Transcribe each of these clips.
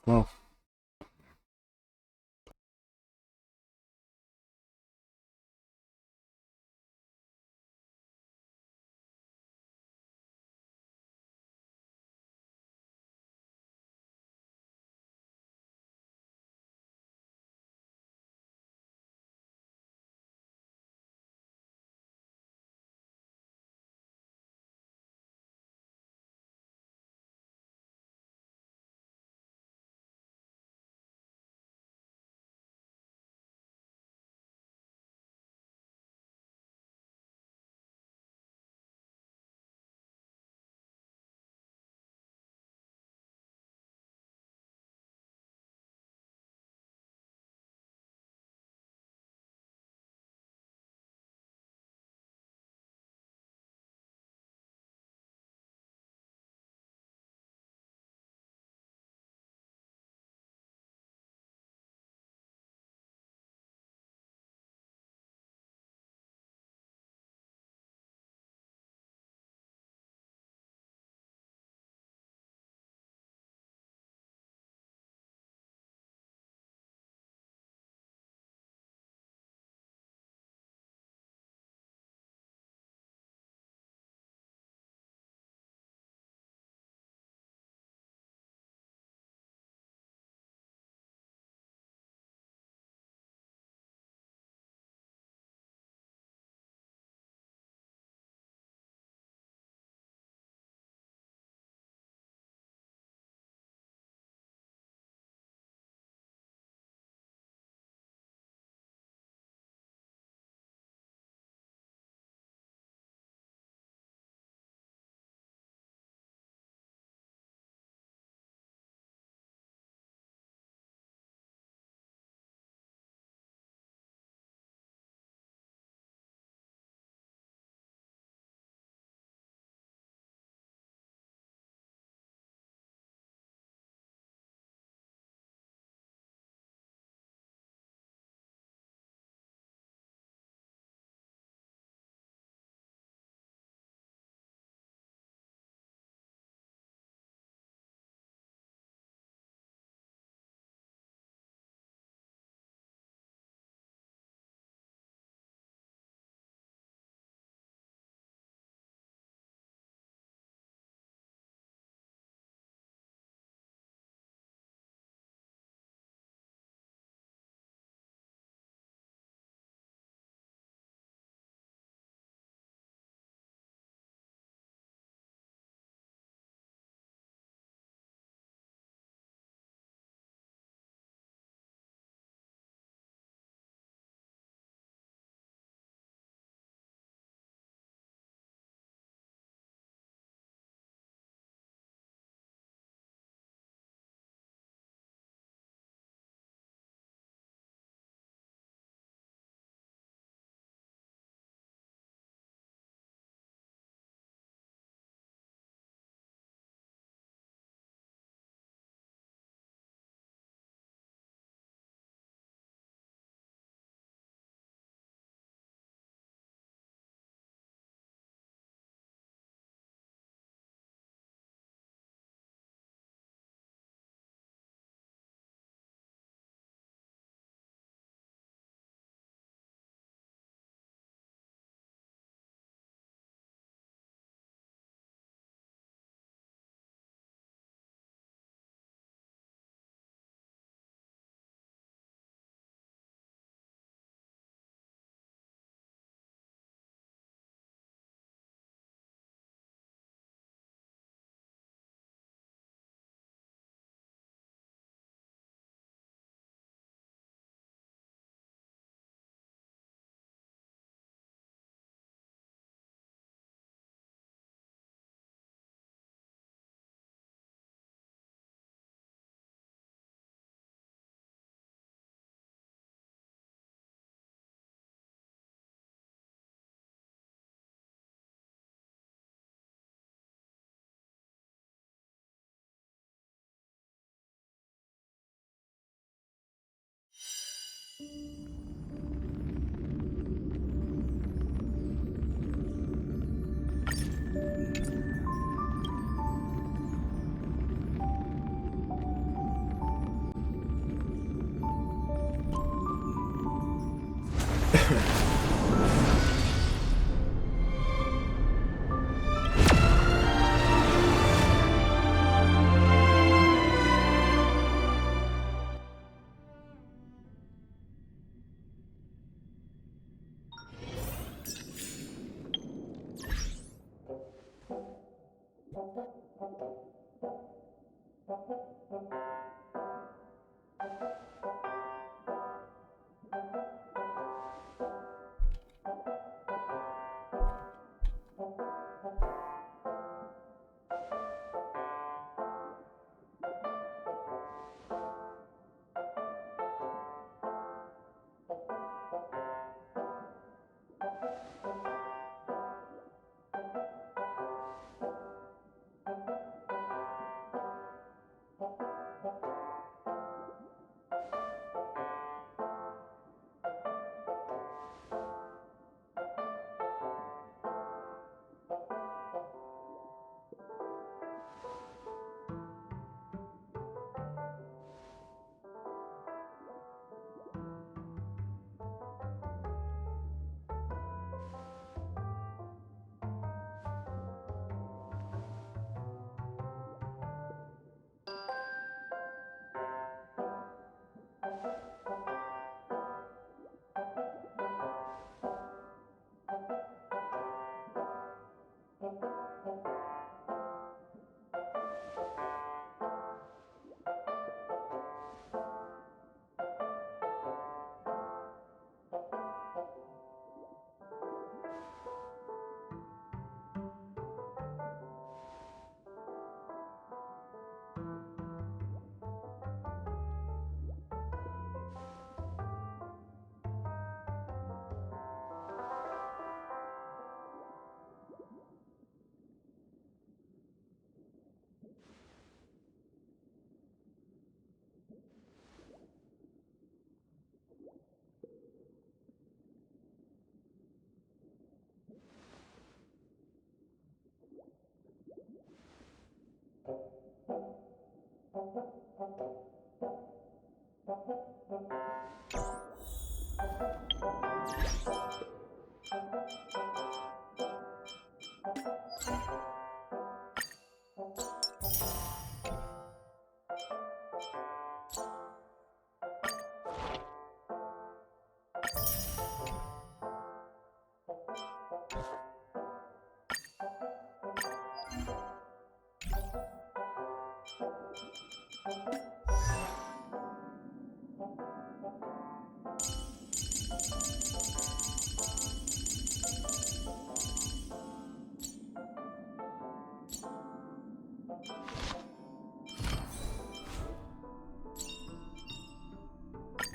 Well,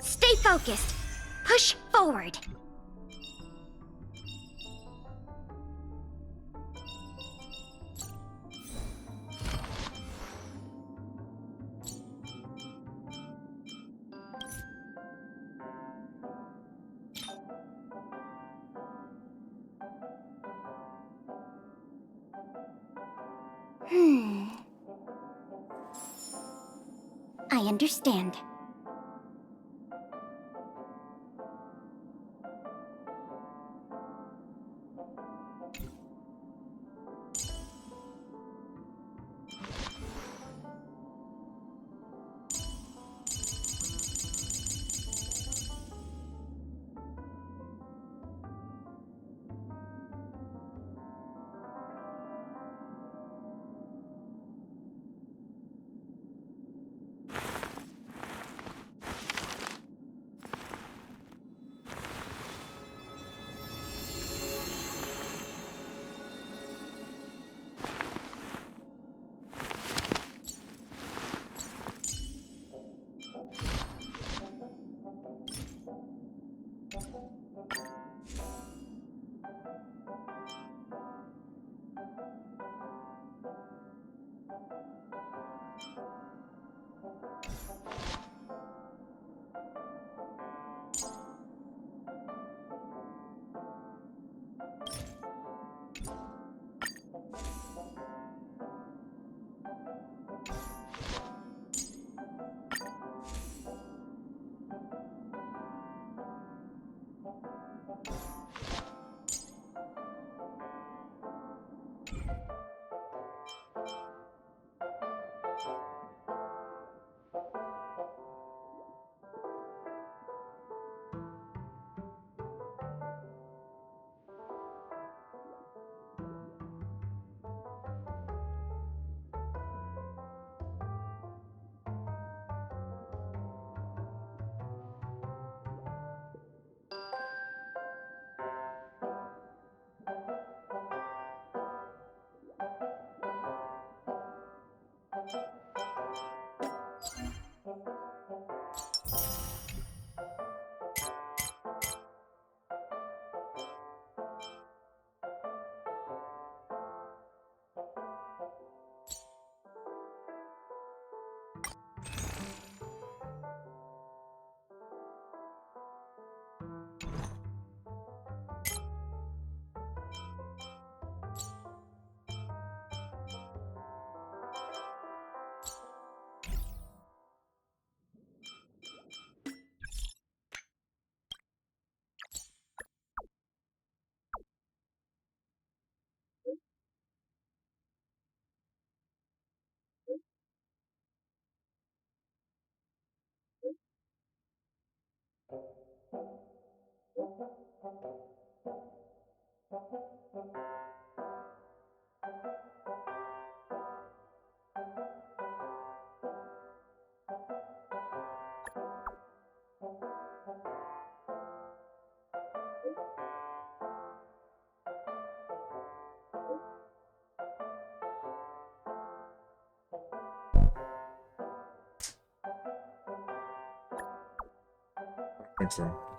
Stay focused. Push forward. I understand. I think so.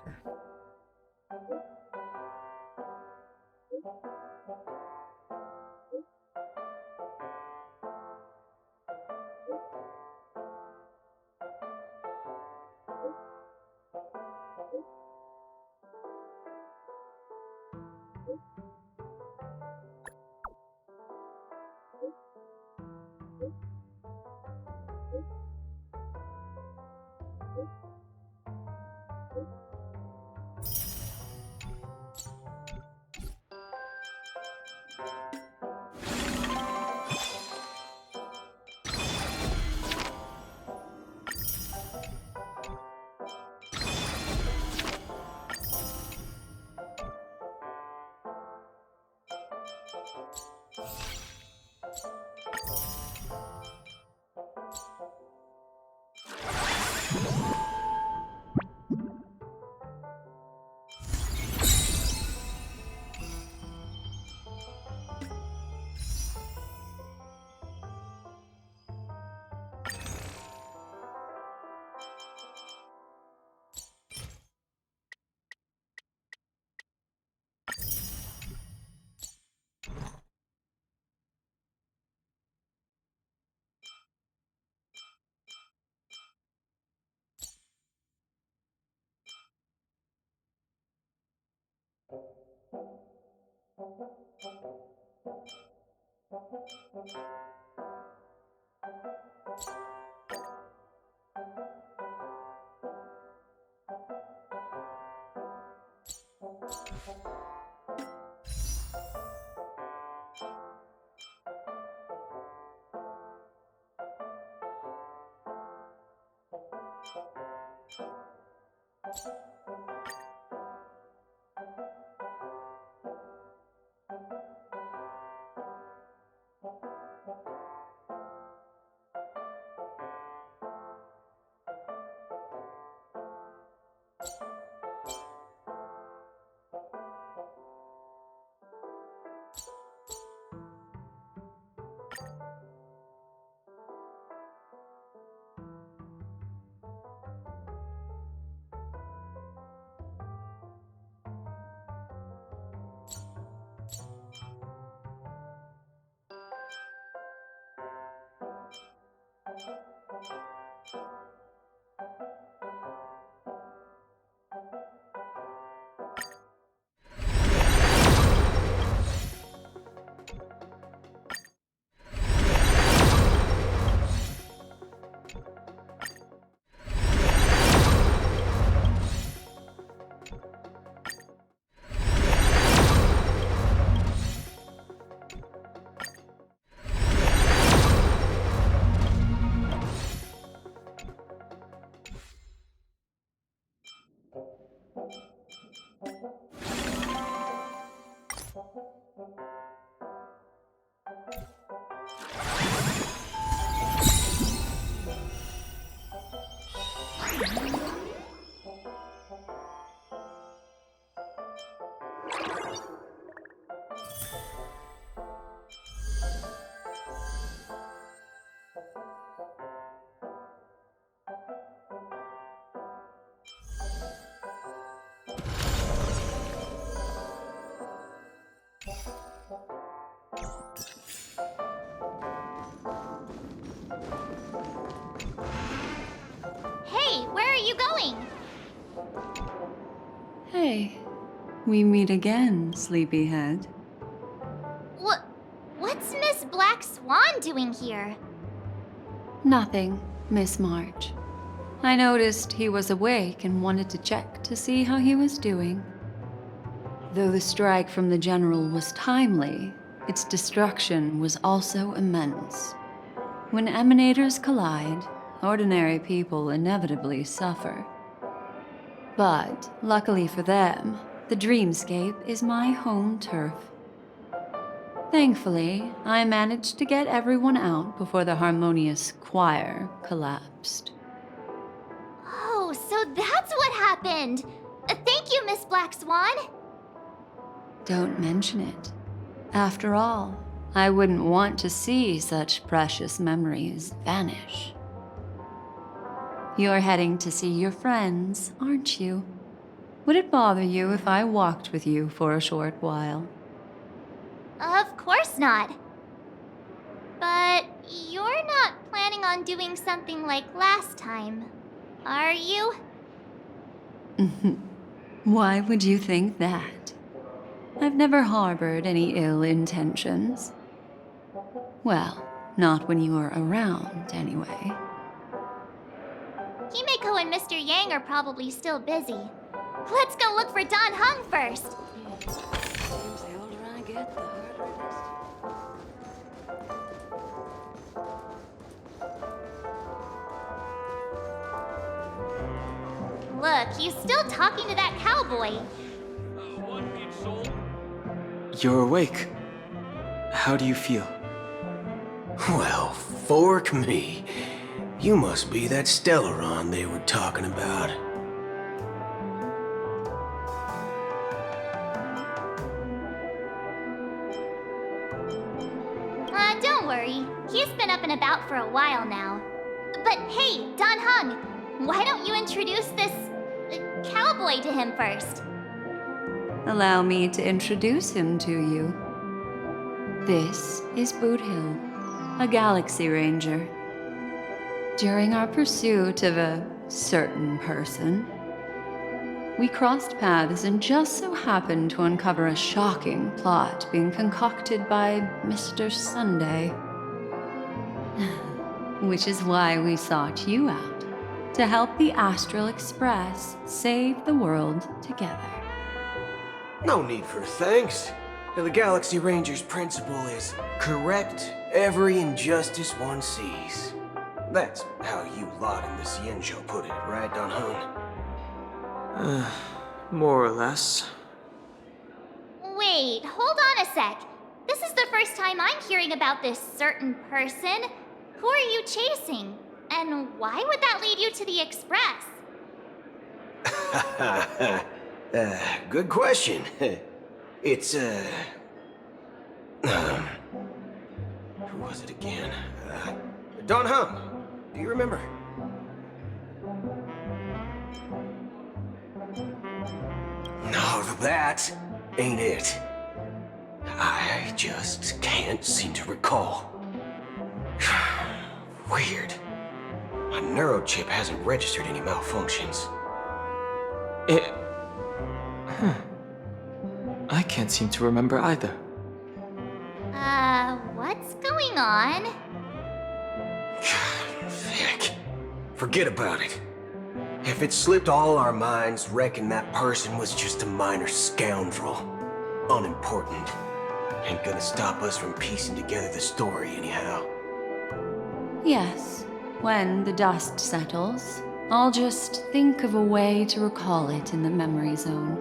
Okay. Hey, where are you going? Hey, we meet again, sleepyhead. What's Miss Black Swan doing here? Nothing, Miss March. I noticed he was awake and wanted to check to see how he was doing. Though the strike from the General was timely, its destruction was also immense. When emanators collide, ordinary people inevitably suffer. But, luckily for them, the dreamscape is my home turf. Thankfully, I managed to get everyone out before the harmonious choir collapsed. Oh, so that's what happened! Thank you, Miss Black Swan! Don't mention it. After all, I wouldn't want to see such precious memories vanish. You're heading to see your friends, aren't you? Would it bother you if I walked with you for a short while? Of course not. But you're not planning on doing something like last time, are you? Why would you think that? I've never harbored any ill intentions. Well, not when you are around, anyway. Himeko and Mr. Yang are probably still busy. Let's go look for Don Hung first. Seems the older I get, the harder it is. Look, he's still talking to that cowboy. You're awake. How do you feel? Well, fork me. You must be that Stellaron they were talking about. Don't worry. He's been up and about for a while now. But hey, Don Hung, why don't you introduce this cowboy to him first? Allow me to introduce him to you. This is Boot Hill, a Galaxy Ranger. During our pursuit of a certain person, we crossed paths and just so happened to uncover a shocking plot being concocted by Mr. Sunday. Which is why we sought you out, to help the Astral Express save the world together. No need for thanks. The Galaxy Ranger's principle is correct every injustice one sees. That's how you lot in the Xianzhou put it, right, Don Hung? More or less. Wait, hold on a sec. This is the first time I'm hearing about this certain person. Who are you chasing? And why would that lead you to the Express? Good question. It's, who was it again? Don Hung. Do you remember? No, that ain't it. I just can't seem to recall. Weird. My neurochip hasn't registered any malfunctions. I can't seem to remember either. What's going on? Heck. Forget about it. If it slipped all our minds, reckon that person was just a minor scoundrel. Unimportant. Ain't gonna stop us from piecing together the story anyhow. Yes, when the dust settles, I'll just think of a way to recall it in the memory zone.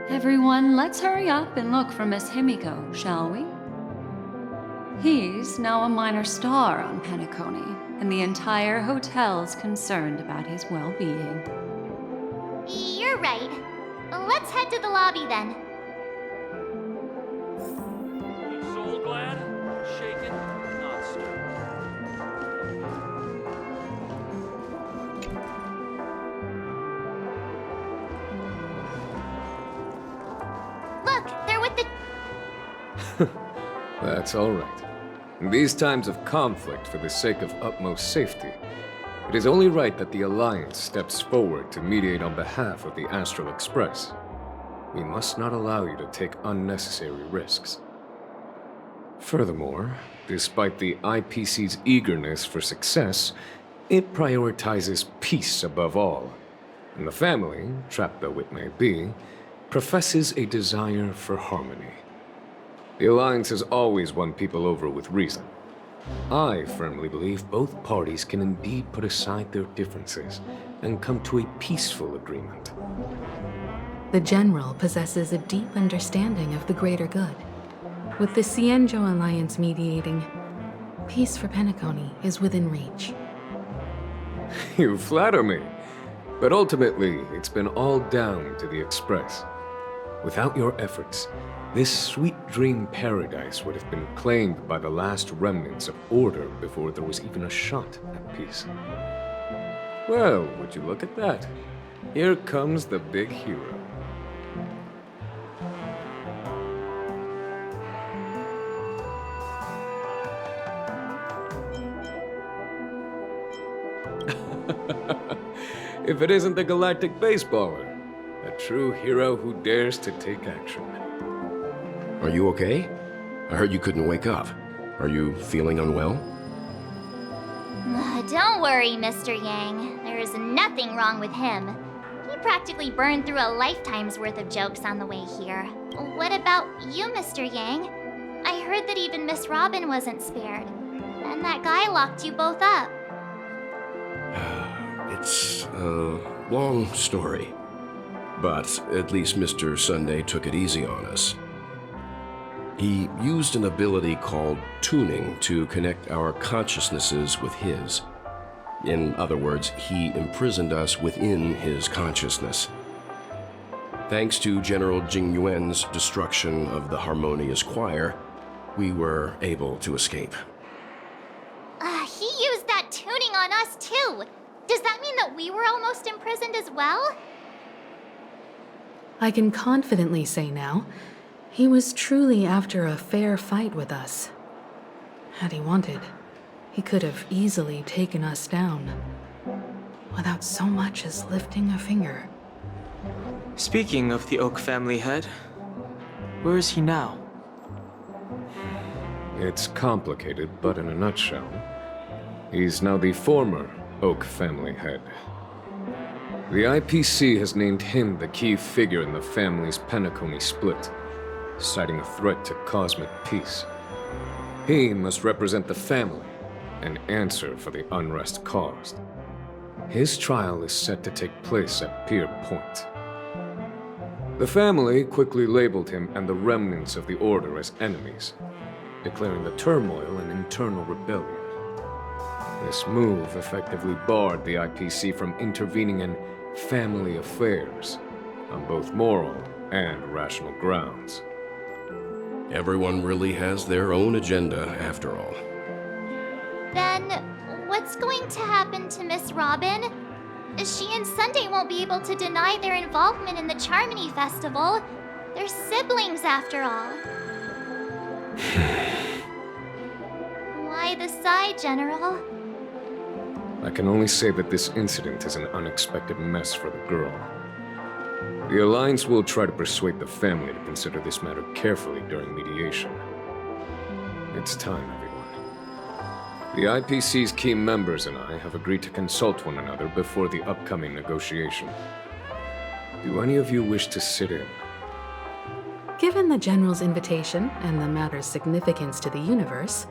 Everyone, let's hurry up and look for Miss Himiko, shall we? He's now a minor star on Penacony, and the entire hotel's concerned about his well-being. You're right. Let's head to the lobby then. Soul glad, shaken, not stirred. Look, they're with the... That's all right. In these times of conflict for the sake of utmost safety, it is only right that the Alliance steps forward to mediate on behalf of the Astral Express. We must not allow you to take unnecessary risks. Furthermore, despite the IPC's eagerness for success, it prioritizes peace above all. And the family, trapped though it may be, professes a desire for harmony. The Alliance has always won people over with reason. I firmly believe both parties can indeed put aside their differences and come to a peaceful agreement. The General possesses a deep understanding of the greater good. With the Cienjo Alliance mediating, peace for Penacony is within reach. You flatter me. But ultimately, it's been all down to the Express. Without your efforts, this sweet dream paradise would have been claimed by the last remnants of order before there was even a shot at peace. Well, would you look at that? Here comes the big hero. If it isn't the galactic baseballer, a true hero who dares to take action. Are you okay? I heard you couldn't wake up. Are you feeling unwell? Don't worry, Mr. Yang. There is nothing wrong with him. He practically burned through a lifetime's worth of jokes on the way here. What about you, Mr. Yang? I heard that even Miss Robin wasn't spared. And that guy locked you both up. It's a long story. But at least Mr. Sunday took it easy on us. He used an ability called tuning to connect our consciousnesses with his. In other words, he imprisoned us within his consciousness. Thanks to General Jing Yuan's destruction of the Harmonious Choir, we were able to escape. He used that tuning on us too. Does that mean that we were almost imprisoned as well? I can confidently say now, he was truly after a fair fight with us. Had he wanted, he could have easily taken us down, without so much as lifting a finger. Speaking of the Oak family head, where is he now? It's complicated, but in a nutshell, he's now the former Oak family head. The IPC has named him the key figure in the family's Penacony split, citing a threat to cosmic peace. He must represent the family and answer for the unrest caused. His trial is set to take place at Pier Point. The family quickly labeled him and the remnants of the Order as enemies, declaring the turmoil an internal rebellion. This move effectively barred the IPC from intervening in family affairs on both moral and rational grounds. Everyone really has their own agenda, after all. Then, what's going to happen to Miss Robin? She and Sunday won't be able to deny their involvement in the Charmony Festival. They're siblings, after all. Why the sigh, General? I can only say that this incident is an unexpected mess for the girl. The Alliance will try to persuade the family to consider this matter carefully during mediation. It's time, everyone. The IPC's key members and I have agreed to consult one another before the upcoming negotiation. Do any of you wish to sit in? Given the General's invitation and the matter's significance to the universe,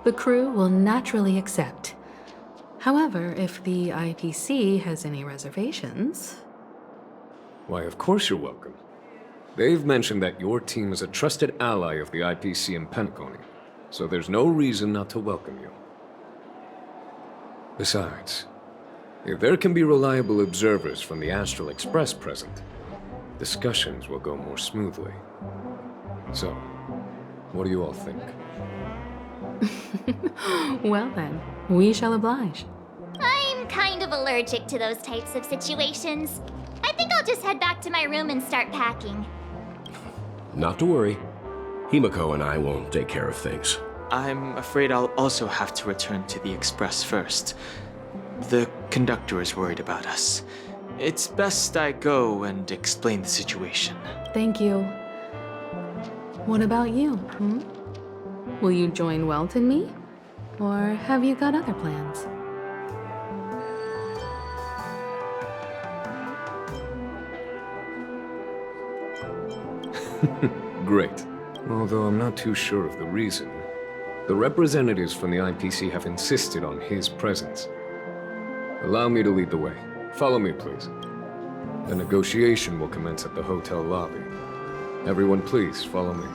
the crew will naturally accept. However, if the IPC has any reservations... Why, of course you're welcome. They've mentioned that your team is a trusted ally of the IPC in Penacony, so there's no reason not to welcome you. Besides, if there can be reliable observers from the Astral Express present, discussions will go more smoothly. So, what do you all think? Well then, we shall oblige. I'm kind of allergic to those types of situations. I think I'll just head back to my room and start packing. Not to worry. Himiko and I will take care of things. I'm afraid I'll also have to return to the Express first. The conductor is worried about us. It's best I go and explain the situation. Thank you. What about you, Will you join Welt and me? Or have you got other plans? Great. Although I'm not too sure of the reason. The representatives from the IPC have insisted on his presence. Allow me to lead the way. Follow me, please. The negotiation will commence at the hotel lobby. Everyone please, follow me.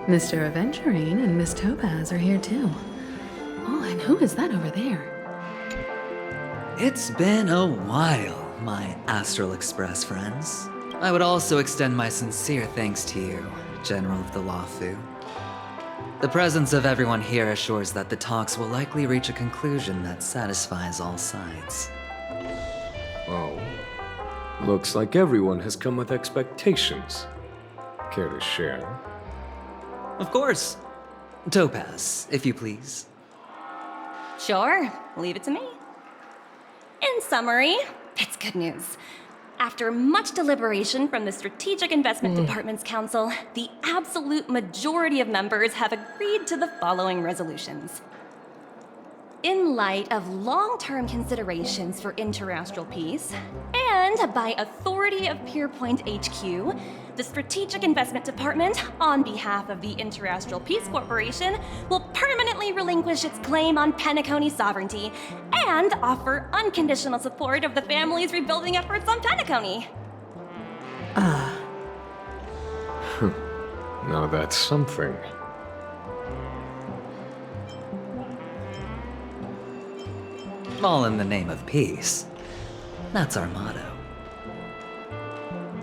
Mr. Aventurine and Miss Topaz are here too. Oh, and who is that over there? It's been a while, my Astral Express friends. I would also extend my sincere thanks to you, General of the Luofu. The presence of everyone here assures that the talks will likely reach a conclusion that satisfies all sides. Oh. Looks like everyone has come with expectations. Care to share? Of course. Topaz, if you please. Sure, leave it to me. In summary, it's good news. After much deliberation from the Strategic Investment Department's Council, the absolute majority of members have agreed to the following resolutions. In light of long-term considerations for interastral peace, and by authority of Pierpoint HQ, the Strategic Investment Department, on behalf of the Interastral Peace Corporation, will permanently relinquish its claim on Penacony sovereignty and offer unconditional support of the family's rebuilding efforts on Penacony. Now that's something. All in the name of peace. That's our motto.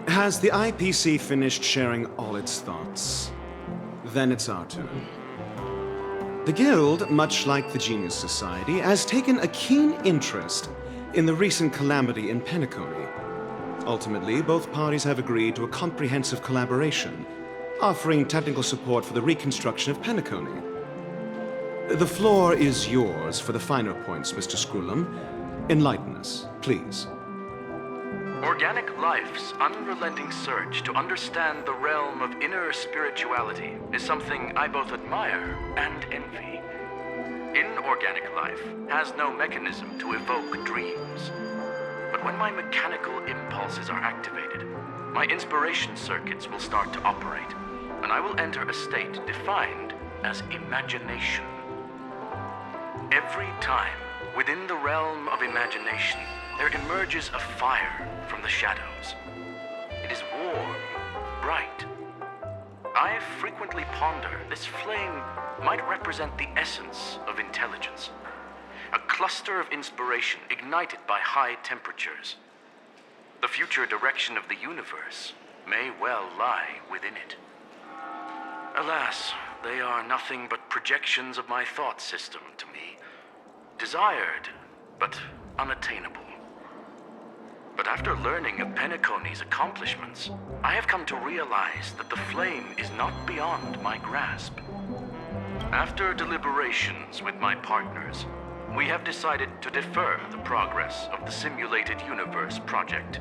Has the IPC finished sharing all its thoughts? Then it's our turn. The Guild, much like the Genius Society, has taken a keen interest in the recent calamity in Penacony. Ultimately, both parties have agreed to a comprehensive collaboration, offering technical support for the reconstruction of Penacony. The floor is yours for the finer points, Mr. Scrollum. Enlighten us, please. Organic life's unrelenting search to understand the realm of inner spirituality is something I both admire and envy. Inorganic life has no mechanism to evoke dreams. But when my mechanical impulses are activated, my inspiration circuits will start to operate, and I will enter a state defined as imagination. Every time, within the realm of imagination, there emerges a fire from the shadows. It is warm, bright. I frequently ponder this flame might represent the essence of intelligence, a cluster of inspiration ignited by high temperatures. The future direction of the universe may well lie within it. Alas, they are nothing but projections of my thought system to me. Desired, but unattainable. But after learning of Penacony's accomplishments, I have come to realize that the flame is not beyond my grasp. After deliberations with my partners, we have decided to defer the progress of the Simulated Universe project,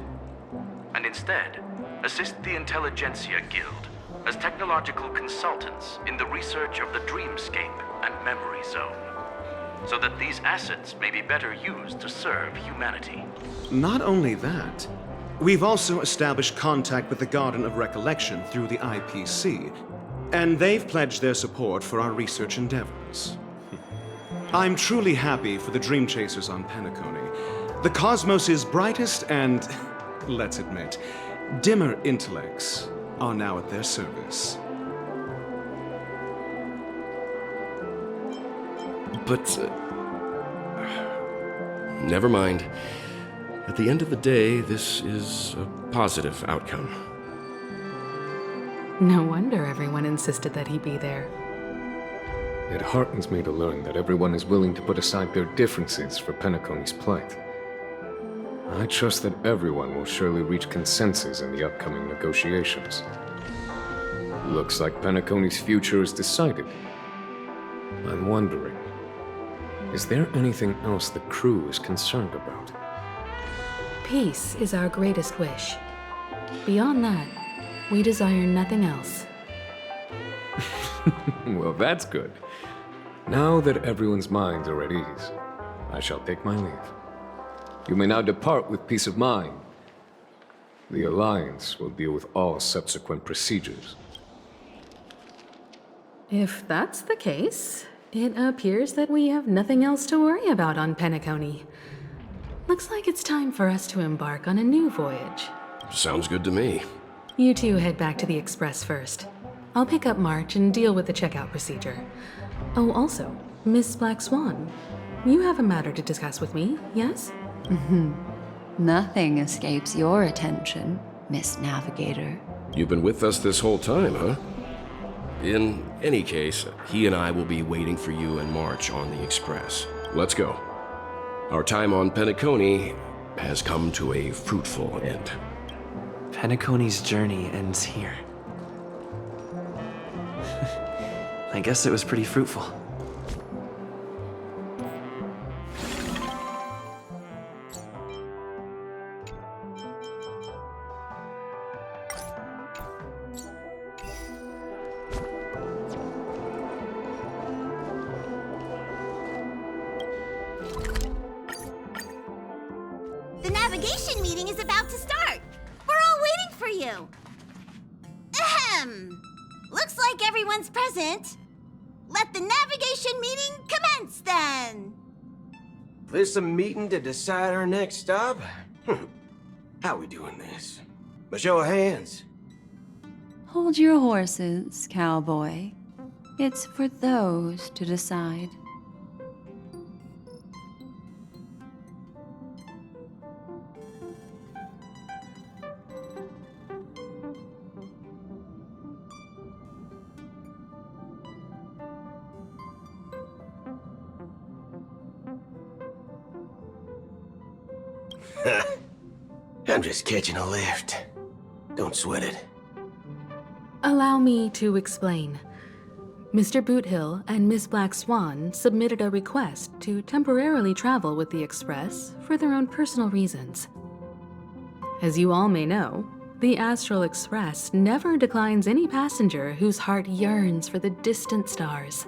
and instead assist the Intelligentsia Guild as technological consultants in the research of the Dreamscape and Memory Zone, so that these assets may be better used to serve humanity. Not only that, we've also established contact with the Garden of Recollection through the IPC, and they've pledged their support for our research endeavors. I'm truly happy for the Dream Chasers on Penacony. The cosmos' brightest and, let's admit, dimmer intellects are now at their service. But, never mind. At the end of the day, this is a positive outcome. No wonder everyone insisted that he be there. It heartens me to learn that everyone is willing to put aside their differences for Penacony's plight. I trust that everyone will surely reach consensus in the upcoming negotiations. Looks like Penacony's future is decided. I'm wondering, is there anything else the crew is concerned about? Peace is our greatest wish. Beyond that, we desire nothing else. Well, that's good. Now that everyone's minds are at ease, I shall take my leave. You may now depart with peace of mind. The Alliance will deal with all subsequent procedures. If that's the case, It appears that we have nothing else to worry about on Penacony. Looks like it's time for us to embark on a new voyage. Sounds good to me. You two head back to the Express first. I'll pick up March and deal with the checkout procedure. Oh, also, Miss Black Swan, you have a matter to discuss with me, yes? Nothing escapes your attention, Miss Navigator. You've been with us this whole time, huh? In any case, he and I will be waiting for you and March on the Express. Let's go. Our time on Penacony has come to a fruitful end. Penacony's journey ends here. I guess it was pretty fruitful. The navigation meeting is about to start. We're all waiting for you. Ahem. Looks like everyone's present. Let the navigation meeting commence then. This a meeting to decide our next stop? How we doing this? A show of hands. Hold your horses, cowboy. It's for those to decide. I'm just catching a lift. Don't sweat it. Allow me to explain. Mr. Boothill and Miss Black Swan submitted a request to temporarily travel with the Express for their own personal reasons. As you all may know, the Astral Express never declines any passenger whose heart yearns for the distant stars.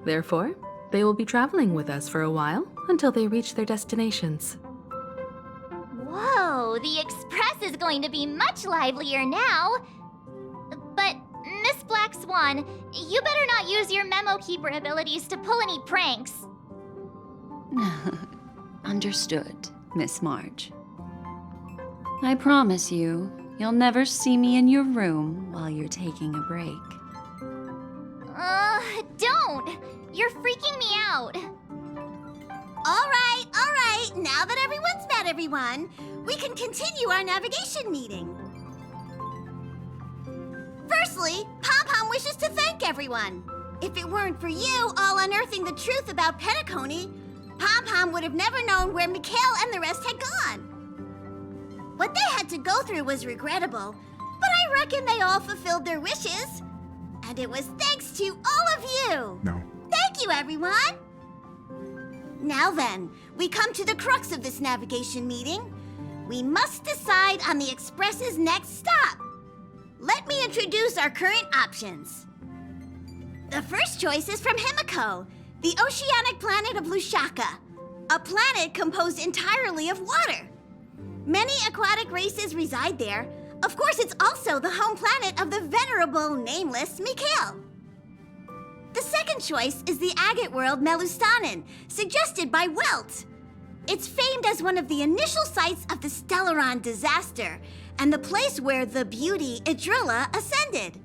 Therefore, they will be traveling with us for a while until they reach their destinations. Whoa, the Express is going to be much livelier now. But, Miss Black Swan, you better not use your memo keeper abilities to pull any pranks. Understood, Miss March. I promise you, you'll never see me in your room while you're taking a break. Don't! You're freaking me out. All right. Now that everyone's met everyone, we can continue our navigation meeting. Firstly, Pom-Pom wishes to thank everyone. If it weren't for you all unearthing the truth about Penacony, Pom-Pom would have never known where Mikhail and the rest had gone. What they had to go through was regrettable, but I reckon they all fulfilled their wishes. And it was thanks to all of you. No. Thank you, everyone. Now then, we come to the crux of this navigation meeting. We must decide on the Express's next stop. Let me introduce our current options. The first choice is from Himiko, the oceanic planet of Lushaka, a planet composed entirely of water. Many aquatic races reside there. Of course, it's also the home planet of the venerable, nameless Mikhail. The second choice is the agate world Melustanen, suggested by Welt. It's famed as one of the initial sites of the Stellaron disaster, and the place where the beauty Idrilla ascended.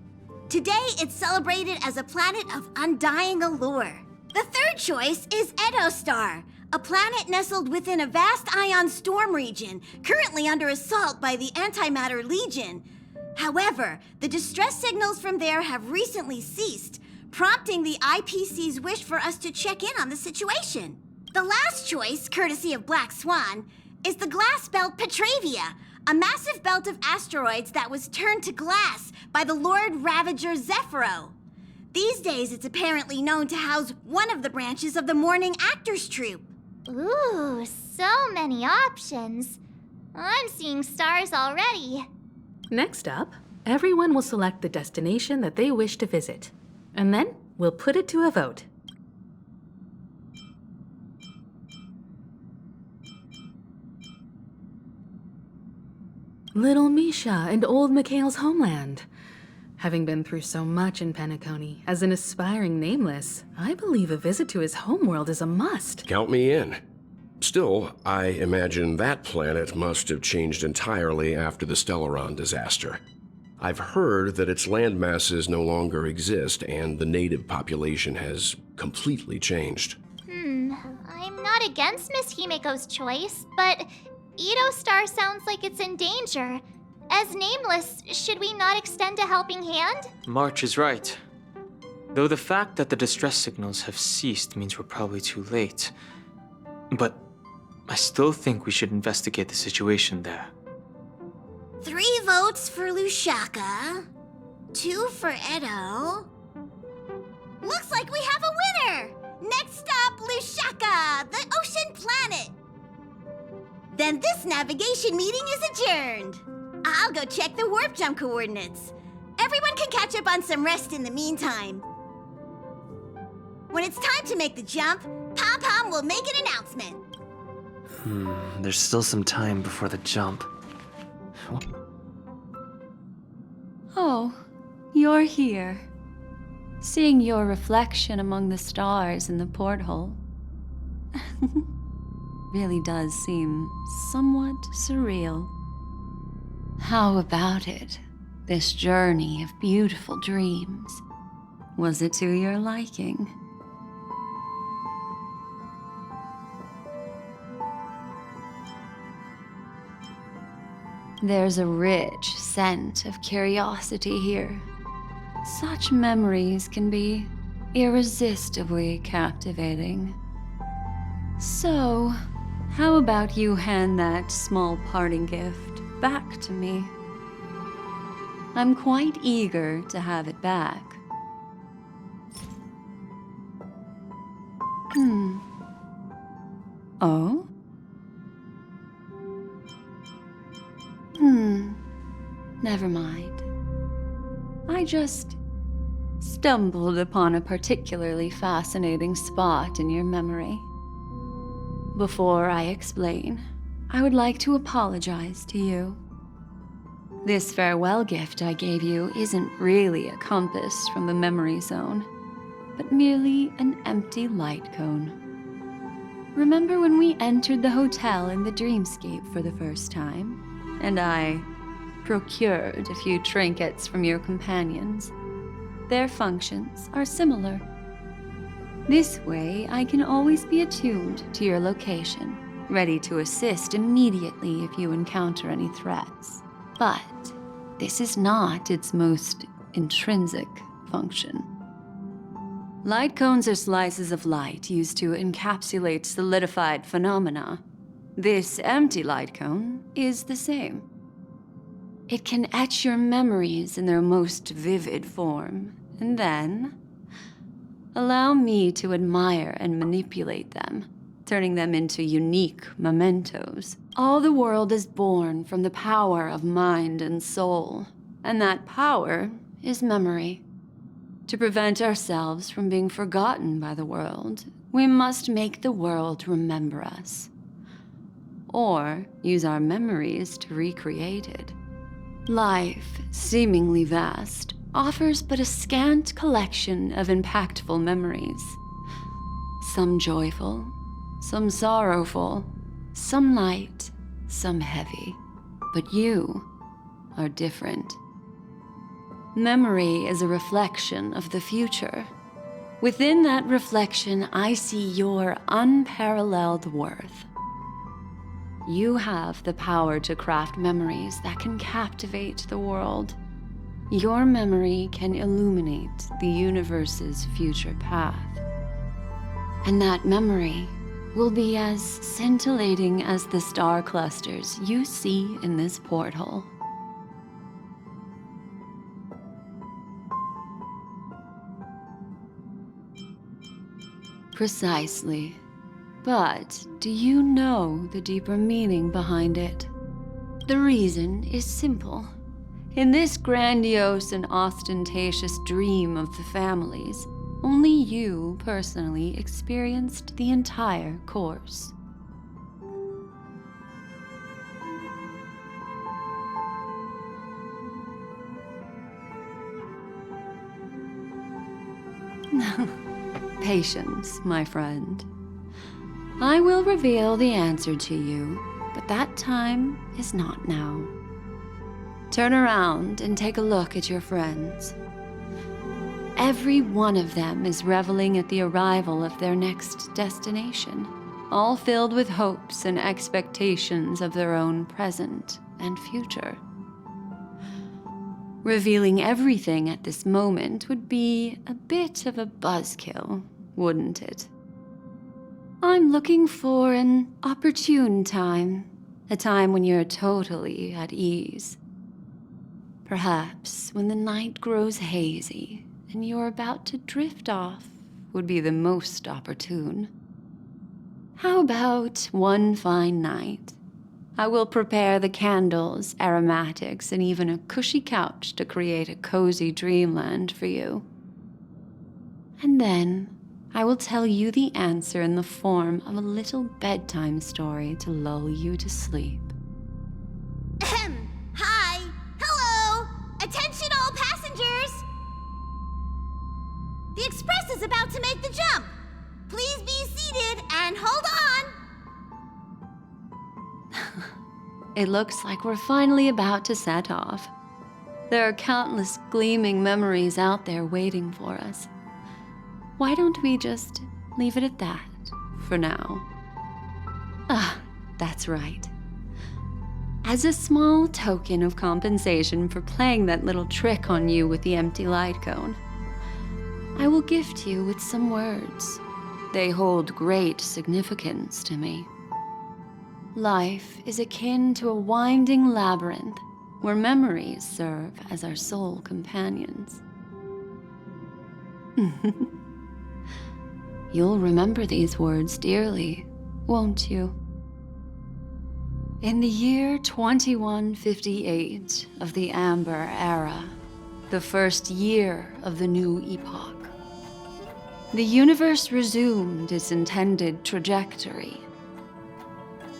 Today, it's celebrated as a planet of undying allure. The third choice is Edostar, a planet nestled within a vast ion storm region, currently under assault by the Antimatter Legion. However, the distress signals from there have recently ceased, prompting the IPC's wish for us to check in on the situation. The last choice, courtesy of Black Swan, is the glass belt Petravia, a massive belt of asteroids that was turned to glass by the Lord Ravager Zephyro. These days, it's apparently known to house one of the branches of the Morning Actors Troupe. Ooh, so many options. I'm seeing stars already. Next up, everyone will select the destination that they wish to visit. And then we'll put it to a vote. Little Misha and old Mikhail's homeland. Having been through so much in Penacony, as an aspiring nameless, I believe a visit to his homeworld is a must. Count me in. Still, I imagine that planet must have changed entirely after the Stellaron disaster. I've heard that its land masses no longer exist and the native population has completely changed. I'm not against Miss Himeko's choice, but Edo Star sounds like it's in danger. As nameless, should we not extend a helping hand? March is right. Though the fact that the distress signals have ceased means we're probably too late. But I still think we should investigate the situation there. 3 votes for Lushaka, 2 for Edo. Looks like we have a winner! Next up, Lushaka, the ocean planet. Then this navigation meeting is adjourned. I'll go check the warp jump coordinates. Everyone can catch up on some rest in the meantime. When it's time to make the jump, Pom-Pom will make an announcement. There's still some time before the jump. Oh, you're here. Seeing your reflection among the stars in the porthole really does seem somewhat surreal. How about it? This journey of beautiful dreams. Was it to your liking? There's a rich scent of curiosity here. Such memories can be irresistibly captivating. So, how about you hand that small parting gift back to me? I'm quite eager to have it back. Oh? Never mind. I just stumbled upon a particularly fascinating spot in your memory. Before I explain, I would like to apologize to you. This farewell gift I gave you isn't really a compass from the memory zone, but merely an empty light cone. Remember when we entered the hotel in the dreamscape for the first time, and I procured a few trinkets from your companions? Their functions are similar. This way, I can always be attuned to your location, ready to assist immediately if you encounter any threats. But this is not its most intrinsic function. Light cones are slices of light used to encapsulate solidified phenomena. This empty light cone is the same. It can etch your memories in their most vivid form, and then allow me to admire and manipulate them, turning them into unique mementos. All the world is born from the power of mind and soul, and that power is memory. To prevent ourselves from being forgotten by the world, we must make the world remember us, or use our memories to recreate it. Life, seemingly vast, offers but a scant collection of impactful memories. Some joyful, some sorrowful, some light, some heavy. But you are different. Memory is a reflection of the future. Within that reflection, I see your unparalleled worth. You have the power to craft memories that can captivate the world. Your memory can illuminate the universe's future path. And that memory will be as scintillating as the star clusters you see in this porthole. Precisely. But do you know the deeper meaning behind it? The reason is simple. In this grandiose and ostentatious dream of the families, only you personally experienced the entire course. Patience, my friend. I will reveal the answer to you, but that time is not now. Turn around and take a look at your friends. Every one of them is reveling at the arrival of their next destination, all filled with hopes and expectations of their own present and future. Revealing everything at this moment would be a bit of a buzzkill, wouldn't it? I'm looking for an opportune time, a time when you're totally at ease. Perhaps when the night grows hazy and you're about to drift off would be the most opportune. How about one fine night? I will prepare the candles, aromatics, and even a cushy couch to create a cozy dreamland for you. And then I will tell you the answer in the form of a little bedtime story to lull you to sleep. Ahem. Hi. Hello. Attention all passengers. The express is about to make the jump. Please be seated and hold on. It looks like we're finally about to set off. There are countless gleaming memories out there waiting for us. Why don't we just leave it at that for now? That's right. As a small token of compensation for playing that little trick on you with the empty light cone, I will gift you with some words. They hold great significance to me. Life is akin to a winding labyrinth where memories serve as our sole companions. You'll remember these words dearly, won't you? In the year 2158 of the Amber Era, the first year of the new epoch, the universe resumed its intended trajectory.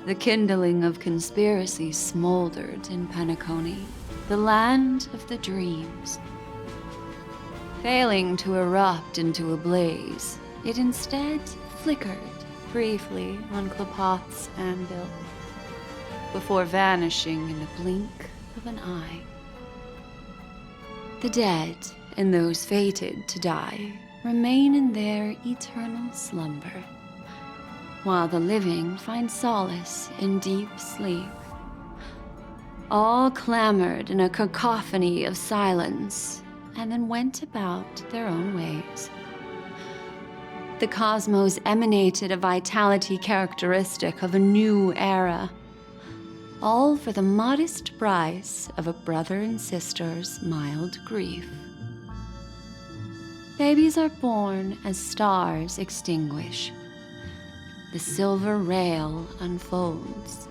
The kindling of conspiracy smoldered in Penacony, the land of the dreams. Failing to erupt into a blaze, it instead flickered briefly on Klapoth's anvil, before vanishing in a blink of an eye. The dead and those fated to die remain in their eternal slumber, while the living find solace in deep sleep. All clamored in a cacophony of silence, and then went about their own ways. The cosmos emanated a vitality characteristic of a new era, all for the modest price of a brother and sister's mild grief. Babies are born as stars extinguish. The silver rail unfolds.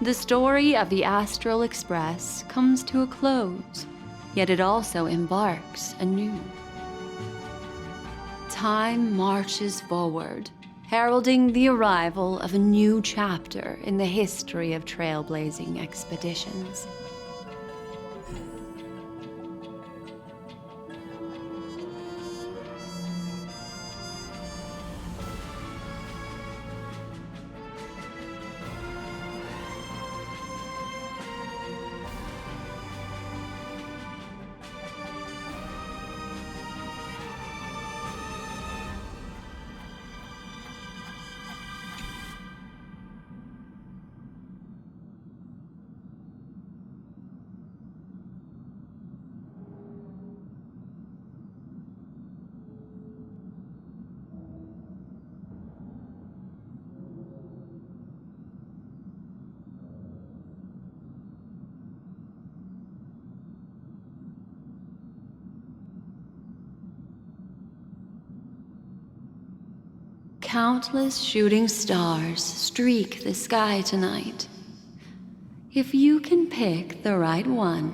The story of the Astral Express comes to a close, yet it also embarks anew. Time marches forward, heralding the arrival of a new chapter in the history of trailblazing expeditions. Countless shooting stars streak the sky tonight. If you can pick the right one,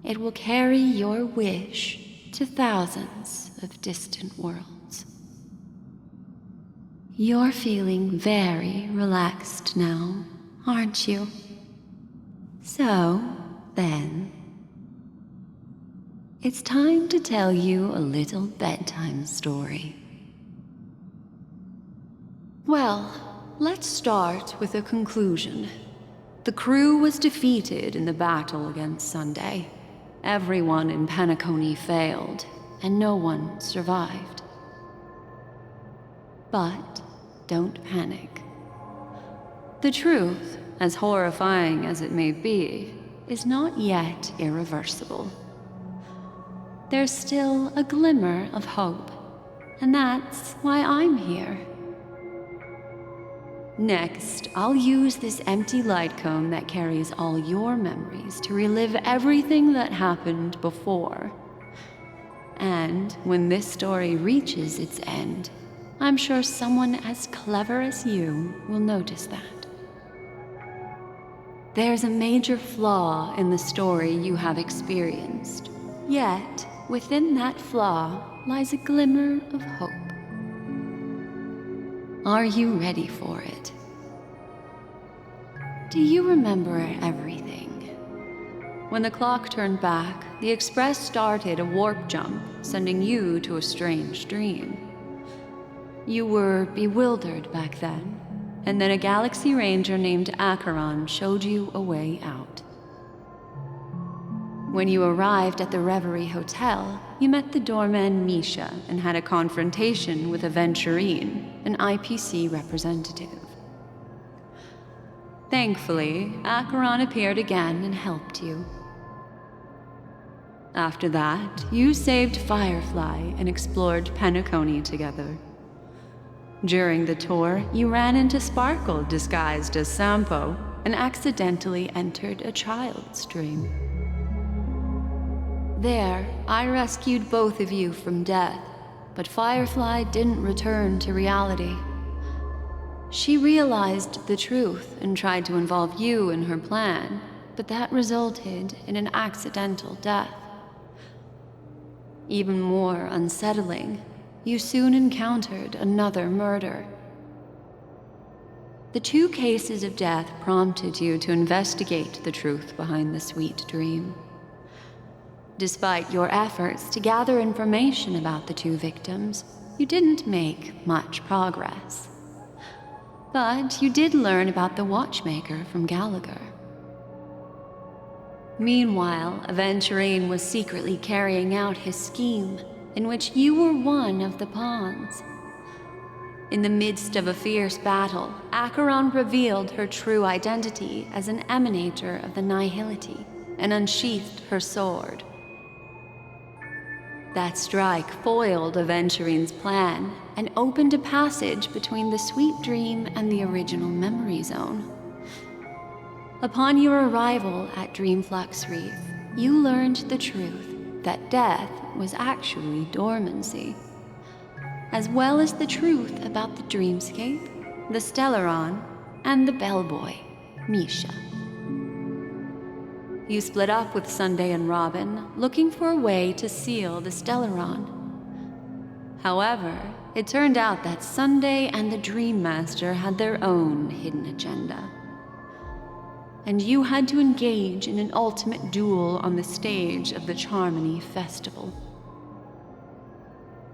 it will carry your wish to thousands of distant worlds. You're feeling very relaxed now, aren't you? So, then, It's time to tell you a little bedtime story. Well, let's start with a conclusion. The crew was defeated in the battle against Sunday. Everyone in Penacony failed, and no one survived. But don't panic. The truth, as horrifying as it may be, is not yet irreversible. There's still a glimmer of hope, and that's why I'm here. Next, I'll use this empty light cone that carries all your memories to relive everything that happened before. And when this story reaches its end, I'm sure someone as clever as you will notice that. There's a major flaw in the story you have experienced, yet within that flaw lies a glimmer of hope. Are you ready for it? Do you remember everything? When the clock turned back, the Express started a warp jump, sending you to a strange dream. You were bewildered back then, and then a Galaxy Ranger named Acheron showed you a way out. When you arrived at the Reverie Hotel, you met the doorman Misha and had a confrontation with Aventurine, an IPC representative. Thankfully, Acheron appeared again and helped you. After that, you saved Firefly and explored Penacony together. During the tour, you ran into Sparkle disguised as Sampo and accidentally entered a child's dream. There, I rescued both of you from death, but Firefly didn't return to reality. She realized the truth and tried to involve you in her plan, but that resulted in an accidental death. Even more unsettling, you soon encountered another murder. The 2 cases of death prompted you to investigate the truth behind the sweet dream. Despite your efforts to gather information about the 2 victims, you didn't make much progress. But you did learn about the watchmaker from Gallagher. Meanwhile, Aventurine was secretly carrying out his scheme, in which you were one of the pawns. In the midst of a fierce battle, Acheron revealed her true identity as an emanator of the Nihility and unsheathed her sword. That strike foiled Aventurine's plan and opened a passage between the sweet dream and the original memory zone. Upon your arrival at Dreamflux Reef, you learned the truth that death was actually dormancy, as well as the truth about the dreamscape, the Stellaron, and the bellboy, Misha. You split up with Sunday and Robin, looking for a way to seal the Stellaron. However, it turned out that Sunday and the Dream Master had their own hidden agenda. And you had to engage in an ultimate duel on the stage of the Charmony Festival.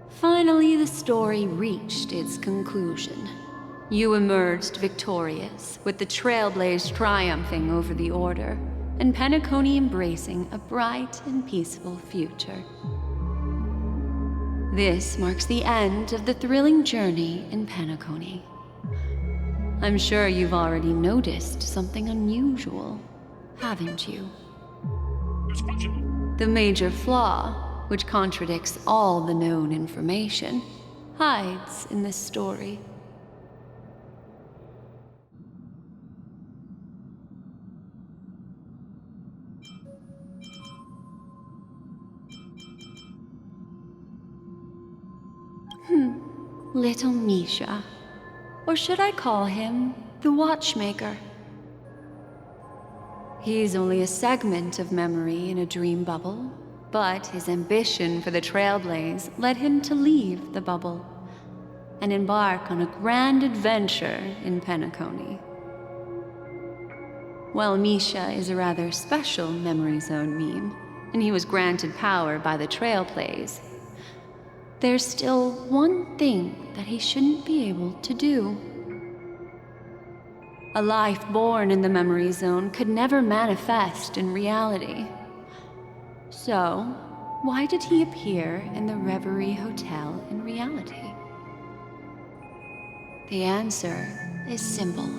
Finally, the story reached its conclusion. You emerged victorious, with the Trailblazer triumphing over the Order, and Penacony embracing a bright and peaceful future. This marks the end of the thrilling journey in Penacony. I'm sure you've already noticed something unusual, haven't you? The major flaw, which contradicts all the known information, hides in this story. Little Misha. Or should I call him the Watchmaker? He's only a segment of memory in a dream bubble, but his ambition for the Trailblaze led him to leave the bubble and embark on a grand adventure in Penacony. Well, Misha is a rather special memory zone meme, and he was granted power by the Trailblazer, there's still one thing that he shouldn't be able to do. A life born in the memory zone could never manifest in reality. So, why did he appear in the Reverie Hotel in reality? The answer is simple.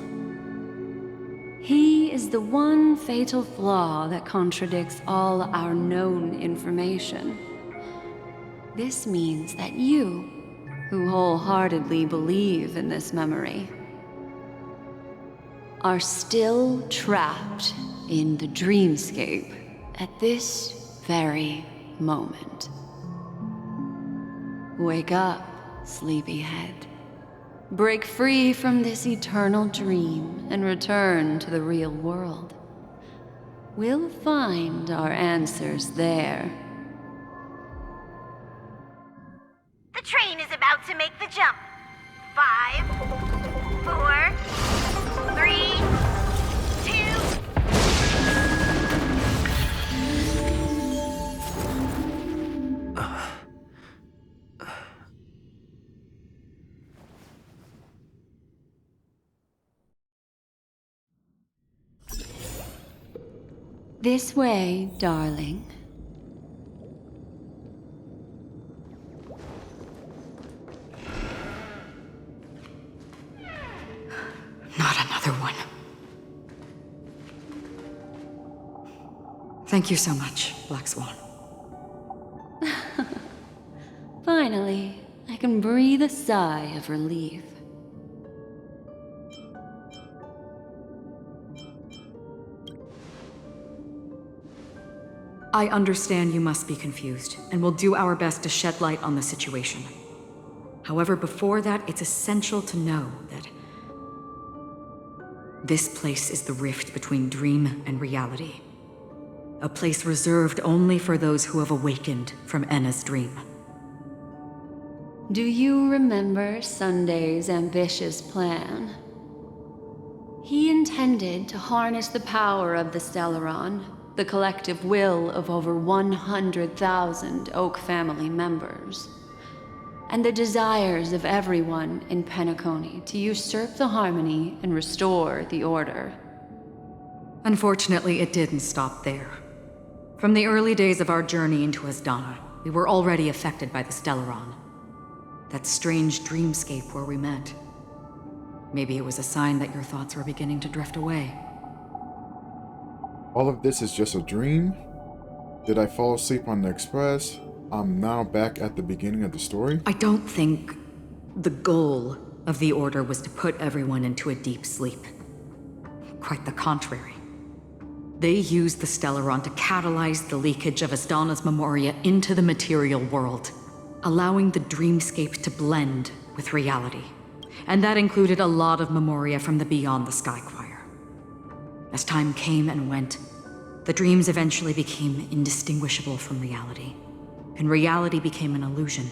He is the one fatal flaw that contradicts all our known information. This means that you, who wholeheartedly believe in this memory, are still trapped in the dreamscape at this very moment. Wake up, sleepyhead. Break free from this eternal dream and return to the real world. We'll find our answers there. The train is about to make the jump. 5, 4, 3, 2. This way, darling. Not another one. Thank you so much, Black Swan. Finally, I can breathe a sigh of relief. I understand you must be confused, and we'll do our best to shed light on the situation. However, before that, it's essential to know that this place is the rift between dream and reality. A place reserved only for those who have awakened from Enna's dream. Do you remember Sunday's ambitious plan? He intended to harness the power of the Stellaron, the collective will of over 100,000 Oak family members, and the desires of everyone in Penacony to usurp the harmony and restore the order. Unfortunately, it didn't stop there. From the early days of our journey into Asdana, we were already affected by the Stellaron. That strange dreamscape where we met. Maybe it was a sign that your thoughts were beginning to drift away. All of this is just a dream? Did I fall asleep on the Express? I'm now back at the beginning of the story? I don't think the goal of the Order was to put everyone into a deep sleep. Quite the contrary. They used the Stellaron to catalyze the leakage of Asdana's memoria into the material world, allowing the dreamscape to blend with reality. And that included a lot of memoria from the Beyond the Sky Choir. As time came and went, the dreams eventually became indistinguishable from reality, and reality became an illusion.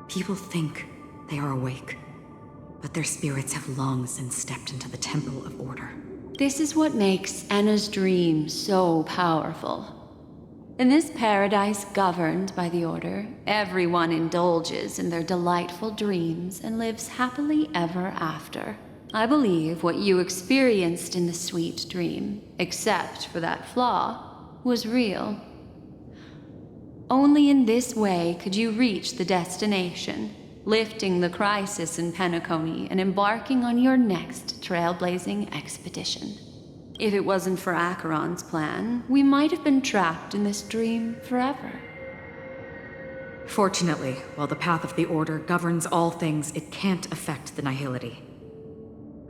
People think they are awake, but their spirits have long since stepped into the Temple of Order. This is what makes Enna's dream so powerful. In this paradise governed by the Order, everyone indulges in their delightful dreams and lives happily ever after. I believe what you experienced in the sweet dream, except for that flaw, was real. Only in this way could you reach the destination, lifting the crisis in Penacony and embarking on your next trailblazing expedition. If it wasn't for Acheron's plan, we might have been trapped in this dream forever. Fortunately, while the path of the Order governs all things, it can't affect the Nihility.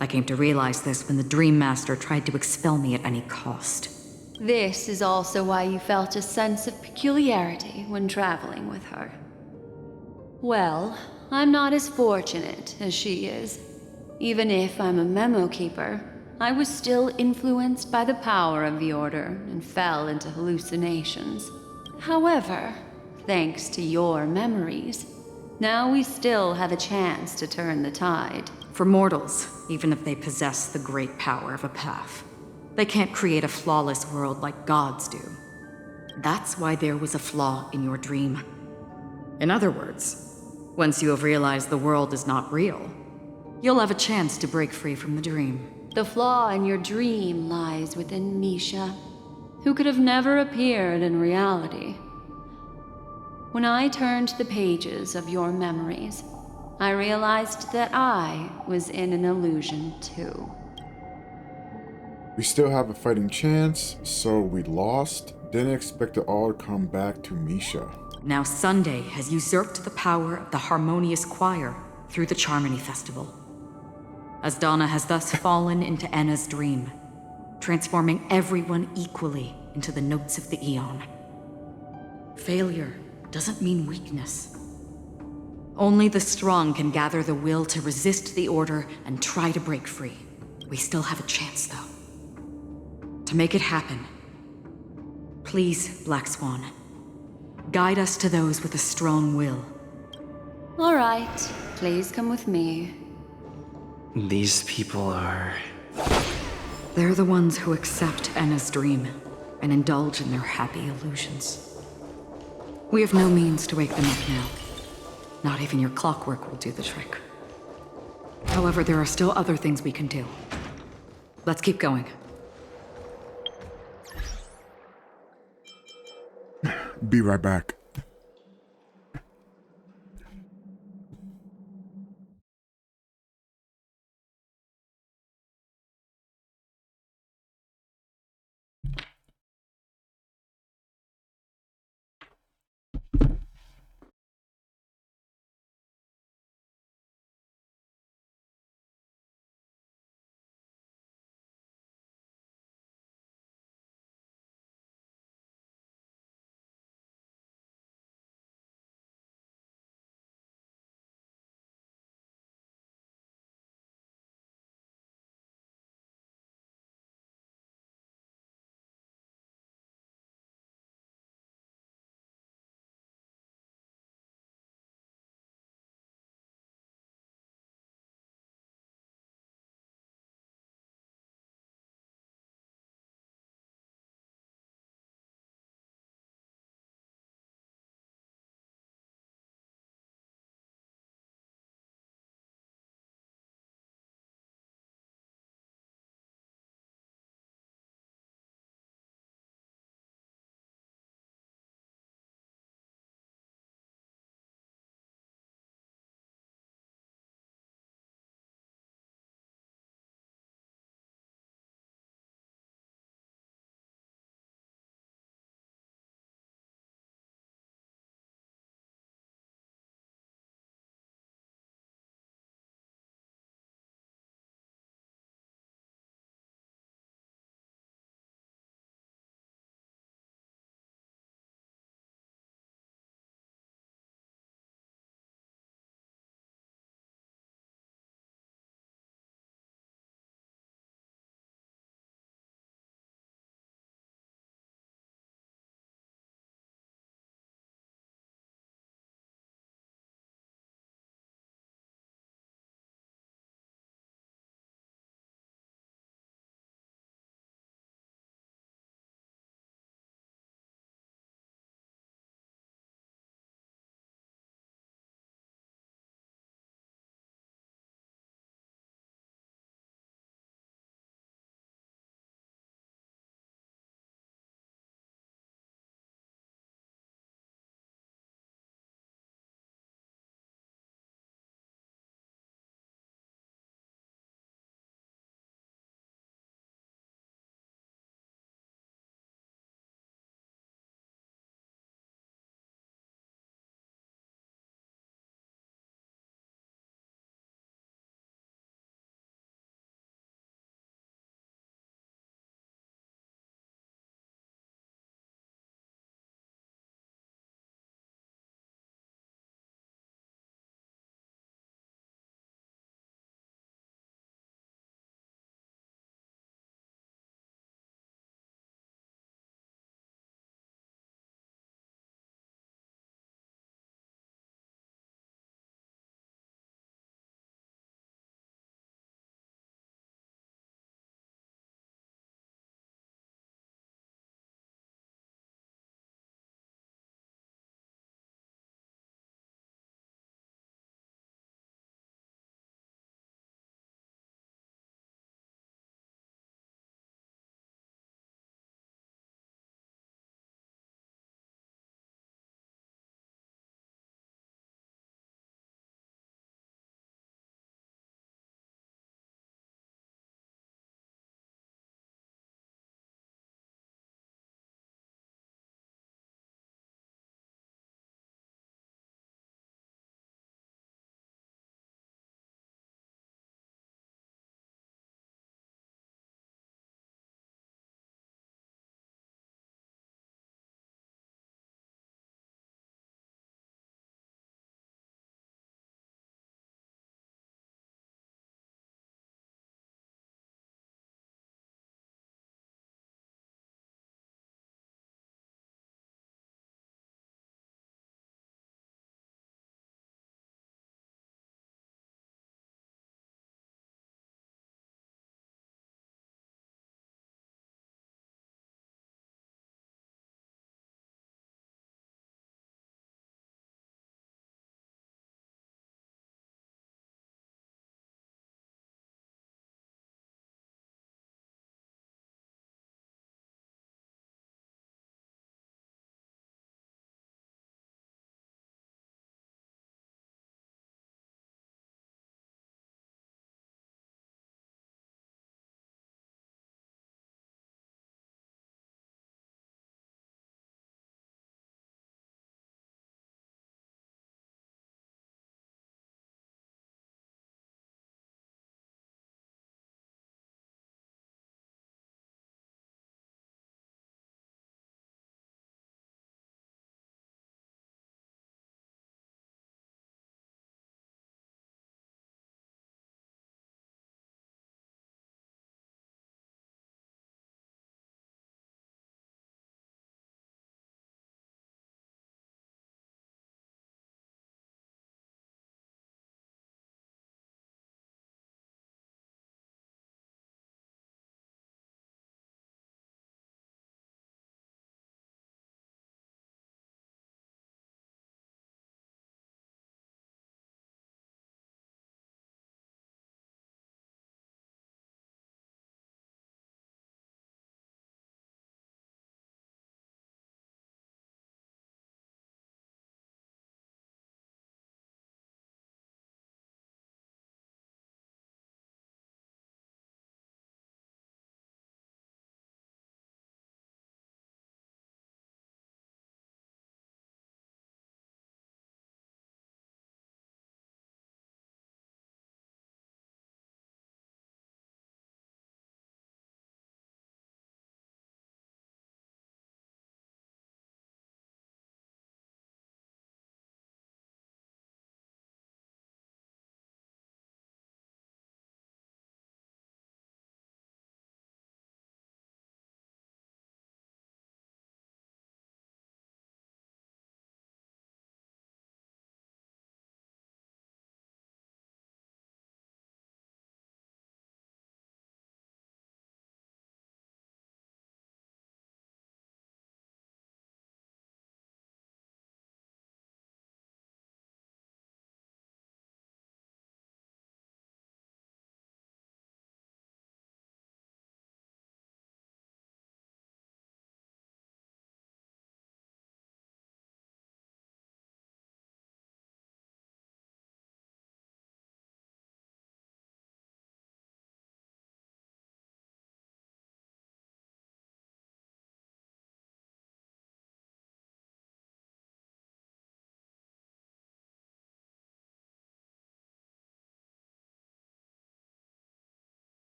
I came to realize this when the Dream Master tried to expel me at any cost. This is also why you felt a sense of peculiarity when traveling with her. Well, I'm not as fortunate as she is. Even if I'm a memo keeper, I was still influenced by the power of the Order and fell into hallucinations. However, thanks to your memories, now we still have a chance to turn the tide. For mortals, even if they possess the great power of a path, they can't create a flawless world like gods do. That's why there was a flaw in your dream. In other words, once you have realized the world is not real, you'll have a chance to break free from the dream. The flaw in your dream lies within Misha, who could have never appeared in reality. When I turned the pages of your memories, I realized that I was in an illusion too. We still have a fighting chance, so we lost. Didn't expect it all to come back to Misha. Now Sunday has usurped the power of the Harmonious Choir through the Charmony Festival. Asdana has thus fallen into Enna's dream, transforming everyone equally into the notes of the Eon. Failure doesn't mean weakness. Only the strong can gather the will to resist the order and try to break free. We still have a chance, though. To make it happen, please, Black Swan, guide us to those with a strong will. All right, please come with me. These people are... They're the ones who accept Enna's dream and indulge in their happy illusions. We have no means to wake them up now. Not even your clockwork will do the trick. However, there are still other things we can do. Let's keep going. Be right back.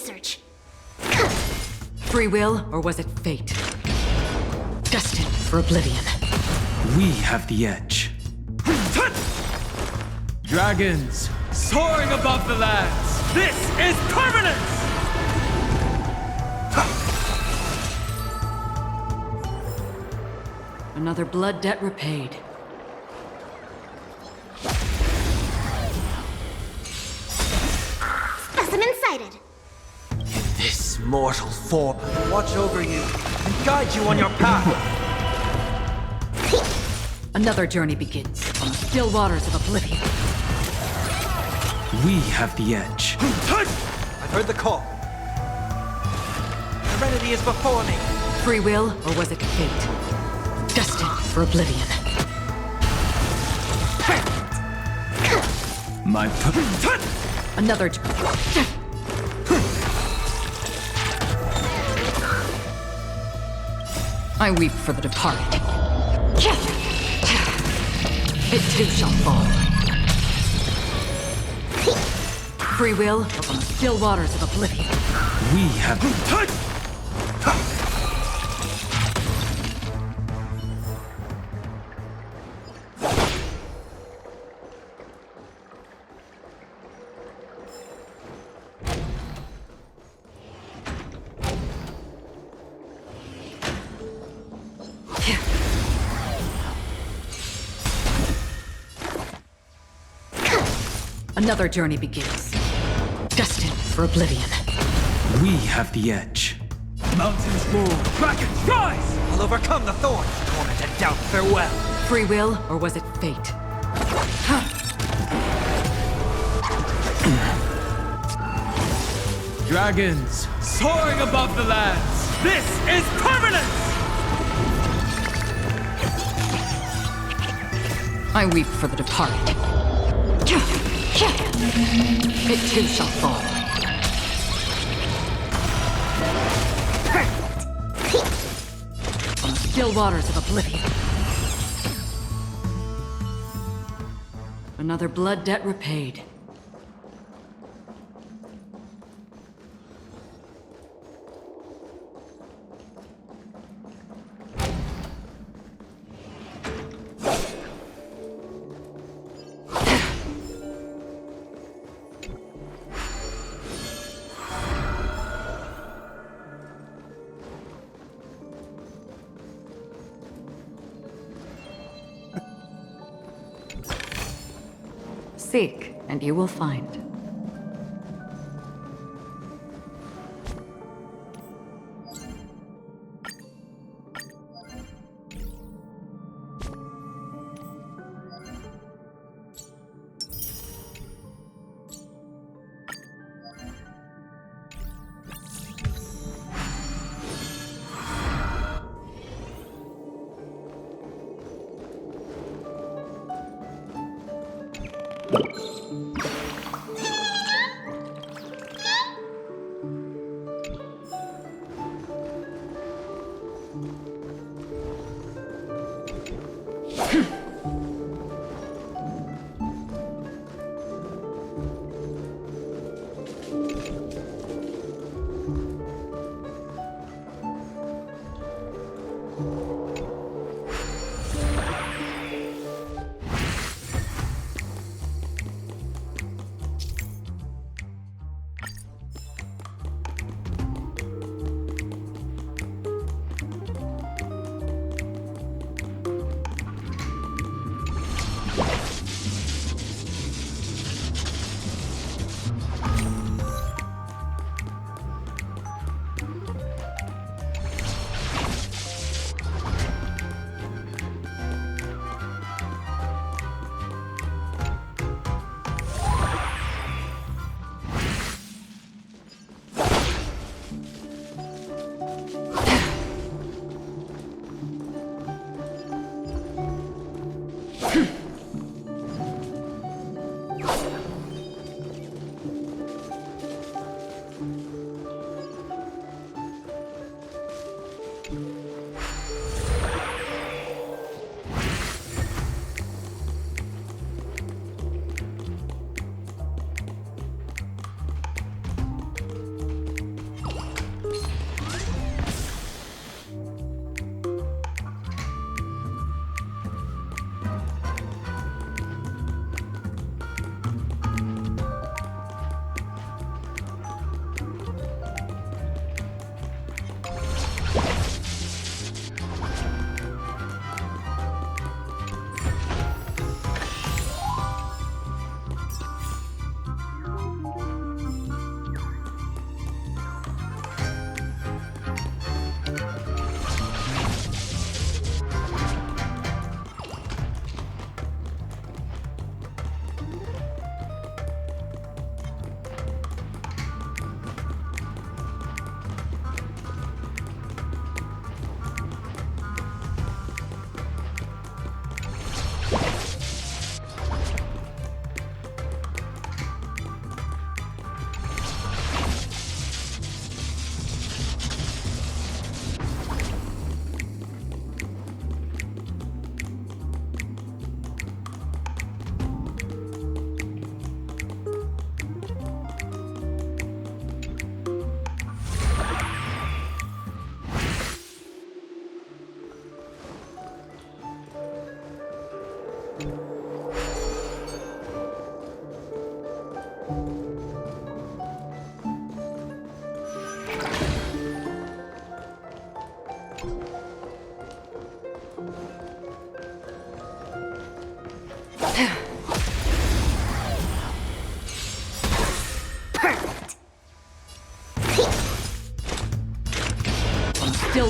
research. Free will, or was it fate? Destined for oblivion. We have the edge. Dragons, soaring above the lands. This is permanence! Another blood debt repaid. Specimen sighted. This mortal form will watch over you and guide you on your path. Another journey begins on the still waters of oblivion. We have the edge. I've heard the call. Serenity is before me. Free will, or was it fate? Destined for oblivion. My Another I weep for the departed. It too shall fall. Free will, or from the still waters of oblivion. We have Another journey begins. Destined for oblivion. We have the edge. Mountains move, dragons rise! I'll overcome the thorns, torment and doubt farewell. Free will, or was it fate? Dragons, soaring above the lands. This is permanence! I weep for the departed. It too shall fall. On the still waters of oblivion. Another blood debt repaid. Seek, and you will find.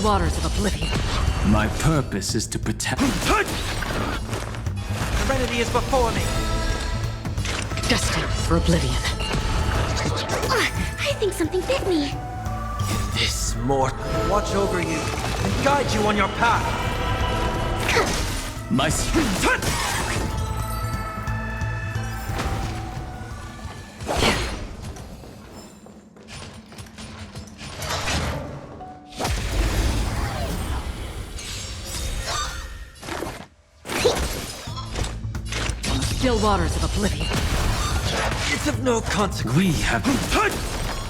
waters of oblivion. My purpose is to protect. Serenity is before me. Destined for oblivion. I think something bit me. This mortal watch over you and guide you on your path. My Still waters of oblivion. It's of no consequence. We have.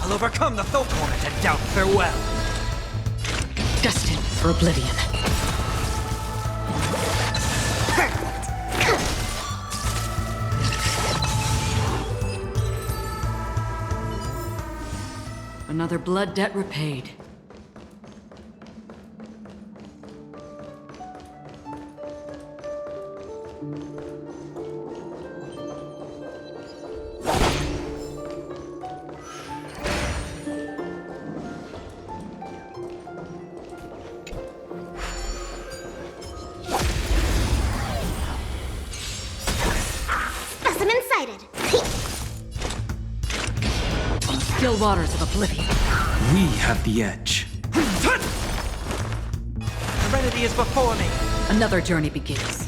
I'll overcome the Thornet and doubt farewell. Destined for oblivion. Another blood debt repaid. Specimen sighted. Still waters of oblivion. We have the edge. Serenity is before me. Another journey begins.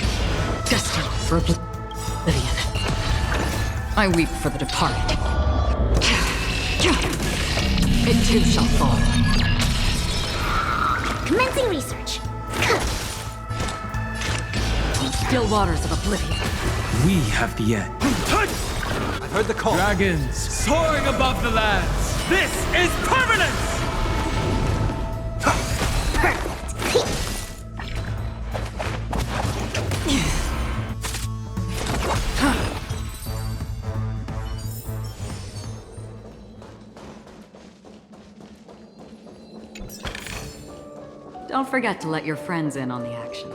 Destined for oblivion. I weep for the departed. It too shall fall. Commencing research. Still waters of oblivion. We have the edge. I've heard the call. Dragons soaring above the lands. This is permanence! Don't forget to let your friends in on the action.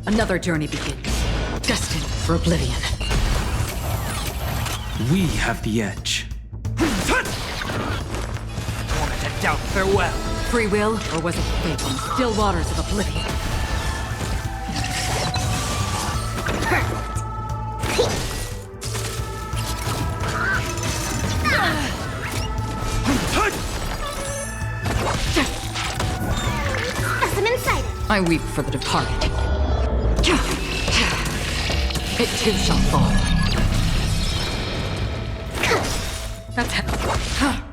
Another journey begins. Destined for oblivion. We have the edge. Thornet and doubt farewell. Free will, or was it fate? Still waters of oblivion. Specimen sighted. I weep for the departed. It too shall fall. That's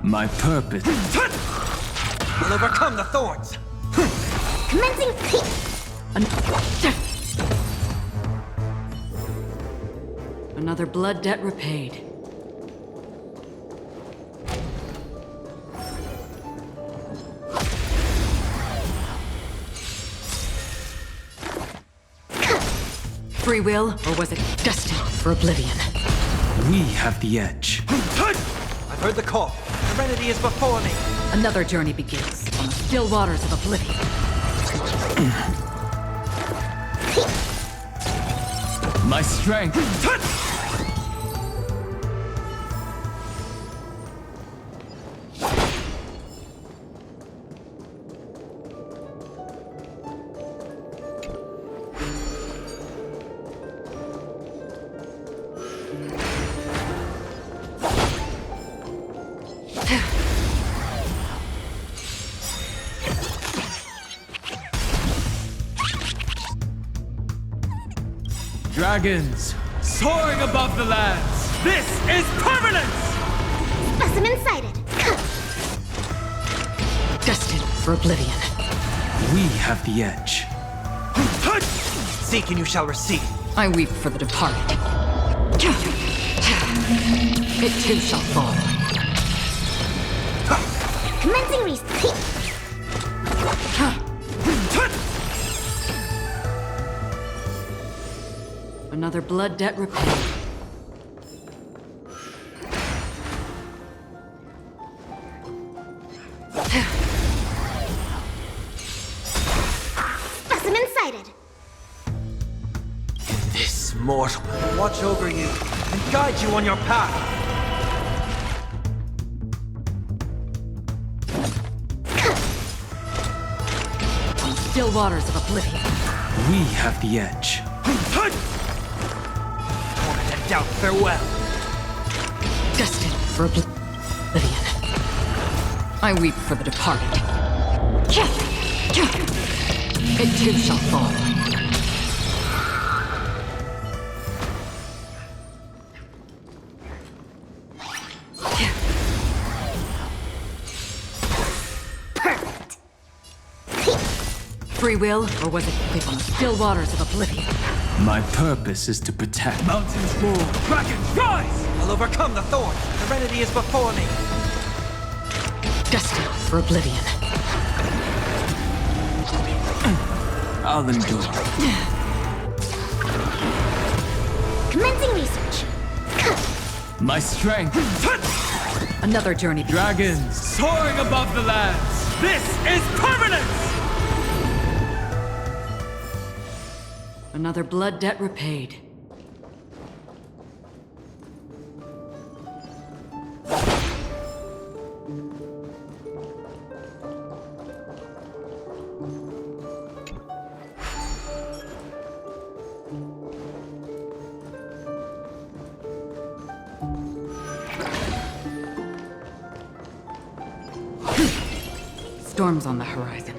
My purpose. I'll overcome the thorns. Commencing. Another blood debt repaid. Free will, or was it destined for oblivion? We have the edge. I've heard the call. Serenity is before me. Another journey begins. Still waters of oblivion. My strength. Dragons, soaring above the lands. This is permanence! Specimen sighted. Destined for oblivion. We have the edge. Seek and you shall receive. I weep for the departed. It too shall fall. Commencing research. Another blood debt repaid. Specimen sighted. This mortal will watch over you and guide you on your path. On the still waters of oblivion. We have the edge. Torment and doubt, farewell. Destined for oblivion. I weep for the departed. It too shall fall. Perfect. Free will, or was it on the still waters of oblivion? My purpose is to protect. Mountains fall, dragons rise! I'll overcome the thorns. Serenity is before me. Destined for oblivion. I'll endure. Commencing research. My strength. Another journey. Dragons, soaring above the lands. This is permanence! Another blood debt repaid. Storms on the horizon.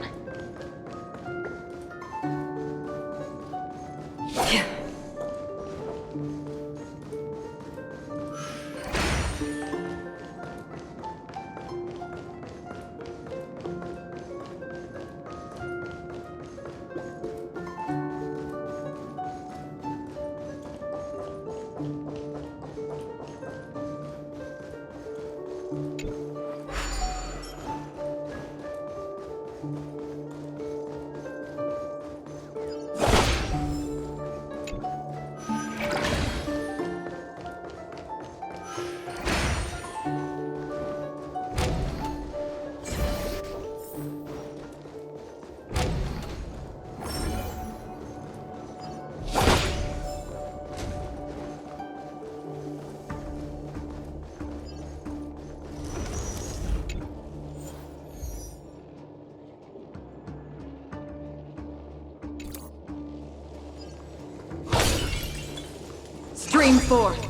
Stream forth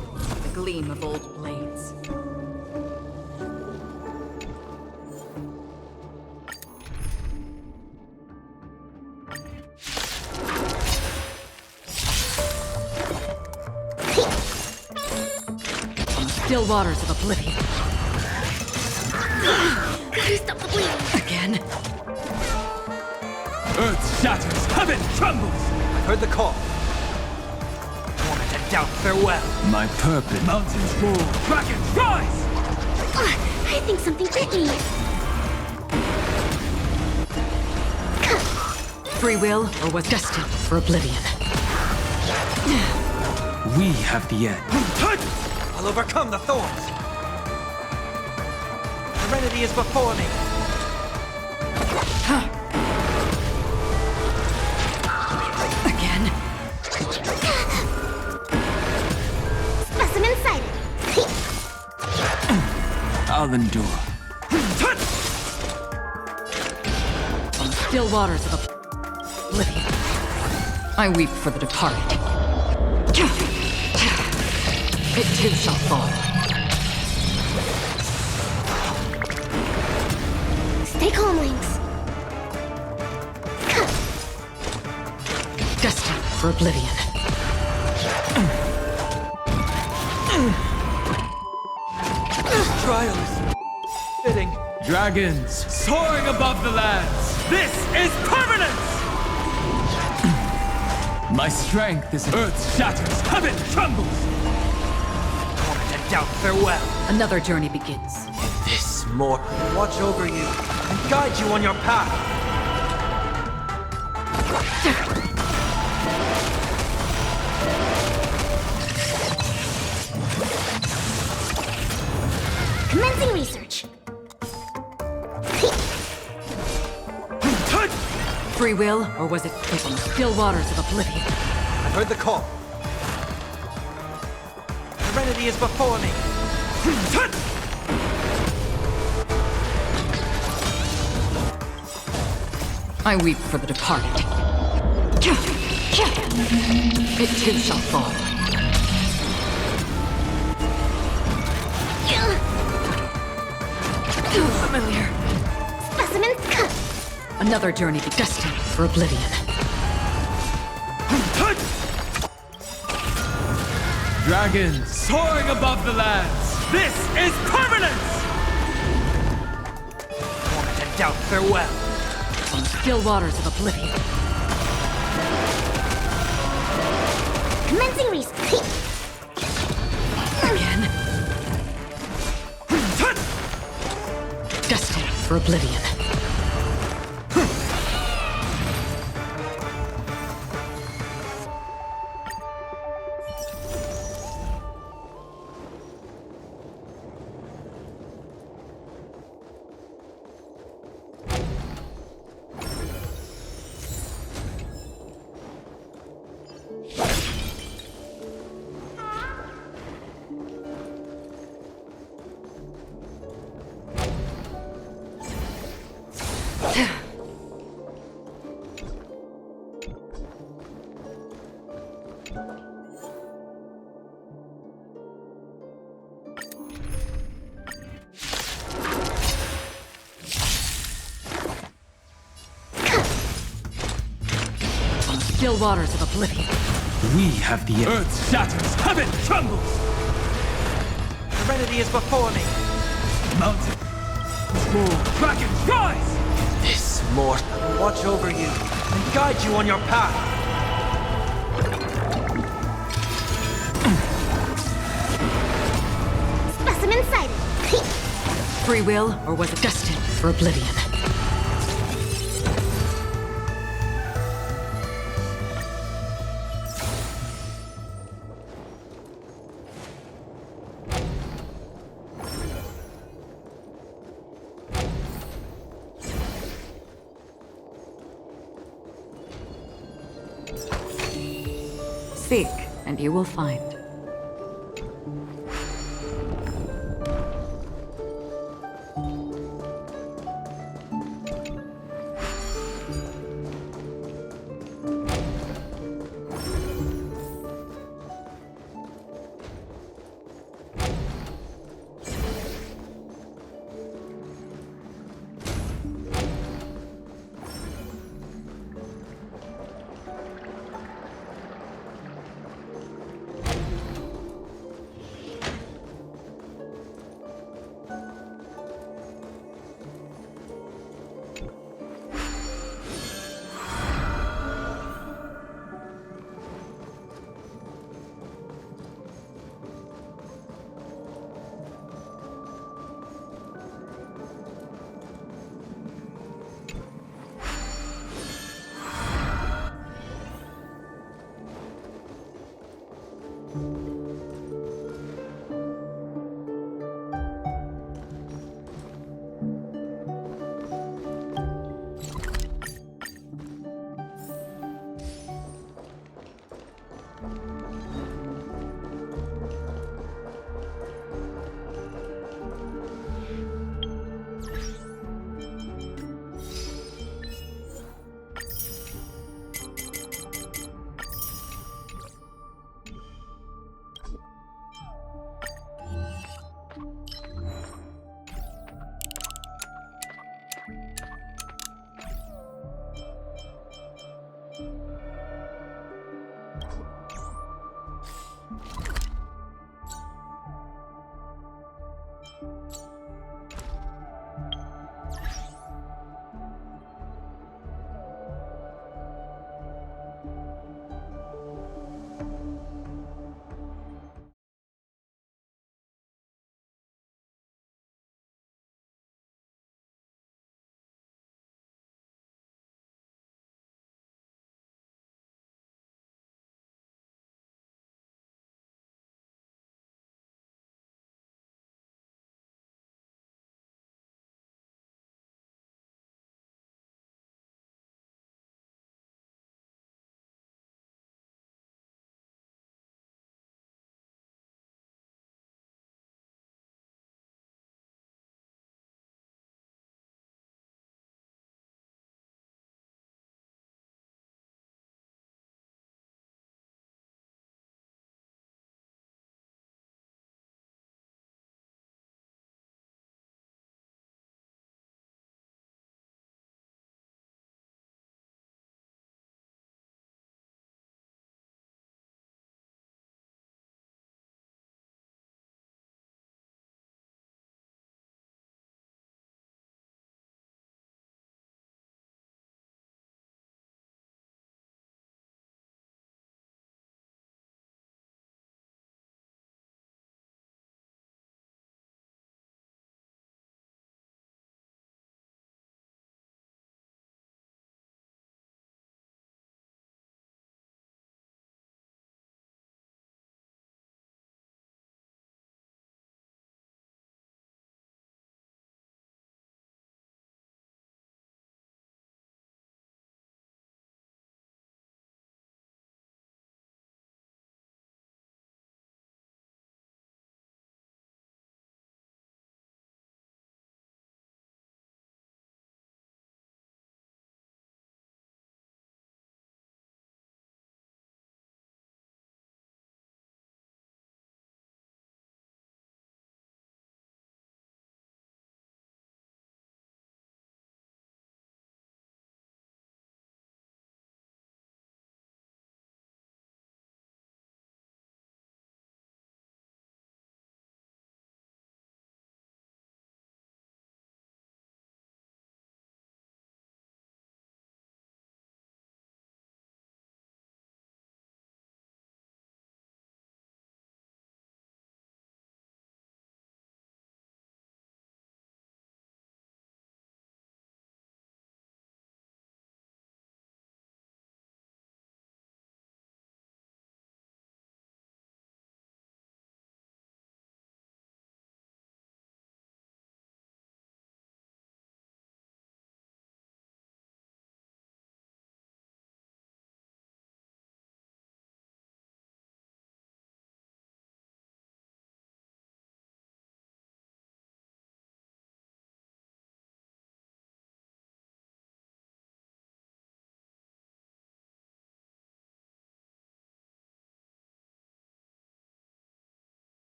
the gleam of old blades. On the still waters of oblivion. Gotta stop the bleeding. Again? Earth shatters, heaven trembles! I've heard the call. Torment and doubt, farewell. My purpose. Mountains fall, dragons rise! I think something bit me. Free will, or was destined for oblivion? We have the edge. I'll overcome the thorns. Serenity is before me. Again? I'll endure. On the still waters of oblivion, I weep for the departed. It too shall fall. Stay calm, Lynx. Destined for oblivion. This trial is fitting. Dragons soaring above the lands. This is permanence! My strength is earth shatters, heaven trembles. Torment and doubt, farewell. Another journey begins. This more watch over you and guide you on your path. Commencing research. Free will, or was it on the still waters of oblivion? I've heard the call. Serenity is before me. I weep for the departed. It too shall fall. Too familiar. Specimens cut. Another journey destined for oblivion. Dragons soaring above the lands. This is permanence! Torment and doubt, farewell. On the still waters of oblivion. Commencing research. Again. Destined for oblivion. Still waters of oblivion. We have the earth shatters, heaven trembles. Serenity is before me. Mountain roar, dragons rise. This mortal watch over you and guide you on your path. Specimen sighted. Free will, or was it destined for oblivion? Seek, and you will find.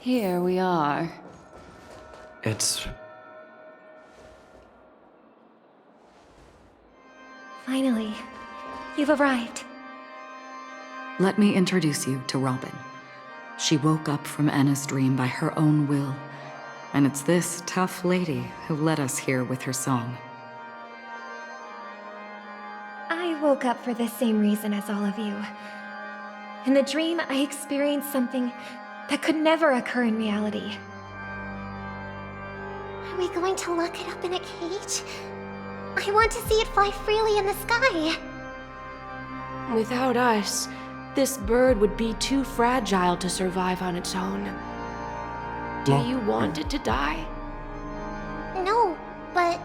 Here we are. It's... Finally, you've arrived. Let me introduce you to Robin. She woke up from Anna's dream by her own will, and it's this tough lady who led us here with her song. I woke up for the same reason as all of you. In the dream, I experienced something that could never occur in reality. Are we going to lock it up in a cage? I want to see it fly freely in the sky. Without us, this bird would be too fragile to survive on its own. Do you want it to die? No, but...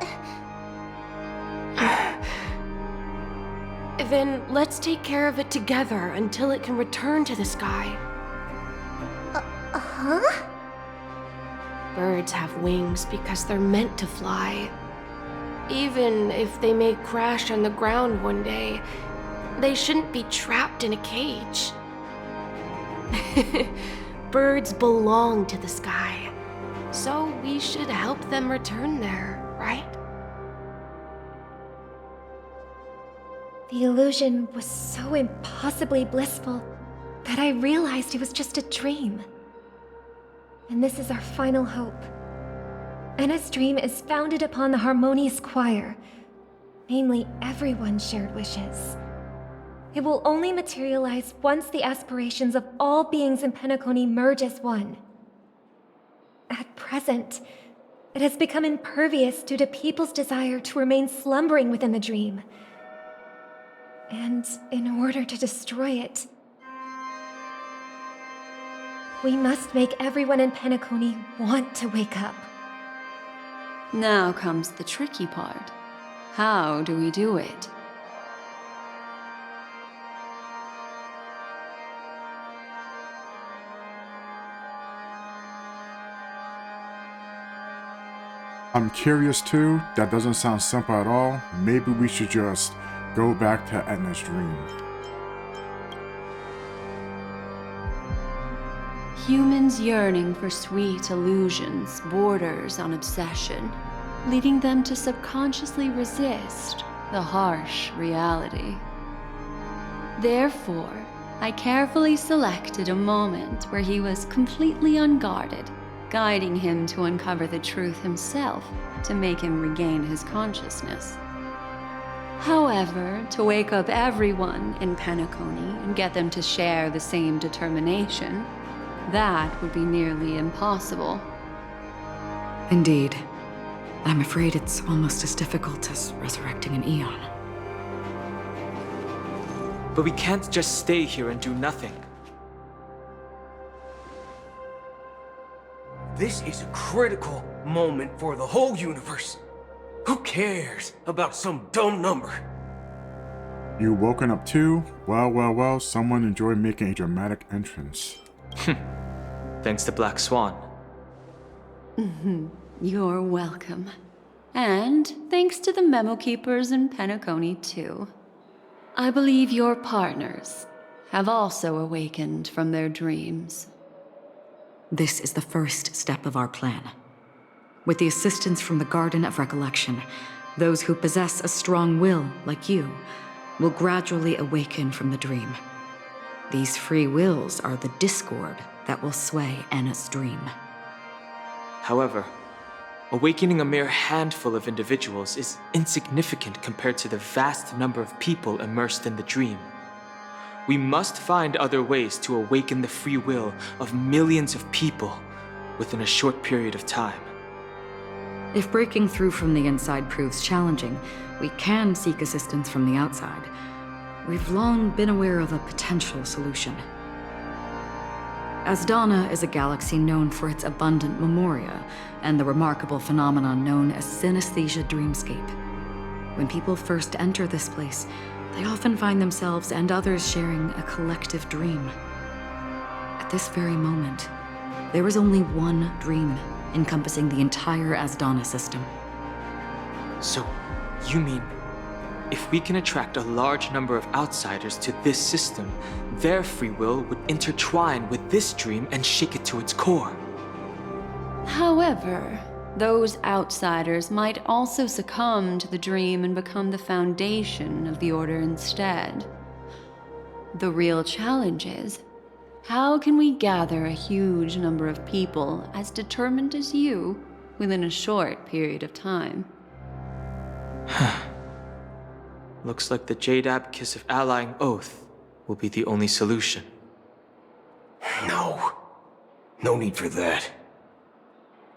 Then let's take care of it together until it can return to the sky. Huh? Birds have wings because they're meant to fly. Even if they may crash on the ground one day, they shouldn't be trapped in a cage. Birds belong to the sky, so we should help them return there, right? The illusion was so impossibly blissful that I realized it was just a dream. And this is our final hope. Anna's dream is founded upon the harmonious choir, namely everyone's shared wishes. It will only materialize once the aspirations of all beings in Penacony merge as one. At present, it has become impervious due to people's desire to remain slumbering within the dream. And in order to destroy it, we must make everyone in Penacony want to wake up. Now comes the tricky part. How do we do it? I'm curious too. That doesn't sound simple at all. Maybe we should just go back to Etna's dream. Humans yearning for sweet illusions borders on obsession, leading them to subconsciously resist the harsh reality. Therefore, I carefully selected a moment where he was completely unguarded, guiding him to uncover the truth himself to make him regain his consciousness. However, to wake up everyone in Penacony and get them to share the same determination, that would be nearly impossible. Indeed. I'm afraid it's almost as difficult as resurrecting an Eon. But we can't just stay here and do nothing. This is a critical moment for the whole universe. Who cares about some dumb number? You woken up too? Well, someone enjoyed making a dramatic entrance. Thanks to Black Swan. You're welcome. And thanks to the memo keepers in Penacony too. I believe your partners have also awakened from their dreams. This is the first step of our plan. With the assistance from the Garden of Recollection, those who possess a strong will, like you, will gradually awaken from the dream. These free wills are the discord that will sway Anna's dream. However, awakening a mere handful of individuals is insignificant compared to the vast number of people immersed in the dream. We must find other ways to awaken the free will of millions of people within a short period of time. If breaking through from the inside proves challenging, we can seek assistance from the outside. We've long been aware of a potential solution. Asdana is a galaxy known for its abundant memoria and the remarkable phenomenon known as synesthesia dreamscape. When people first enter this place, they often find themselves and others sharing a collective dream. At this very moment, there is only one dream encompassing the entire Asdana system. So, you mean, if we can attract a large number of outsiders to this system, their free will would intertwine with this dream and shake it to its core? However, those outsiders might also succumb to the dream and become the foundation of the Order instead. The real challenge is, how can we gather a huge number of people as determined as you within a short period of time? Looks like the Jade Abacus of Allying Oath will be the only solution. No need for that.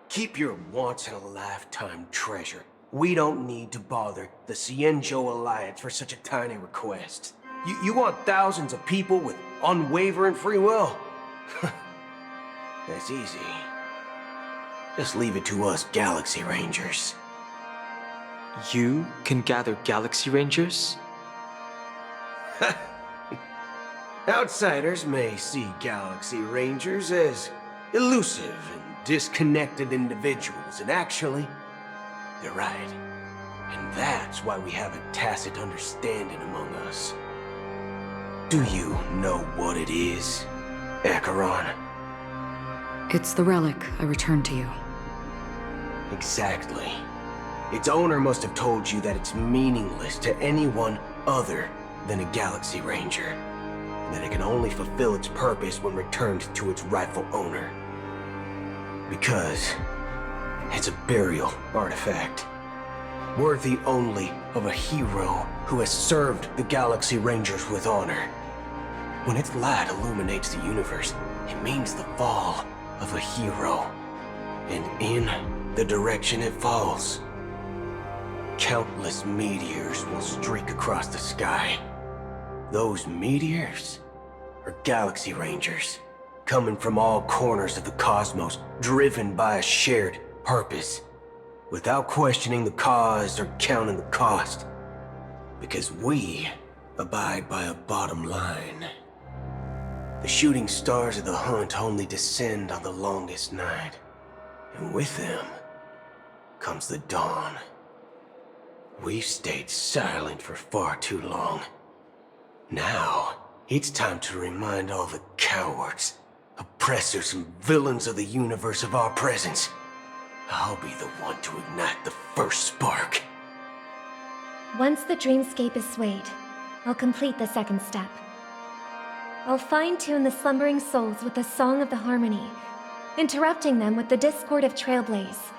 Keep your once-in-a-lifetime treasure. We don't need to bother the Cienjo Alliance for such a tiny request. You want thousands of people with unwavering free will? That's easy. Just leave it to us Galaxy Rangers. You can gather Galaxy Rangers? Outsiders may see Galaxy Rangers as elusive and disconnected individuals, and actually, they're right. And that's why we have a tacit understanding among us. Do you know what it is, Acheron? It's the relic I returned to you. Exactly. Its owner must have told you that it's meaningless to anyone other than a Galaxy Ranger, and that it can only fulfill its purpose when returned to its rightful owner. Because it's a burial artifact, worthy only of a hero who has served the Galaxy Rangers with honor. When its light illuminates the universe, it means the fall of a hero. And in the direction it falls, countless meteors will streak across the sky. Those meteors are Galaxy Rangers, coming from all corners of the cosmos, driven by a shared purpose, without questioning the cause or counting the cost, because we abide by a bottom line. The shooting stars of the hunt only descend on the longest night, and with them comes the dawn. We've stayed silent for far too long. Now, it's time to remind all the cowards, oppressors, and villains of the universe of our presence. I'll be the one to ignite the first spark. Once the dreamscape is swayed, I'll complete the second step. I'll fine-tune the slumbering souls with the Song of the Harmony, interrupting them with the discord of Trailblaze,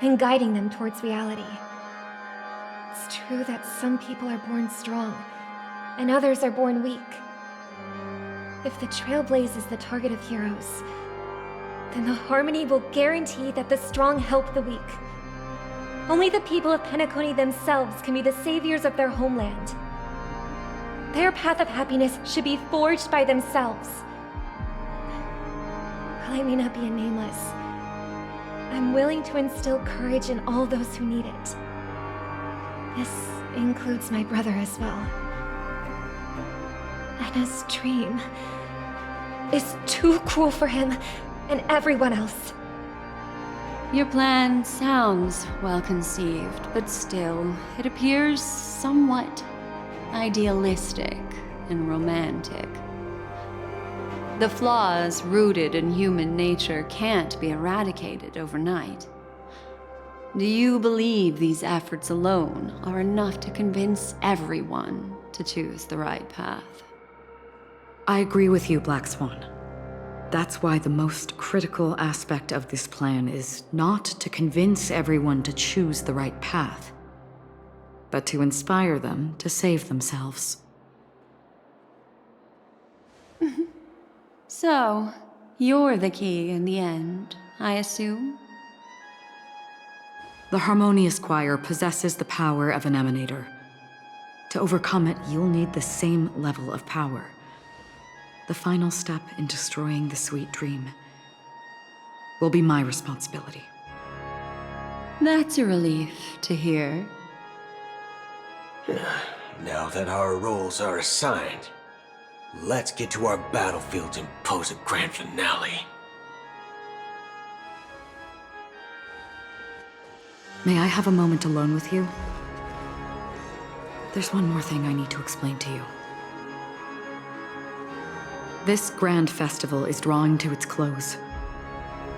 and guiding them towards reality. It's true that some people are born strong, and others are born weak. If the Trailblaze is the target of heroes, then the Harmony will guarantee that the strong help the weak. Only the people of Penacony themselves can be the saviors of their homeland. Their path of happiness should be forged by themselves. While I may not be a nameless, I'm willing to instill courage in all those who need it. This includes my brother as well. Anna's dream is too cruel for him and everyone else. Your plan sounds well conceived, but still, it appears somewhat idealistic and romantic. The flaws rooted in human nature can't be eradicated overnight. Do you believe these efforts alone are enough to convince everyone to choose the right path? I agree with you, Black Swan. That's why the most critical aspect of this plan is not to convince everyone to choose the right path, but to inspire them to save themselves. So, you're the key in the end, I assume? The Harmonious Choir possesses the power of an emanator. To overcome it, you'll need the same level of power. The final step in destroying the sweet dream will be my responsibility. That's a relief to hear. Now that our roles are assigned, let's get to our battlefields and pose a grand finale. May I have a moment alone with you? There's one more thing I need to explain to you. This grand festival is drawing to its close.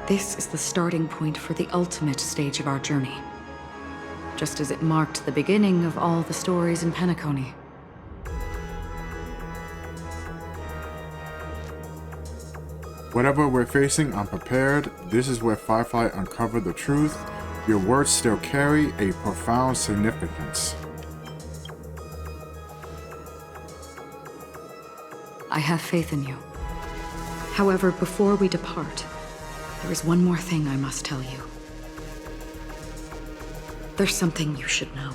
This is the starting point for the ultimate stage of our journey. Just as it marked the beginning of all the stories in Penacony. Whatever we're facing, I'm prepared. This is where Firefly uncovered the truth. Your words still carry a profound significance. I have faith in you. However, before we depart, there is one more thing I must tell you. There's something you should know.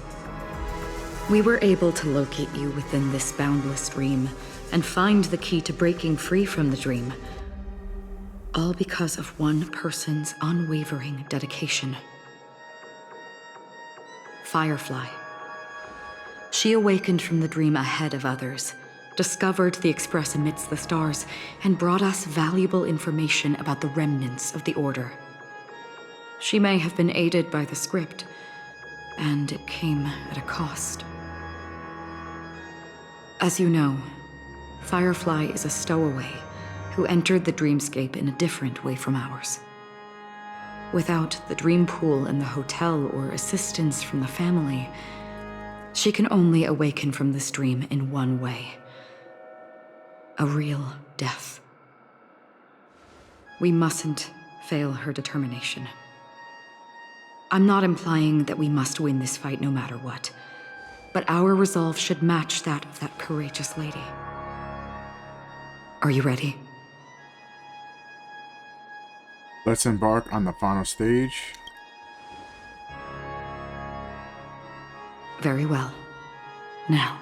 We were able to locate you within this boundless dream and find the key to breaking free from the dream. All because of one person's unwavering dedication. Firefly. She awakened from the dream ahead of others, discovered the Express amidst the stars, and brought us valuable information about the remnants of the Order. She may have been aided by the script, and it came at a cost. As you know, Firefly is a stowaway who entered the dreamscape in a different way from ours. Without the dream pool in the hotel or assistance from the family, she can only awaken from this dream in one way. A real death. We mustn't fail her determination. I'm not implying that we must win this fight no matter what, but our resolve should match that of that courageous lady. Are you ready? Let's embark on the final stage. Very well. Now,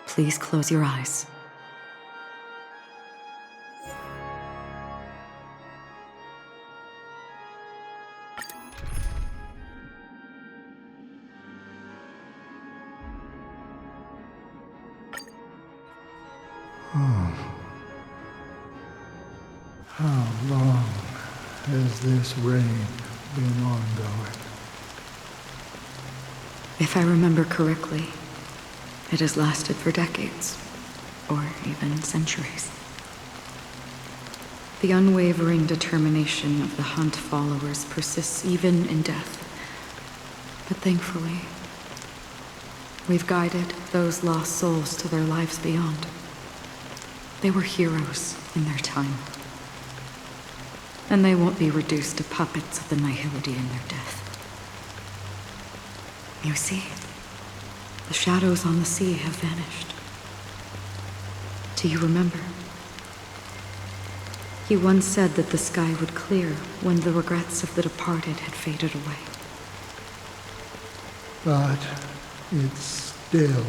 please close your eyes. How long has this reign been ongoing? If I remember correctly, it has lasted for decades, or even centuries. The unwavering determination of the Hunt followers persists even in death. But thankfully, we've guided those lost souls to their lives beyond. They were heroes in their time. And they won't be reduced to puppets of the nihility in their death. You see, the shadows on the sea have vanished. Do you remember? He once said that the sky would clear when the regrets of the departed had faded away. But it's still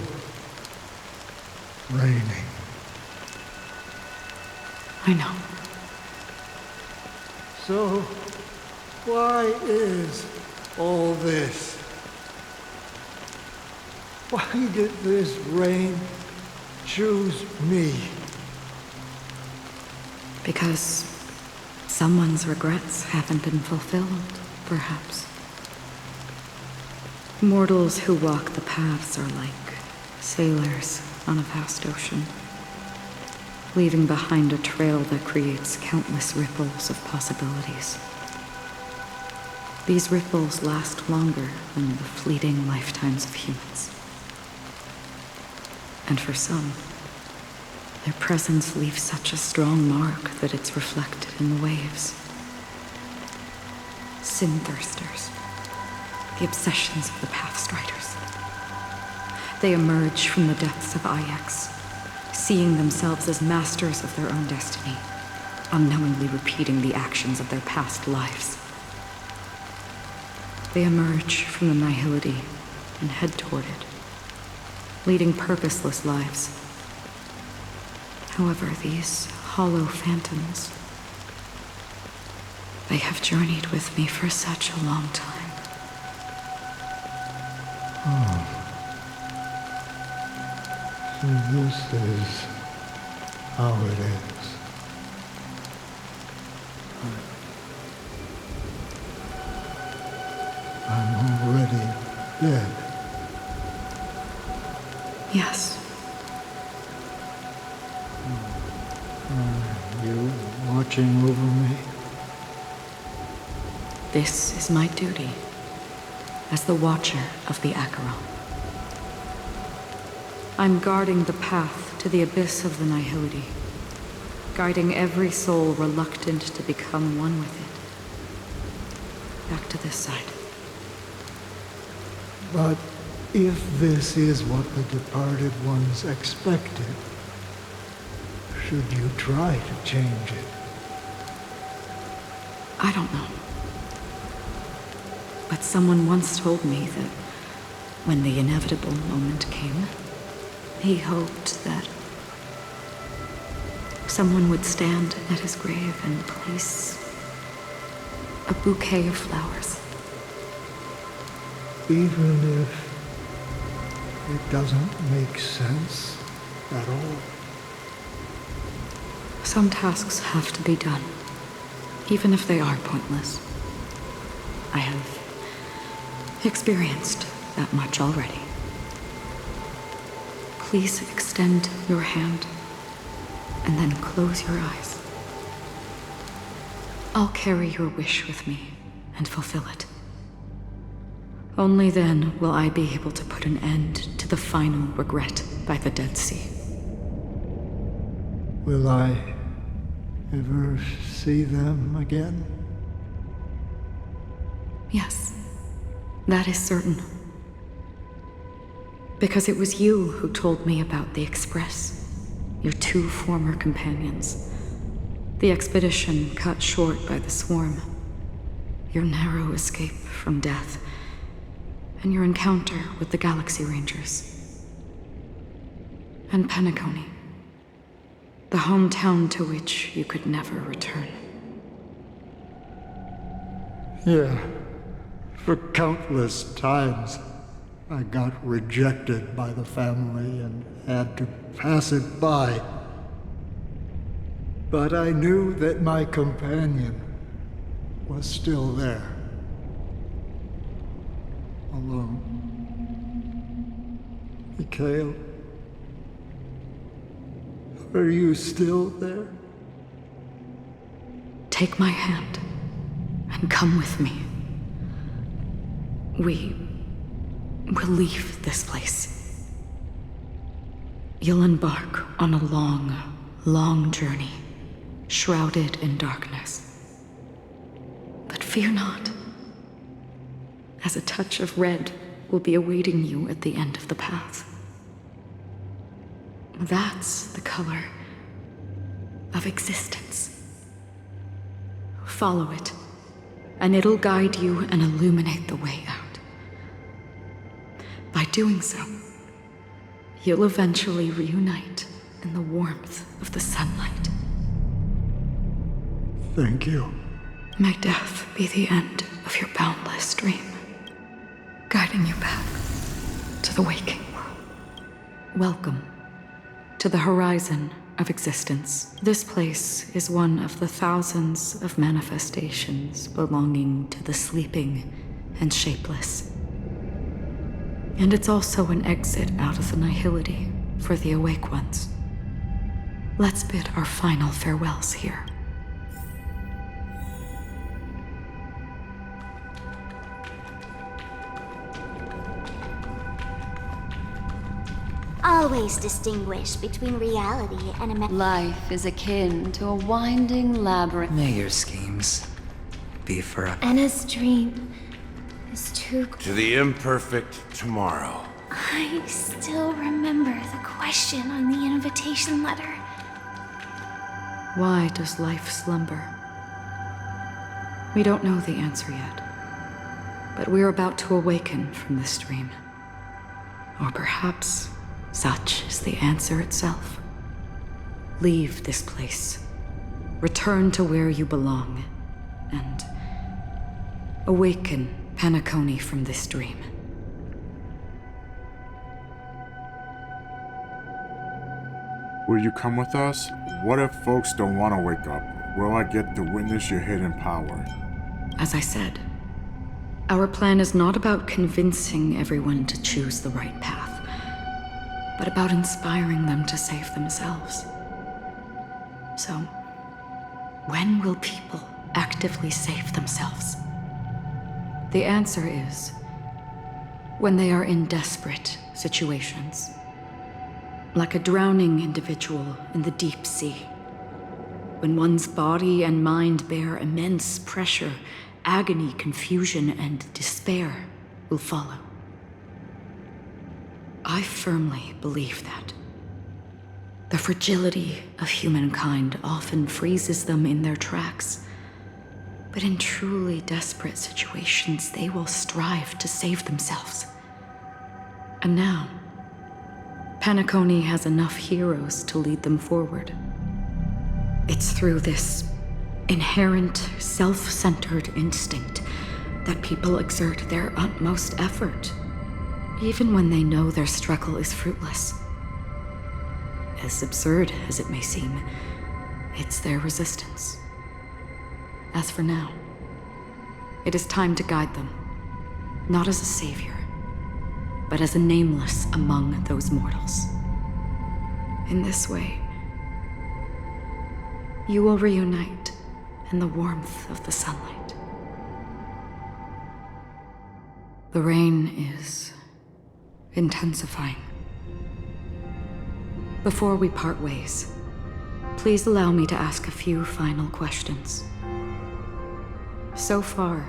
raining. I know. So, why is all this? Why did this rain choose me? Because someone's regrets haven't been fulfilled, perhaps. Mortals who walk the paths are like sailors on a vast ocean, leaving behind a trail that creates countless ripples of possibilities. These ripples last longer than the fleeting lifetimes of humans. And for some, their presence leaves such a strong mark that it's reflected in the waves. Sin-thirsters, the obsessions of the Pathstriders. They emerge from the depths of Ix, seeing themselves as masters of their own destiny, unknowingly repeating the actions of their past lives. They emerge from the nihility and head toward it, leading purposeless lives. However, these hollow phantoms, they have journeyed with me for such a long time. Oh. So this is how it is. I'm already dead. Yes. Are you watching over me? This is my duty as the Watcher of the Acheron. I'm guarding the path to the abyss of the Nihility, guiding every soul reluctant to become one with it. Back to this side. But if this is what the departed ones expected, should you try to change it? I don't know. But someone once told me that when the inevitable moment came, he hoped that someone would stand at his grave and place a bouquet of flowers. Even if it doesn't make sense at all? Some tasks have to be done, even if they are pointless. I have experienced that much already. Please extend your hand and then close your eyes. I'll carry your wish with me and fulfill it. Only then will I be able to put an end to the final regret by the Dead Sea. Will I ever see them again? Yes, that is certain. Because it was you who told me about the Express, your two former companions. The expedition cut short by the swarm, your narrow escape from death, and your encounter with the Galaxy Rangers. And Penacony, the hometown to which you could never return. Yeah. For countless times, I got rejected by the family and had to pass it by. But I knew that my companion was still there. Alone. Mikhail, are you still there? Take my hand and come with me. We'll leave this place. You'll embark on a long, long journey, shrouded in darkness. But fear not, as a touch of red will be awaiting you at the end of the path. That's the color of existence. Follow it, and it'll guide you and illuminate the way out. By doing so, you'll eventually reunite in the warmth of the sunlight. Thank you. May death be the end of your boundless dream, guiding you back to the waking world. Welcome to the horizon of existence. This place is one of the thousands of manifestations belonging to the sleeping and shapeless. And it's also an exit out of the nihility for the awake ones. Let's bid our final farewells here. Always distinguish between reality and Life is akin to a winding labyrinth. May your schemes be forever. Anna's dream is too... To the imperfect tomorrow. I still remember the question on the invitation letter. Why does life slumber? We don't know the answer yet, but we're about to awaken from this dream. Or perhaps such is the answer itself. Leave this place, return to where you belong, and awaken Penacony from this dream. Will you come with us? What if folks don't want to wake up? Will I get to witness your hidden power? As I said, our plan is not about convincing everyone to choose the right path, but about inspiring them to save themselves. So, when will people actively save themselves? The answer is when they are in desperate situations. Like a drowning individual in the deep sea. When one's body and mind bear immense pressure, agony, confusion, and despair will follow. I firmly believe that. The fragility of humankind often freezes them in their tracks. But in truly desperate situations, they will strive to save themselves. And now, Penacony has enough heroes to lead them forward. It's through this inherent, self-centered instinct that people exert their utmost effort, even when they know their struggle is fruitless. As absurd as it may seem, it's their resistance. As for now, it is time to guide them, not as a savior, but as a nameless among those mortals. In this way, you will reunite in the warmth of the sunlight. The rain is intensifying. Before we part ways, please allow me to ask a few final questions. So far,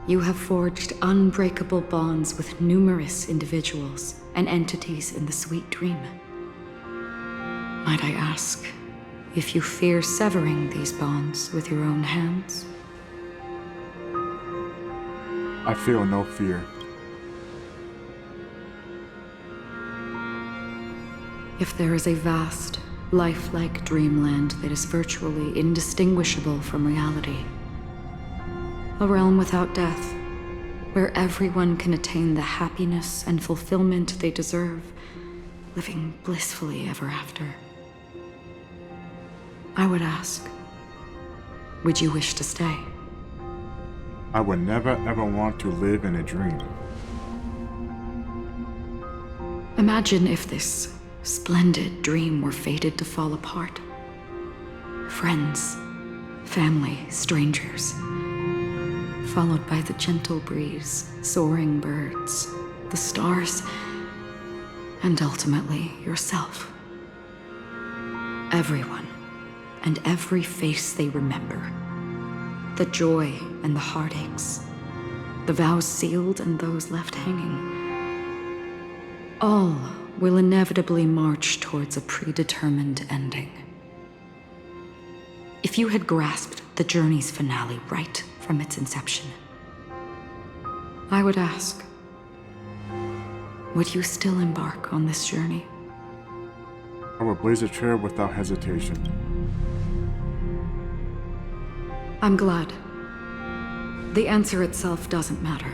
you have forged unbreakable bonds with numerous individuals and entities in the Sweet Dream. Might I ask if you fear severing these bonds with your own hands? I feel no fear. If there is a vast, lifelike dreamland that is virtually indistinguishable from reality, a realm without death, where everyone can attain the happiness and fulfillment they deserve, living blissfully ever after, I would ask, would you wish to stay? I would never ever want to live in a dream. Imagine if this splendid dream were fated to fall apart. Friends, family, strangers, followed by the gentle breeze, soaring birds, the stars, and ultimately yourself. Everyone, and every face they remember. The joy and the heartaches, the vows sealed and those left hanging. All will inevitably march towards a predetermined ending. If you had grasped the journey's finale right from its inception, I would ask, would you still embark on this journey? I would blaze a trail without hesitation. I'm glad. The answer itself doesn't matter.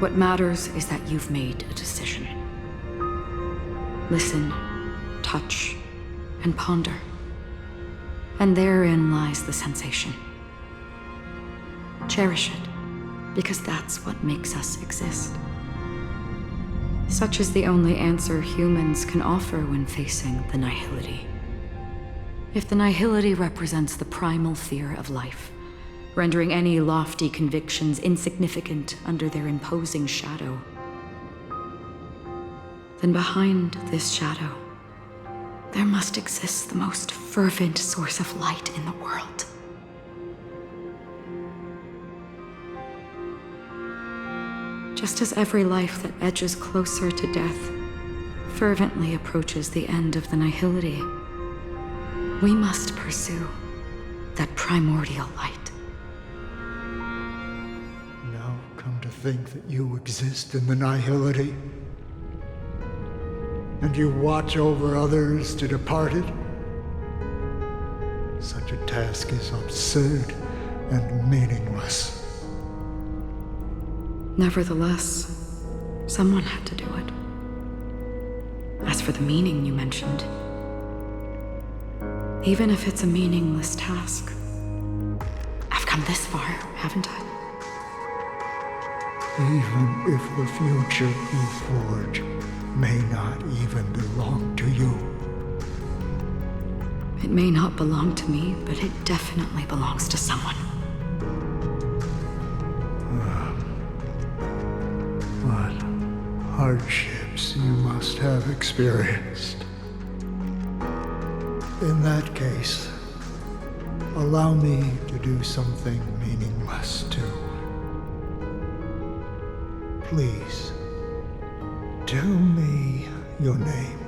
What matters is that you've made a decision. Listen, touch, and ponder. And therein lies the sensation. Cherish it, because that's what makes us exist. Such is the only answer humans can offer when facing the nihility. If the nihility represents the primal fear of life, rendering any lofty convictions insignificant under their imposing shadow, then behind this shadow, there must exist the most fervent source of light in the world. Just as every life that edges closer to death fervently approaches the end of the nihility, we must pursue that primordial light. Now come to think that you exist in the nihility, and you watch over others to depart it. Such a task is absurd and meaningless. Nevertheless, someone had to do it. As for the meaning you mentioned, even if it's a meaningless task, I've come this far, haven't I? Even if the future you forge may not even belong to you. It may not belong to me, but it definitely belongs to someone. hardships you must have experienced. In that case, allow me to do something meaningless too. Please, tell me your name.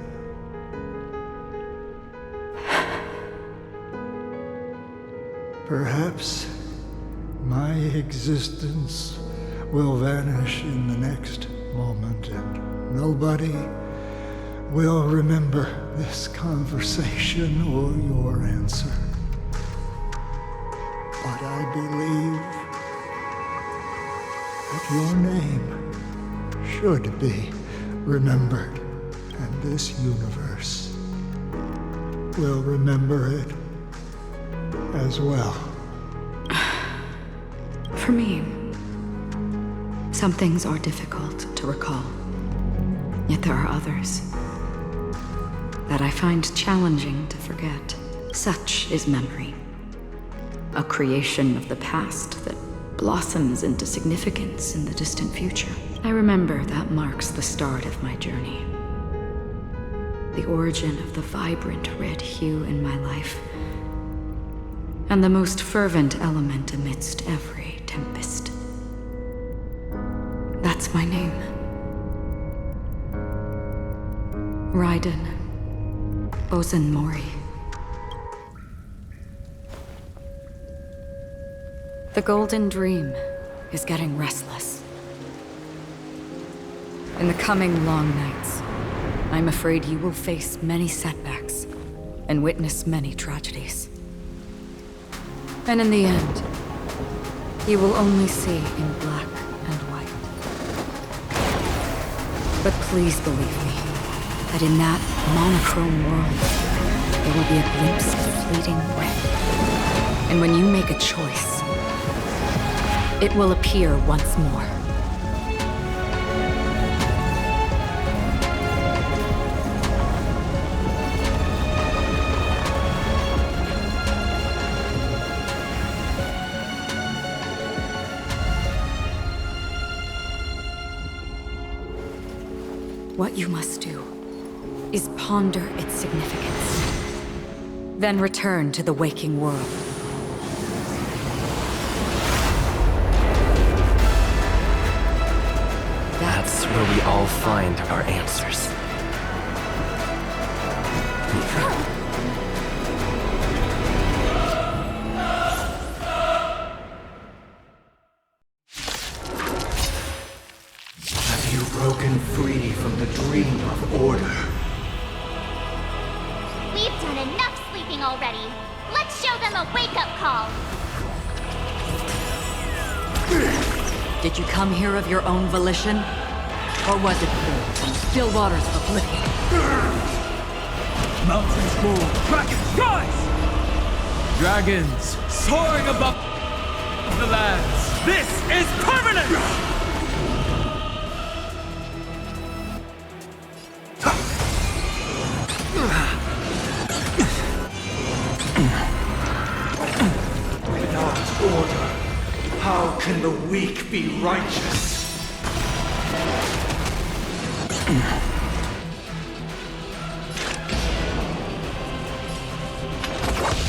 Perhaps my existence will vanish in the next moment and nobody will remember this conversation or your answer. But I believe that your name should be remembered, and this universe will remember it as well. For me, some things are difficult to recall. Yet there are others that I find challenging to forget. Such is memory, a creation of the past that blossoms into significance in the distant future. I remember that marks the start of my journey. The origin of the vibrant red hue in my life, and the most fervent element amidst every tempest. That's my name. Raiden Mori. The Golden Dream is getting restless. In the coming long nights, I'm afraid you will face many setbacks and witness many tragedies. And in the end, you will only see in black and white. But please believe me, that in that monochrome world, there will be a glimpse of fleeting red. And when you make a choice, it will appear once more. What you must do is ponder its significance, then return to the waking world. That's where we all find our answers. Have you broken free from the dream of order? We've done enough sleeping already. Let's show them a wake-up call. Did you come here of your own volition? Or was it pulled from still waters of oblivion? Mountains move, dragons rise! Dragons soaring above the lands. This is permanent! Without order, how can the weak be righteous?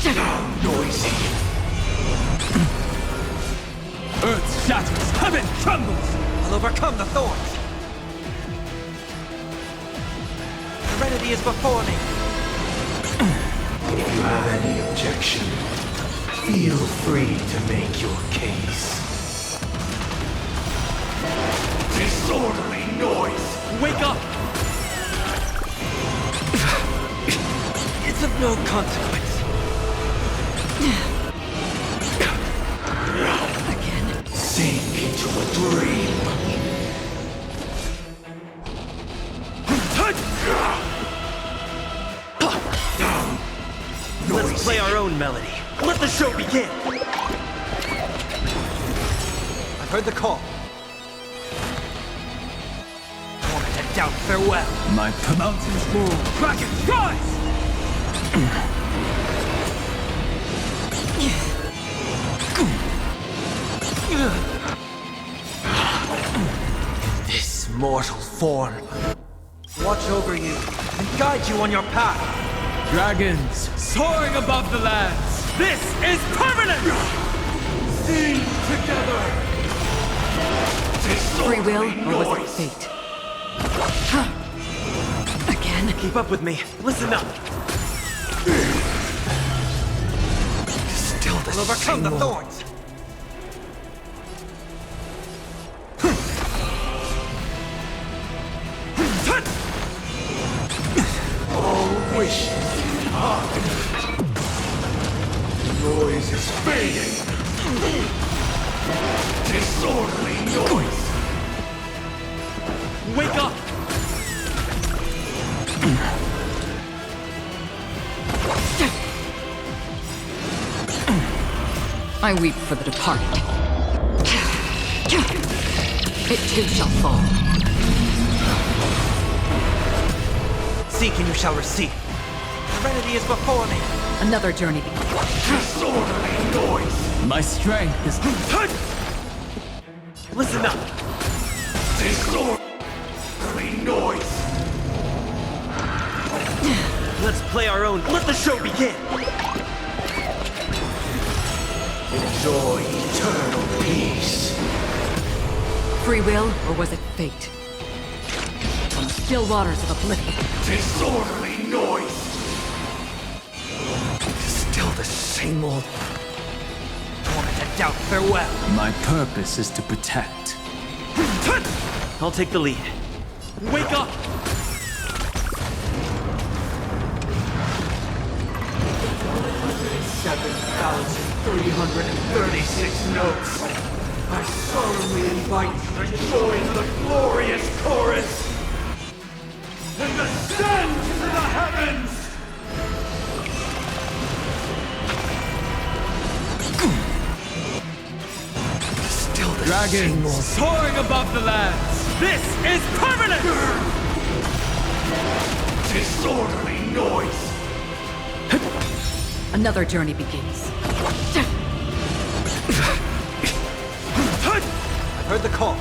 How noisy! Earth shatters, heaven trembles! I'll overcome the thorns! Serenity is before me! If you have any objection, feel free to make your case. Disorderly noise! Wake up! It's of no consequence. Again. Sink into a dream. Down. Let's play our own melody. Let the show begin. I've heard the call. Moment to doubt farewell. My mountains move, dragons rise! This mortal form watch over you and guide you on your path. Dragons soaring above the lands. This is permanent! Sing together! Free will, or was it fate? Again? Keep up with me. Listen up. Still the We'll overcome the thorns. All wishes heart. Noise is fading. Disorderly noise. Wake up! I weep for the departed. It too shall fall. Seek and you shall receive. Serenity is before me. Another journey. Disorderly noise. My strength is... Listen up. Disorderly noise. Let's play our own. Let the show begin. Enjoy eternal peace. Free will, or was it fate? From the still waters of oblivion. Disorderly noise. Still the same old... tormented doubt, farewell. My purpose is to protect. I'll take the lead. Wake up! 7,336 notes. I solemnly invite you to join the glorious chorus and ascend to the heavens! Still the Dragons soaring above the lands. This is permanent! Disorderly noise. Another journey begins. I've heard the call.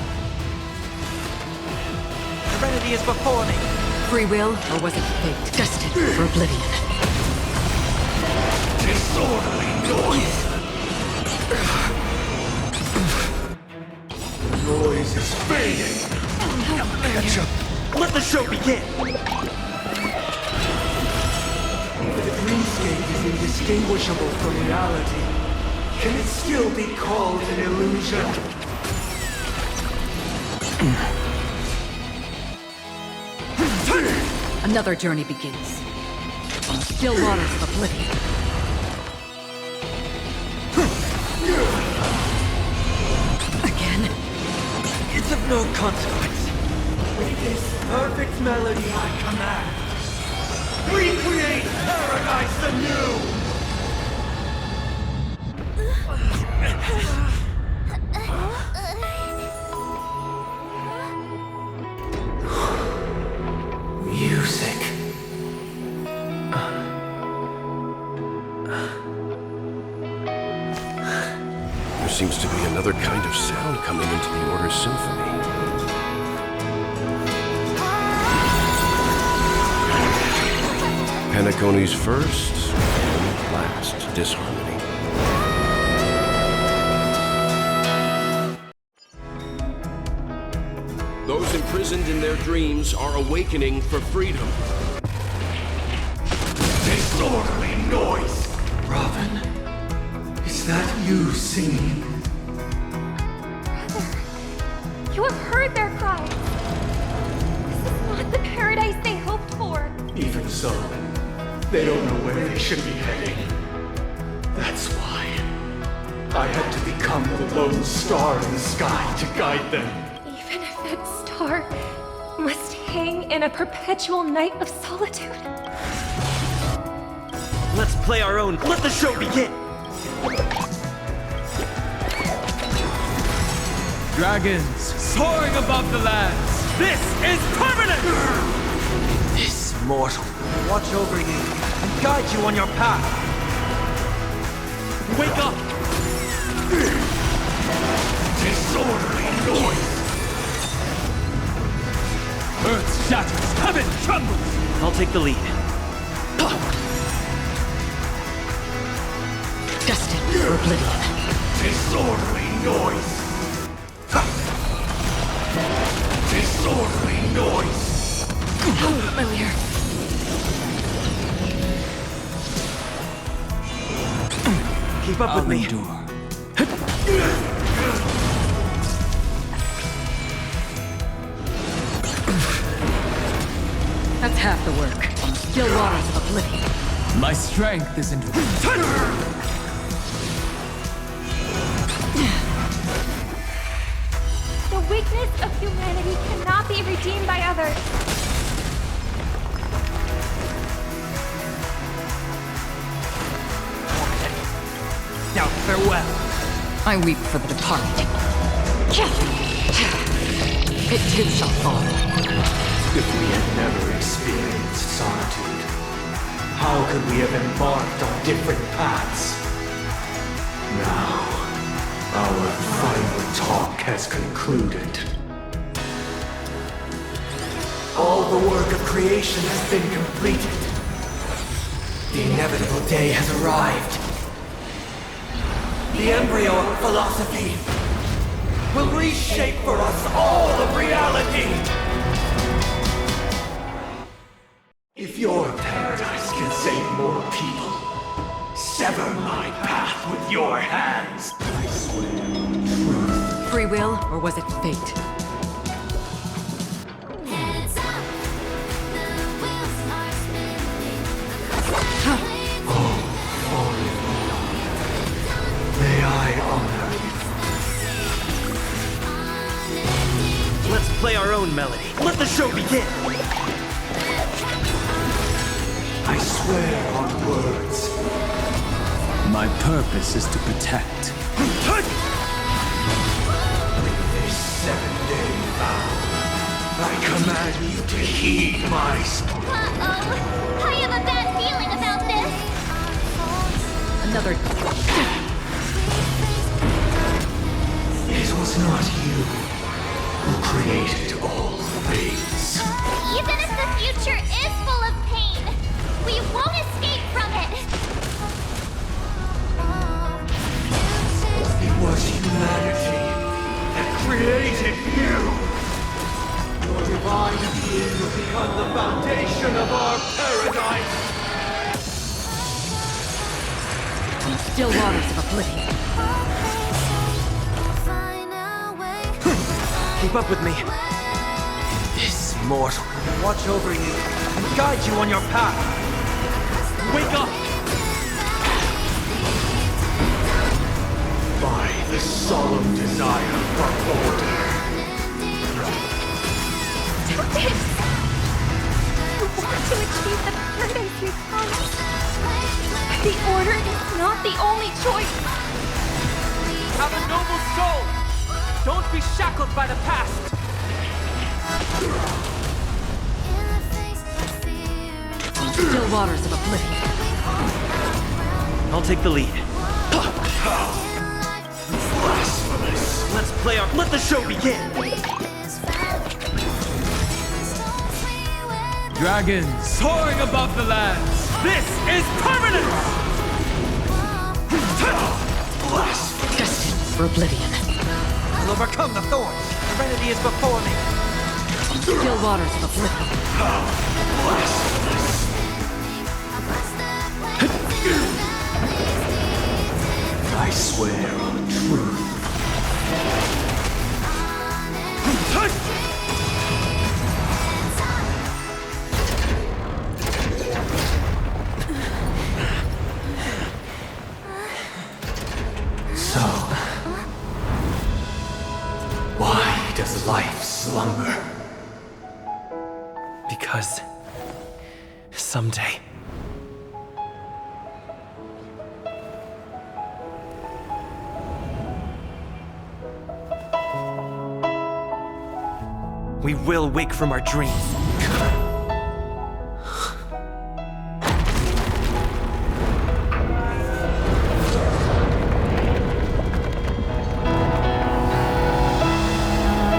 Serenity is before me. Free will, or was it fate? Destined for oblivion. Disorderly noise. Noise is fading. Catch up. Let the show begin. The dreamscape is indistinguishable from reality. Can it still be called an illusion? Another journey begins. On the still waters of oblivion. Again? It's of no consequence. With this perfect melody I command, recreate paradise anew! Music. There seems to be another kind of sound coming into the Order's symphony. Paniconi's first and last disharmony. Those imprisoned in their dreams are awakening for freedom. Disorderly noise! Robin, Is that you singing? Brother, you have heard their cries. This is not the paradise they hoped for. Even so, they don't know where they should be heading. That's why I had to become the lone star in the sky to guide them. Even if that star must hang in a perpetual night of solitude. let's play our own. Let the show begin. Dragons soaring above the lands. This is permanent! This mortal watch over you and guide you on your path. Wake up! Disorderly noise! Earth shatters, heaven trembles! I'll take the lead. Destined for oblivion. Disorderly noise! Disorderly noise! How familiar. Keep up with me. That's half the work. Still waters of oblivion. My strength isn't The weakness of humanity cannot be redeemed by others. Now, farewell. I weep for the departed. It too shall fall. If we had never experienced solitude, how could we have embarked on different paths? Now, our final talk has concluded. All the work of creation has been completed. The inevitable day has arrived. The embryo of philosophy will reshape for us all of reality. If your paradise can save more people, sever my path with your hands. I swear. Free will, or was it fate? May I honor you? Let's play our own melody. Let the show begin! I swear on words. My purpose is to protect. With this 7-day vow, I command you to heed my Uh-oh. I have a bad feeling about this. Another... It was not you who created all things. Even if the future is full of pain, we won't escape from it. It was humanity that created you. Your divine being will become the foundation of our paradise. Still waters of oblivion. Keep up with me. This mortal will watch over you and guide you on your path. Wake up! By the solemn desire for order. Stop it! You want to achieve the paradise we promised. The order is not the only choice. Have a noble soul! Don't be shackled by the past! Still waters of oblivion. I'll take the lead. Blasphemous! Let's play our... Let the show begin! Dragons soaring above the lands! This is permanence! Blasphemous! Destined for oblivion. I'll overcome the thorns! Serenity is before me! Still waters of oblivion. Blasphemous! I swear on truth. So, why does life slumber? Because... someday... we will wake from our dreams.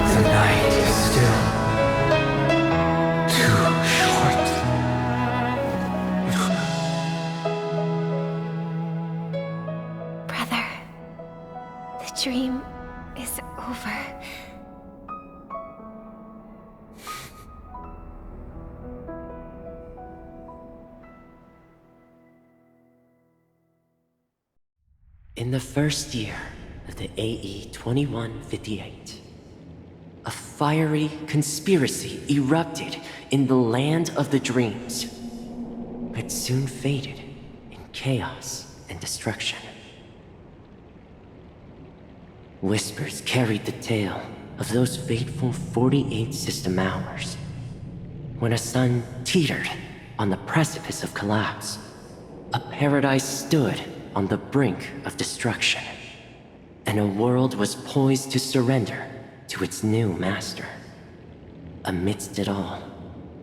The night is still. In the first year of the AE 2158, a fiery conspiracy erupted in the land of the dreams, but soon faded in chaos and destruction. Whispers carried the tale of those fateful 48 system hours, when a sun teetered on the precipice of collapse. A paradise stood on the brink of destruction, and a world was poised to surrender to its new master. Amidst it all,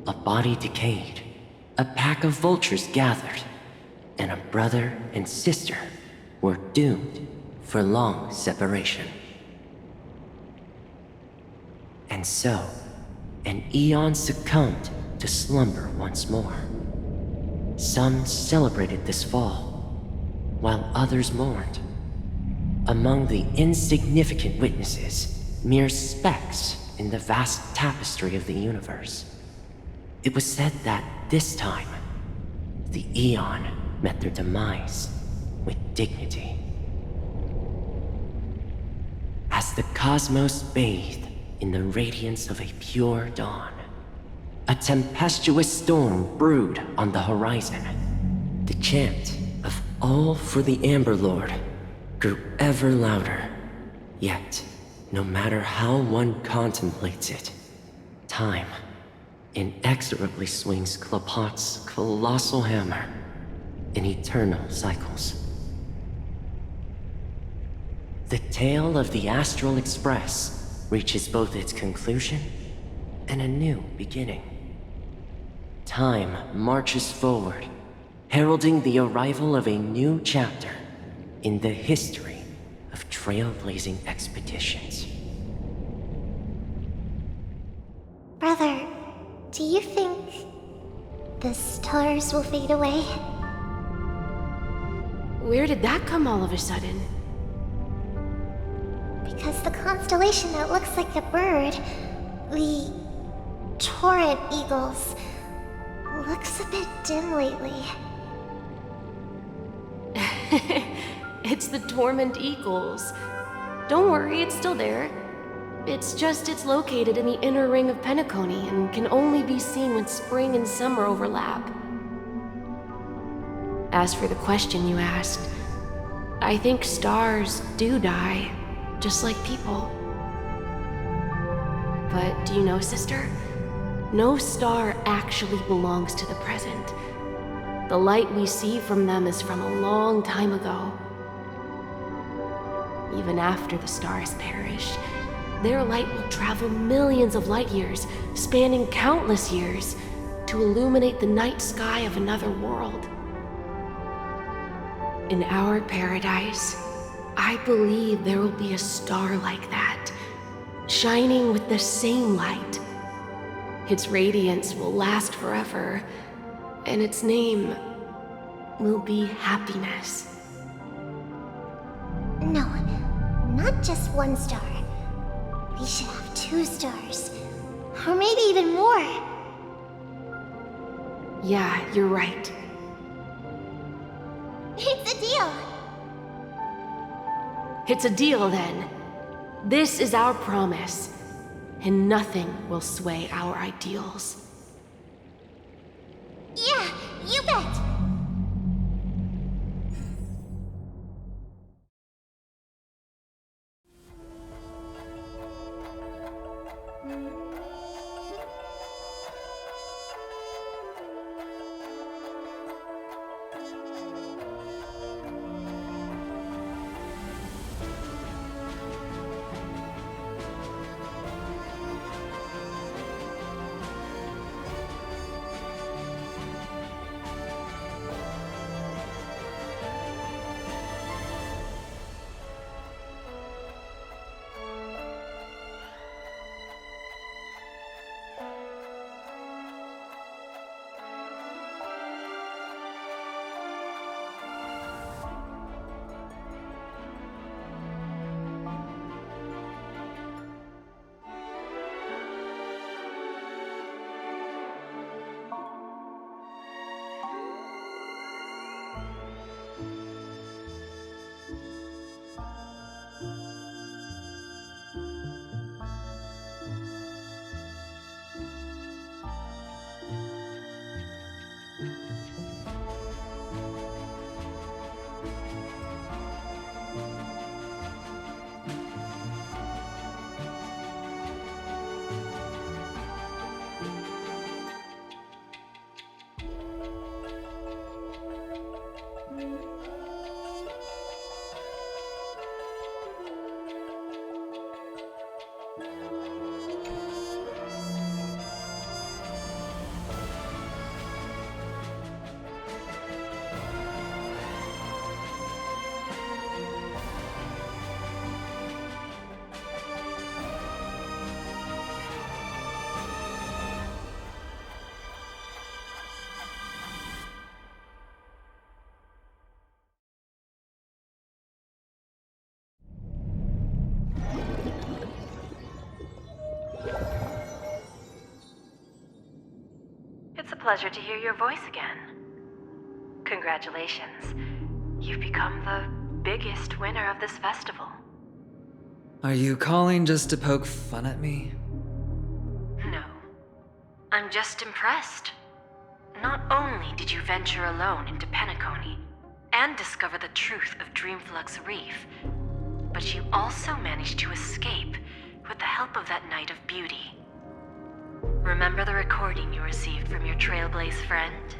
a body decayed, a pack of vultures gathered, and a brother and sister were doomed for long separation. And so, an eon succumbed to slumber once more. Some celebrated this fall, while others mourned. Among the insignificant witnesses, mere specks in the vast tapestry of the universe, it was said that this time, the Eon met their demise with dignity. As the cosmos bathed in the radiance of a pure dawn, a tempestuous storm brewed on the horizon. The chant of "All for the Amber Lord" grew ever louder. Yet, no matter how one contemplates it, time inexorably swings Klapot's colossal hammer in eternal cycles. The tale of the Astral Express reaches both its conclusion and a new beginning. Time marches forward, heralding the arrival of a new chapter in the history of trailblazing expeditions. Brother, do you think the stars will fade away? Where did that come all of a sudden? Because the constellation that looks like a bird, the Torrent Eagles, looks a bit dim lately. It's the Dormant Eagles. Don't worry, it's still there. It's located in the inner ring of Penacony and can only be seen when spring and summer overlap. As for the question you asked, I think stars do die, just like people. But do you know, sister? No star actually belongs to the present. The light we see from them is from a long time ago. Even after the stars perish, their light will travel millions of light years, spanning countless years, to illuminate the night sky of another world. In our paradise, I believe there will be a star like that, shining with the same light. Its radiance will last forever, and its name will be happiness. No, not just one star. We should have 2 stars. Or maybe even more. Yeah, you're right. It's a deal. It's a deal then. This is our promise, and nothing will sway our ideals. Yeah, you bet. pleasure to hear your voice again. Congratulations. You've become the biggest winner of this festival. Are you calling just to poke fun at me? No. I'm just impressed. Not only did you venture alone into Penacony and discover the truth of Dreamflux Reef, but you also managed to escape with the help of that Knight of Beauty. Remember the recording you received from your Trailblazer friend?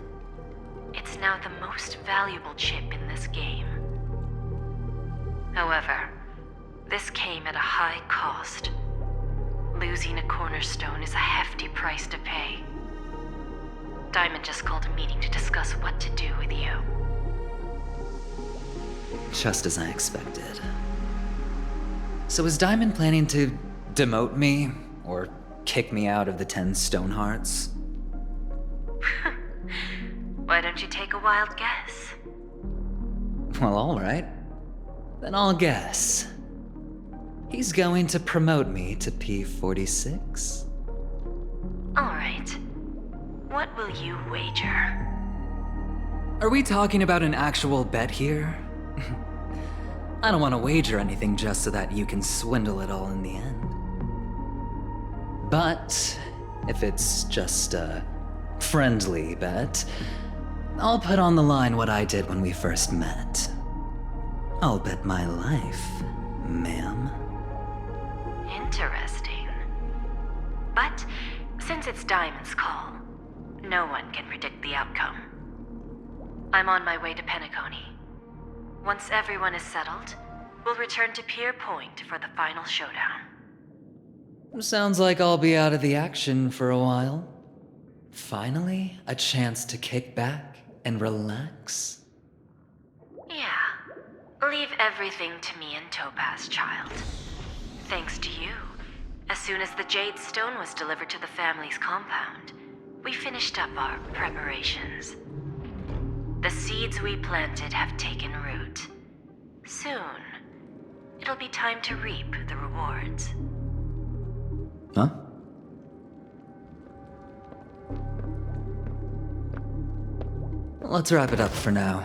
It's now the most valuable chip in this game. However, this came at a high cost. Losing a cornerstone is a hefty price to pay. Diamond just called a meeting to discuss what to do with you. Just as I expected. So is Diamond planning to demote me, or kick me out of the 10 Stonehearts? Why don't you take a wild guess? Well, alright. Then I'll guess. He's going to promote me to P46? Alright. What will you wager? Are we talking about an actual bet here? I don't want to wager anything just so that you can swindle it all in the end. But if it's just a friendly bet, I'll put on the line what I did when we first met. I'll bet my life, ma'am. Interesting. But since it's Diamond's call, no one can predict the outcome. I'm on my way to Penacony. Once everyone is settled, we'll return to Pier Point for the final showdown. Sounds like I'll be out of the action for a while. Finally, a chance to kick back and relax. Yeah. Leave everything to me and Topaz, child. Thanks to you, as soon as the Jade Stone was delivered to the family's compound, we finished up our preparations. The seeds we planted have taken root. Soon, it'll be time to reap the rewards. Huh? Let's wrap it up for now.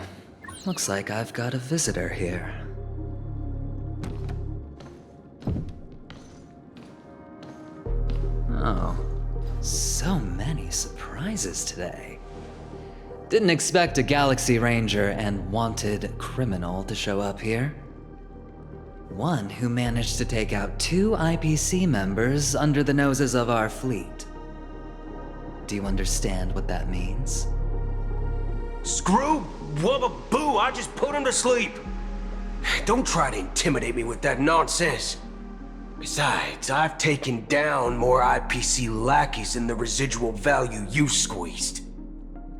Looks like I've got a visitor here. Oh, so many surprises today. Didn't expect a Galaxy Ranger and wanted criminal to show up here. One who managed to take out 2 IPC members under the noses of our fleet. Do you understand what that means? Screw Wubba Boo, I just put him to sleep. Don't try to intimidate me with that nonsense. Besides, I've taken down more IPC lackeys than the residual value you squeezed.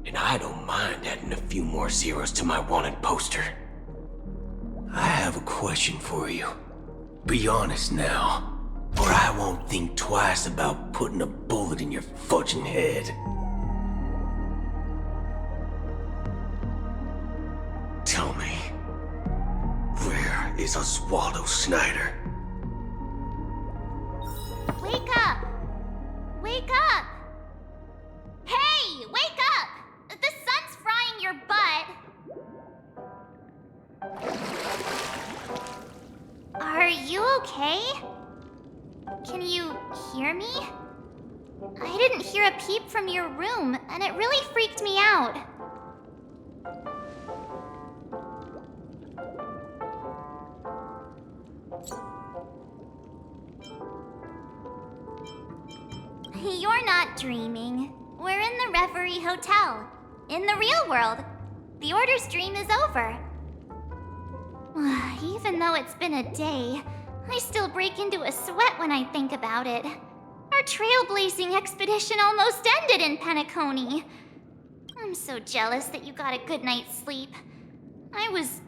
And I don't mind adding a few more zeros to my wanted poster. I have a question for you. Be honest now, or I won't think twice about putting a bullet in your fudging head. Tell me, where is Oswaldo Snyder? Wake up! Wake up! Hey, wake up! The sun's frying your butt. Are you okay? Can you hear me? I didn't hear a peep from your room, and it really freaked me out. You're not dreaming. We're in the Reverie Hotel. In the real world. The Order's dream is over. Even though it's been a day, I still break into a sweat when I think about it. Our trailblazing expedition almost ended in Penacony. I'm so jealous that you got a good night's sleep. I was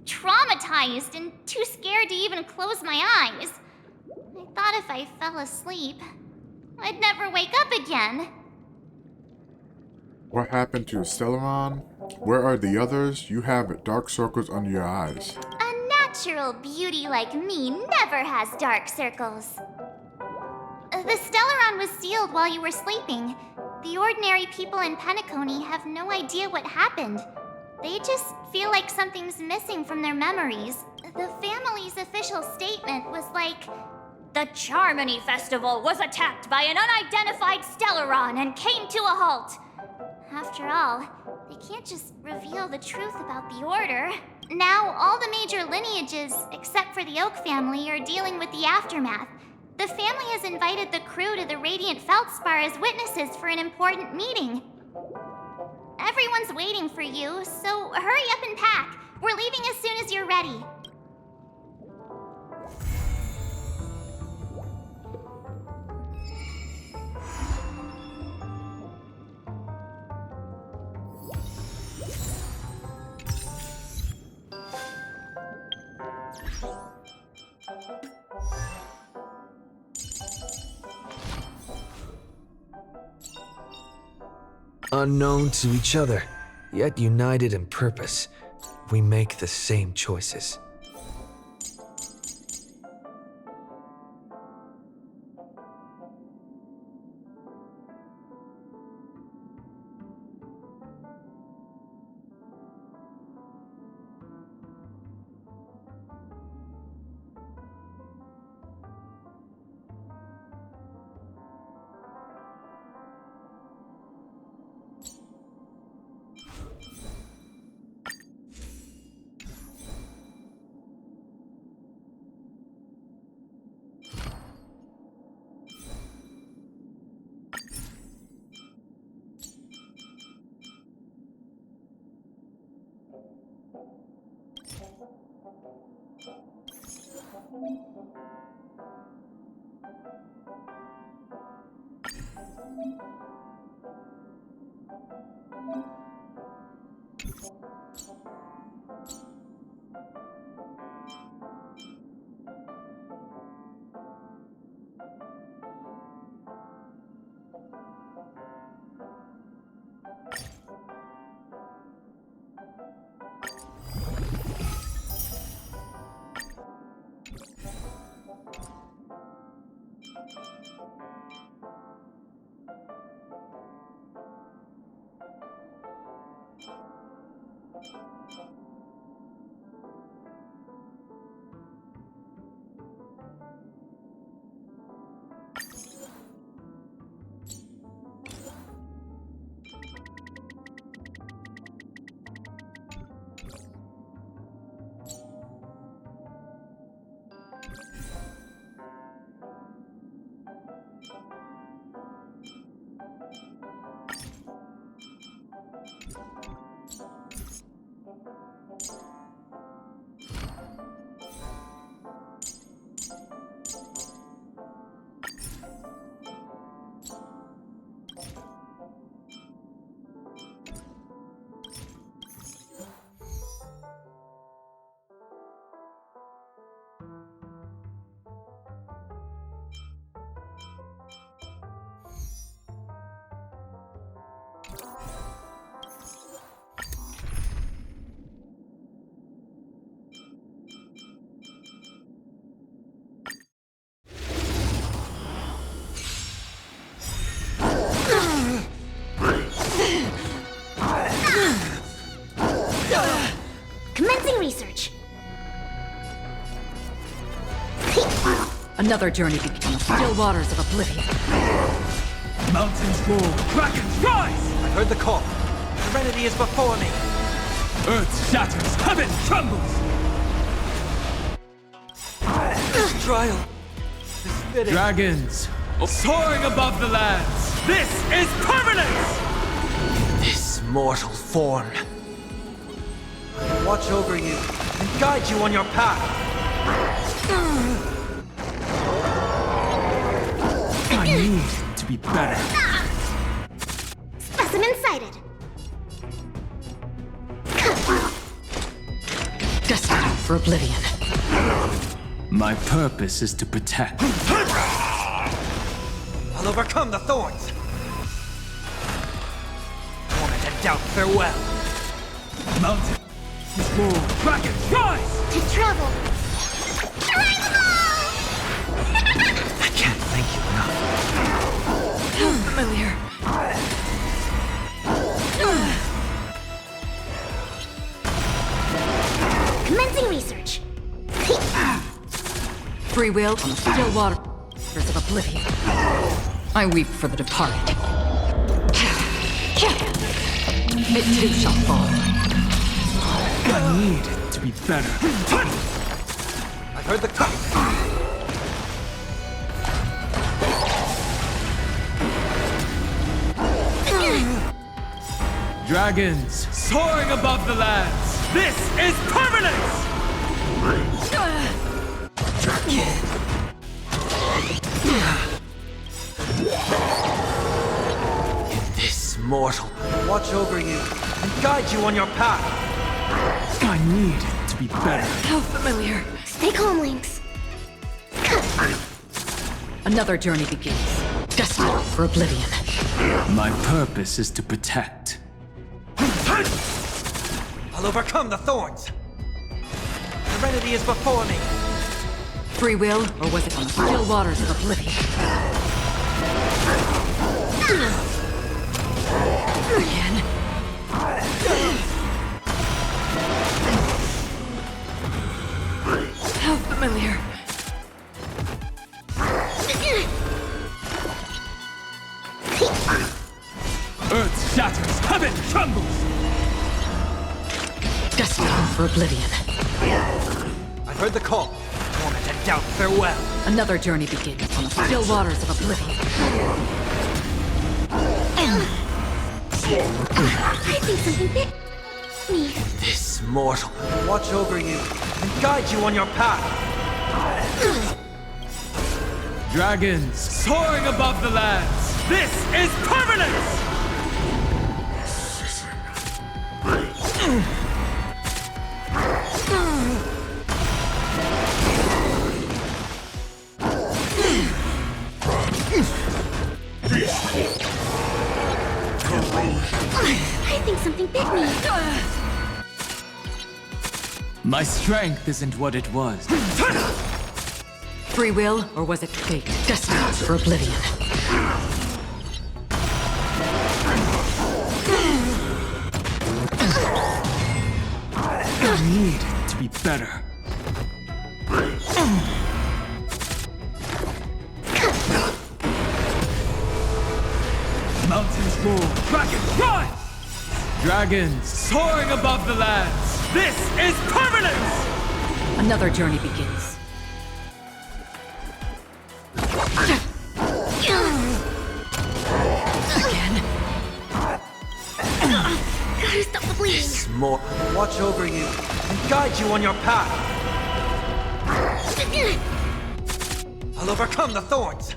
traumatized and too scared to even close my eyes. I thought if I fell asleep, I'd never wake up again. What happened to Stellaron? Where are the others? You have dark circles under your eyes. A natural beauty like me never has dark circles. The Stellaron was sealed while you were sleeping. The ordinary people in Penacony have no idea what happened. They just feel like something's missing from their memories. The family's official statement was like, "The Charmony Festival was attacked by an unidentified Stellaron and came to a halt." After all, they can't just reveal the truth about the Order. Now, all the major lineages, except for the Oak family, are dealing with the aftermath. The family has invited the crew to the Radiant Feldspar as witnesses for an important meeting. Everyone's waiting for you, so hurry up and pack. We're leaving as soon as you're ready. Unknown to each other, yet united in purpose, we make the same choices. Commencing research. Another journey between the still waters of oblivion. Mountains roar, dragons rise! I heard the call. Serenity is before me. Earth shatters, heaven trembles! This trial is fitting. Dragons soaring above the lands! This is permanence! This mortal form. Watch over you and guide you on your path. I need to be better. Specimen sighted. Destined for oblivion. My purpose is to protect. I'll overcome the thorns. Torment and doubt, farewell. Mountain roar, dragons rise! To travel. I can't thank you enough. How familiar. Free will on the still waters of oblivion. I weep for the departed. It too shall fall. I need to be better. I've heard the cut. Dragons soaring above the lands. This is permanence! This mortal will watch over you and guide you on your path. I need to be better. How familiar. Stay calm, Lynx. Another journey begins. Destined for oblivion. My purpose is to protect. I'll overcome the thorns. Serenity is before me. Free will, or was it on the still waters of oblivion? Again. How familiar. Earth shatters, heaven trembles! Destined for oblivion. I've heard the call. Torment and doubt, farewell. Another journey begins on the still waters of oblivion. I think something bit me. This mortal will watch over you and guide you on your path. Dragons soaring above the lands. This is permanence! I think something bit me. My strength isn't what it was. Free will, or was it fate? Destined for oblivion. I need to be better. Mountains roar, dragons run! Dragons soaring above the lands. This is permanence! Another journey begins. Again. Gotta stop the bleeding. This mortal will watch over you and guide you on your path. I'll overcome the thorns.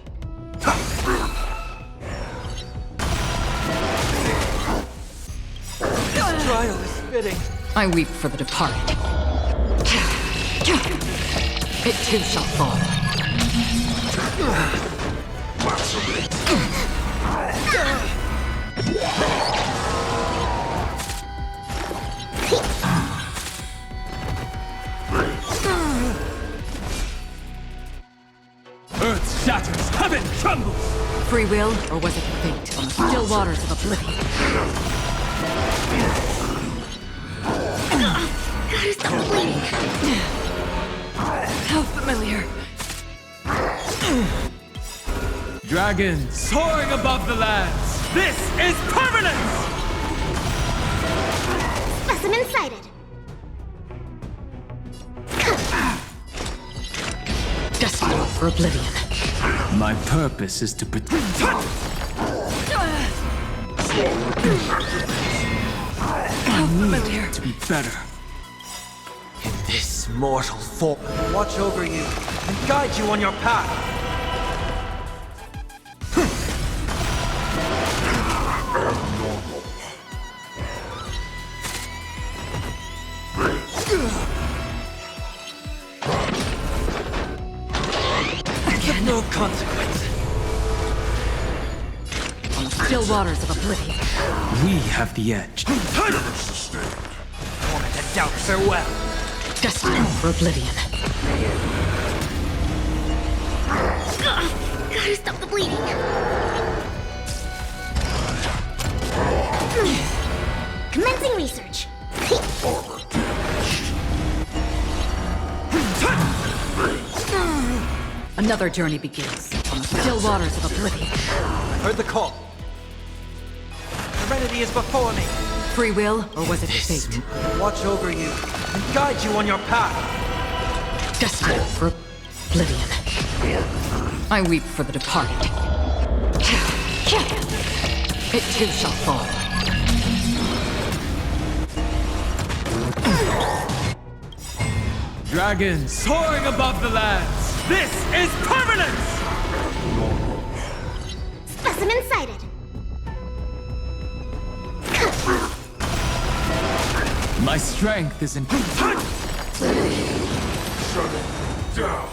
This trial is fitting. I weep for the departed. It too shall fall. Earth shatters, heaven trembles! Free will, or was it fate on the still waters of oblivion? Gotta stop the bleeding. How familiar. Dragons soaring above the lands. This is permanence! Specimen sighted. Destined for oblivion. My purpose is to protect. How familiar. To be better. This mortal form will watch over you and guide you on your path. Again. No consequence. On the still waters of oblivion. We have the edge. Torment and doubt, farewell. Destined for oblivion. Gotta stop the bleeding. Commencing research. Another journey begins on the still waters of oblivion. I heard the call. Serenity is before me. Free will, or was it fate? Watch over you and guide you on your path. Destined for oblivion. I weep for the departed. It too shall fall. Dragons soaring above the lands. This is permanence! Specimen sighted. My strength is in... Shut it down.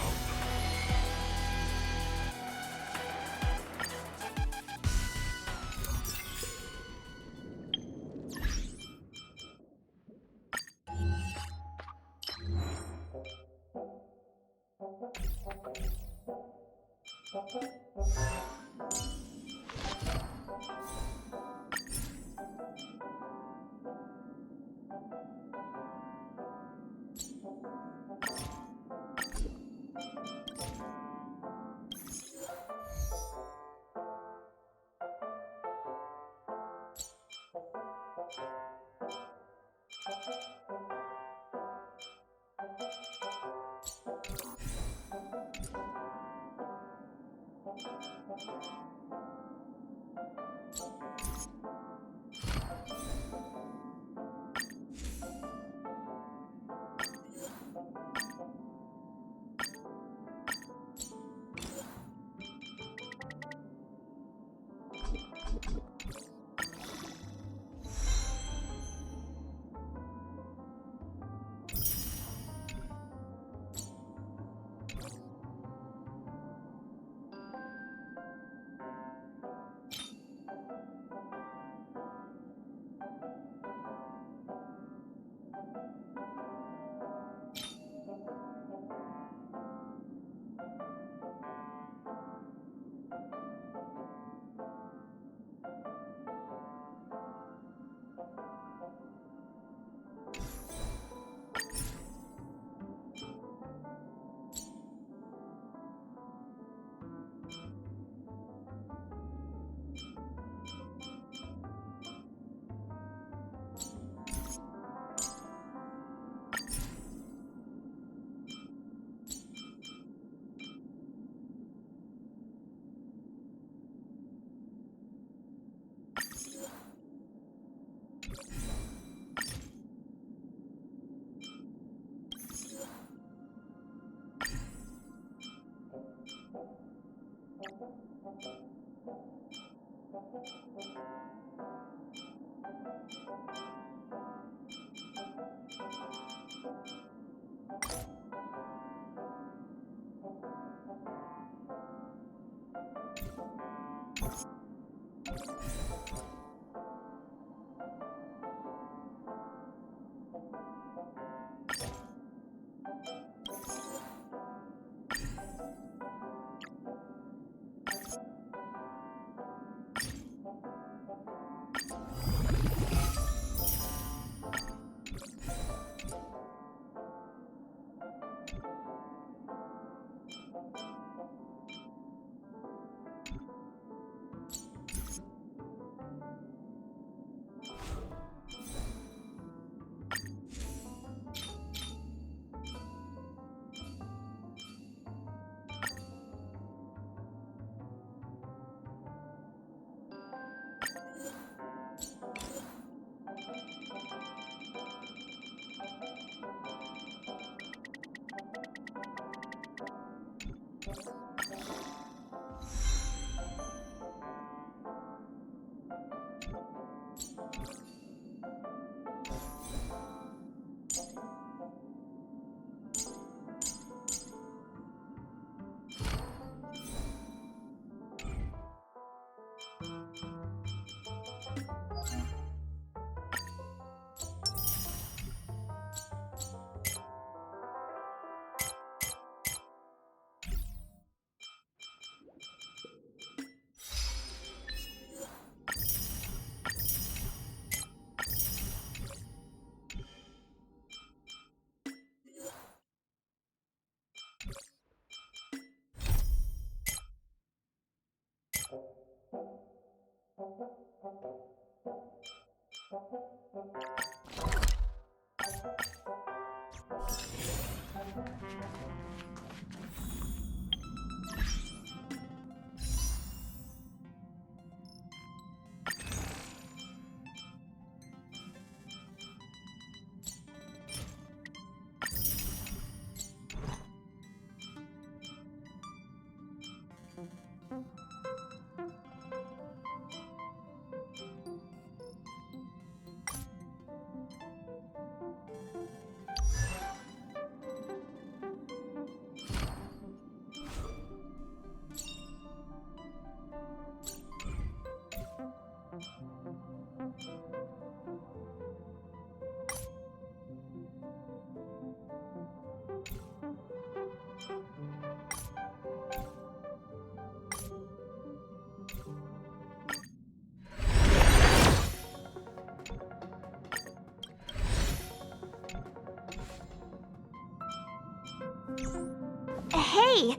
Hey,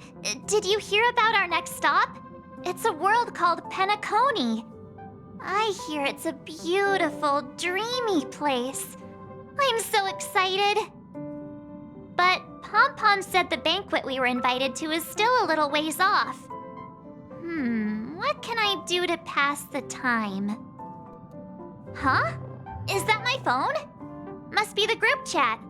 did you hear about our next stop? It's a world called Penacony. I hear it's a beautiful, dreamy place. I'm so excited. But Pom Pom said the banquet we were invited to is still a little ways off. What can I do to pass the time? Huh? Is that my phone? Must be the group chat.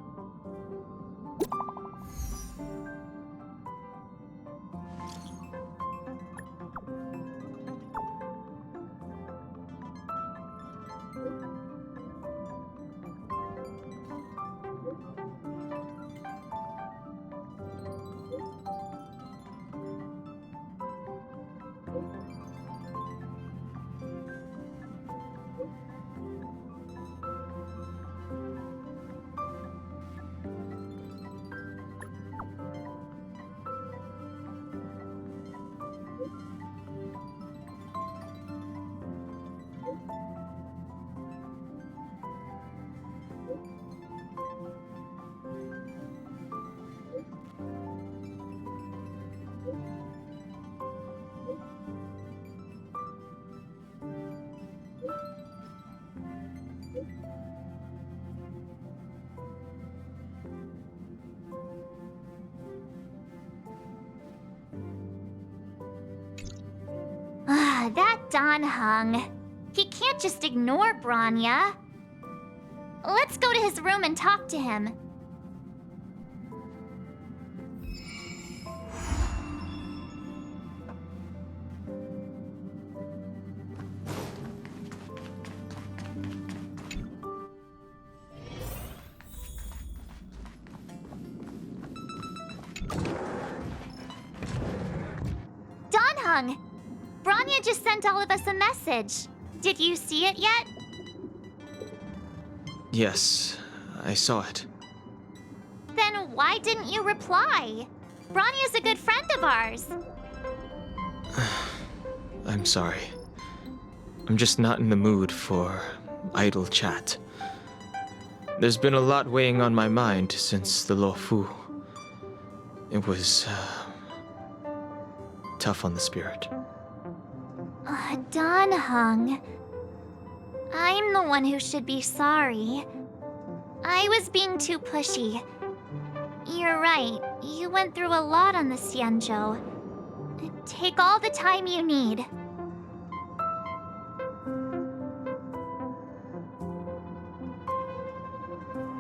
That Don Hung. He can't just ignore Bronya. Let's go to his room and talk to him. Don Hung! Bronya just sent all of us a message. Did you see it yet? Yes, I saw it. Then why didn't you reply? Bronya's a good friend of ours. I'm sorry. I'm just not in the mood for idle chat. There's been a lot weighing on my mind since the Lo Fu. It was tough on the spirit. Don Hung. I'm the one who should be sorry. I was being too pushy. You're right, you went through a lot on the Xianzhou. Take all the time you need.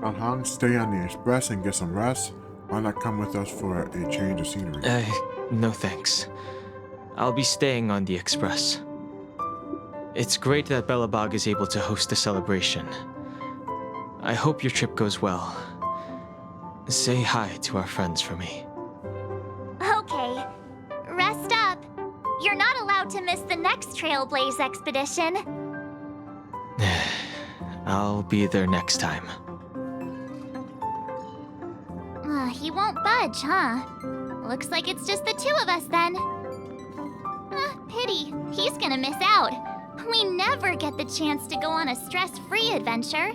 Don Hung, stay on the Express and get some rest. Why not come with us for a change of scenery? No thanks. I'll be staying on the Express. It's great that Belobog is able to host a celebration. I hope your trip goes well. Say hi to our friends for me. Okay. Rest up. You're not allowed to miss the next Trailblazer expedition. I'll be there next time. He won't budge, huh? Looks like it's just the two of us then. Pity. He's gonna miss out. We never get the chance to go on a stress-free adventure.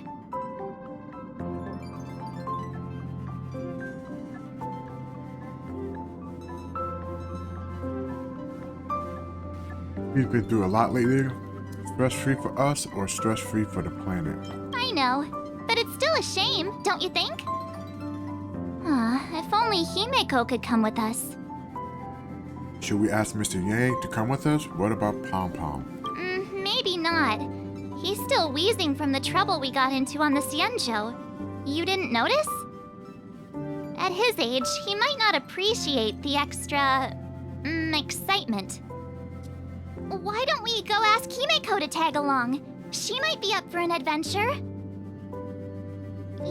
We've been through a lot lately. Stress-free for us or stress-free for the planet? I know, but it's still a shame, don't you think? If only Himeko could come with us. Should we ask Mr. Yang to come with us? What about Pom Pom? Maybe not. He's still wheezing from the trouble we got into on the Xianzhou. You didn't notice? At his age, he might not appreciate the extra... excitement. Why don't we go ask Himeko to tag along? She might be up for an adventure.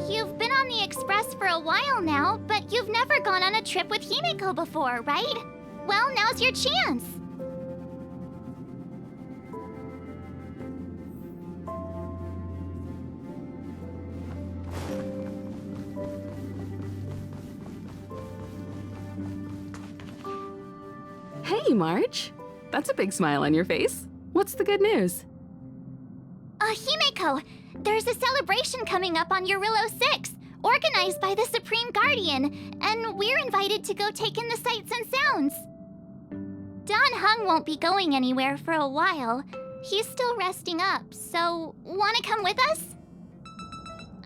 You've been on the Express for a while now, but you've never gone on a trip with Himeko before, right? Well, now's your chance. Hey, March. That's a big smile on your face. What's the good news? Himeko, there's a celebration coming up on Eurillo 6. organized by the Supreme Guardian, and we're invited to go take in the sights and sounds. Don Hung won't be going anywhere for a while. He's still resting up, so wanna come with us?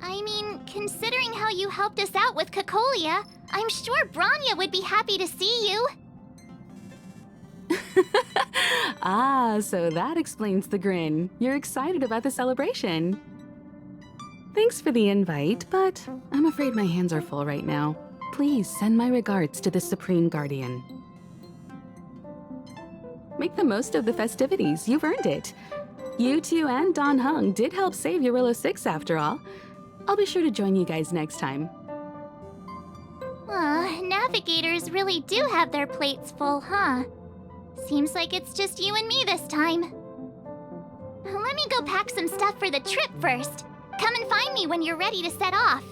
I mean, considering how you helped us out with Cocolia, I'm sure Bronya would be happy to see you. Ah, so that explains the grin. You're excited about the celebration. Thanks for the invite, but I'm afraid my hands are full right now. Please send my regards to the Supreme Guardian. Make the most of the festivities. You've earned it. You two and Don Hung did help save Eurillo 6 after all. I'll be sure to join you guys next time. Navigators really do have their plates full, huh? Seems like it's just you and me this time. Let me go pack some stuff for the trip first. Come and find me when you're ready to set off.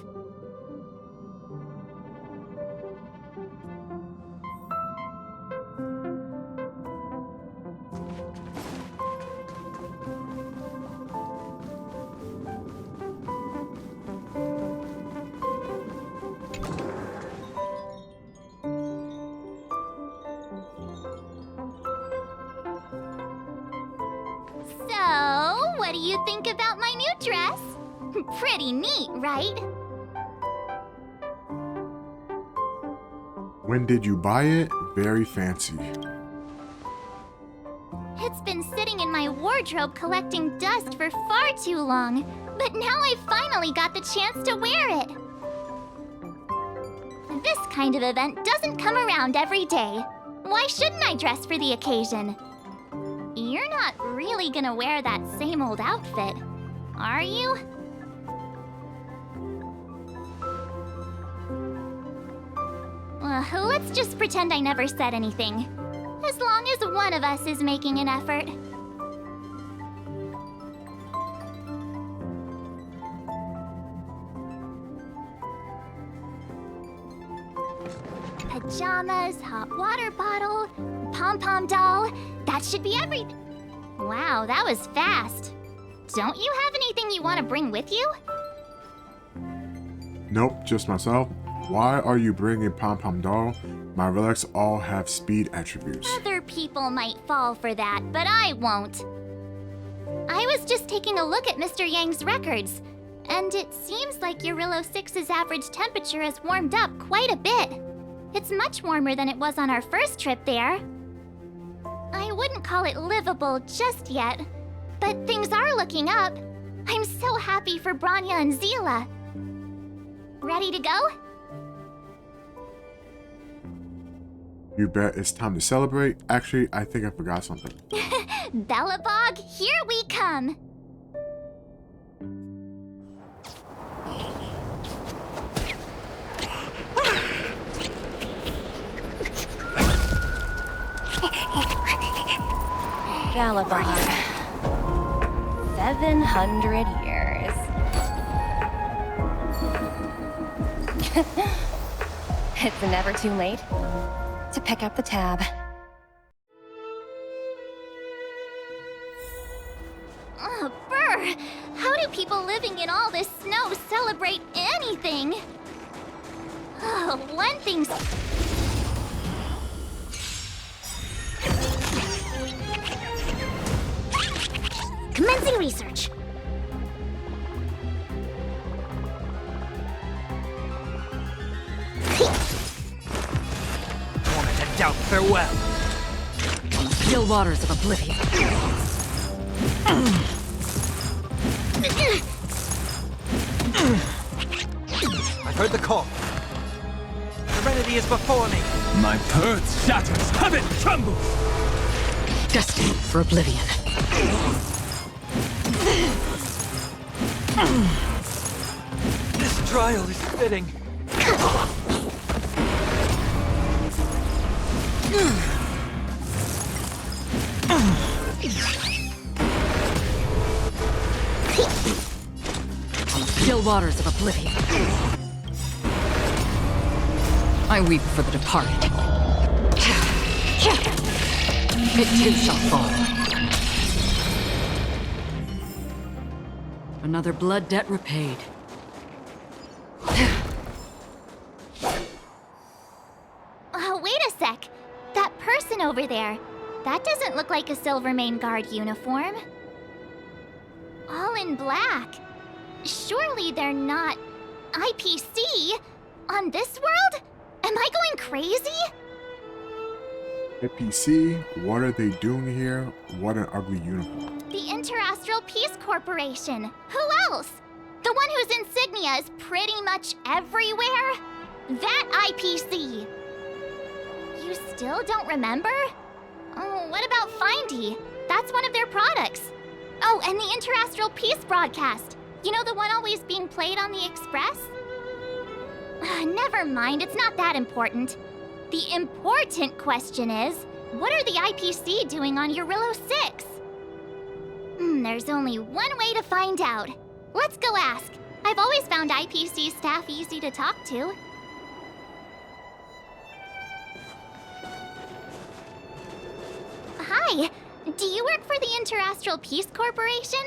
So, what do you think about my new dress? Pretty neat, right? When did you buy it? Very fancy. It's been sitting in my wardrobe collecting dust for far too long, but now I finally got the chance to wear it. This kind of event doesn't come around every day. Why shouldn't I dress for the occasion? You're not really gonna wear that same old outfit, are you? Let's just pretend I never said anything. As long as one of us is making an effort. Pajamas, hot water bottle, pom-pom doll. That should be everything. Wow, that was fast. Don't you have anything you want to bring with you? Nope, just myself. Why are you bringing Pom-Pom Doll? My relics all have speed attributes. Other people might fall for that, but I won't. I was just taking a look at Mr. Yang's records, and it seems like Eurillo 6's average temperature has warmed up quite a bit. It's much warmer than it was on our first trip there. I wouldn't call it livable just yet, but things are looking up. I'm so happy for Bronya and Zila. Ready to go? You bet it's time to celebrate. Actually, I think I forgot something. Bellabog, here we come! Galabog. 700 years. It's never too late to pick up the tab. Oh, brr! How do people living in all this snow celebrate anything? Oh, one thing's... Commencing research. Wanted to doubt farewell. Still waters of oblivion. I've heard the call. Serenity is before me. My earth shatters, heaven trembles! Destined for oblivion. This trial is fitting. Still waters of oblivion. I weep for the departed. It too shall fall. Another blood debt repaid. there. That doesn't look like a Silvermane Guard uniform. All in black. Surely they're not IPC on this world? Am I going crazy? APC? What are they doing here? What an ugly uniform. The Interastral Peace Corporation. Who else? The one whose insignia is pretty much everywhere? That IPC. You still don't remember? Oh, what about Findy? That's one of their products. Oh, and the Interastral Peace broadcast. You know, the one always being played on the Express? Never mind, it's not that important. The important question is, what are the IPC doing on Eurillo 6? There's only one way to find out. Let's go ask. I've always found IPC staff easy to talk to. Hi, do you work for the Interastral Peace Corporation?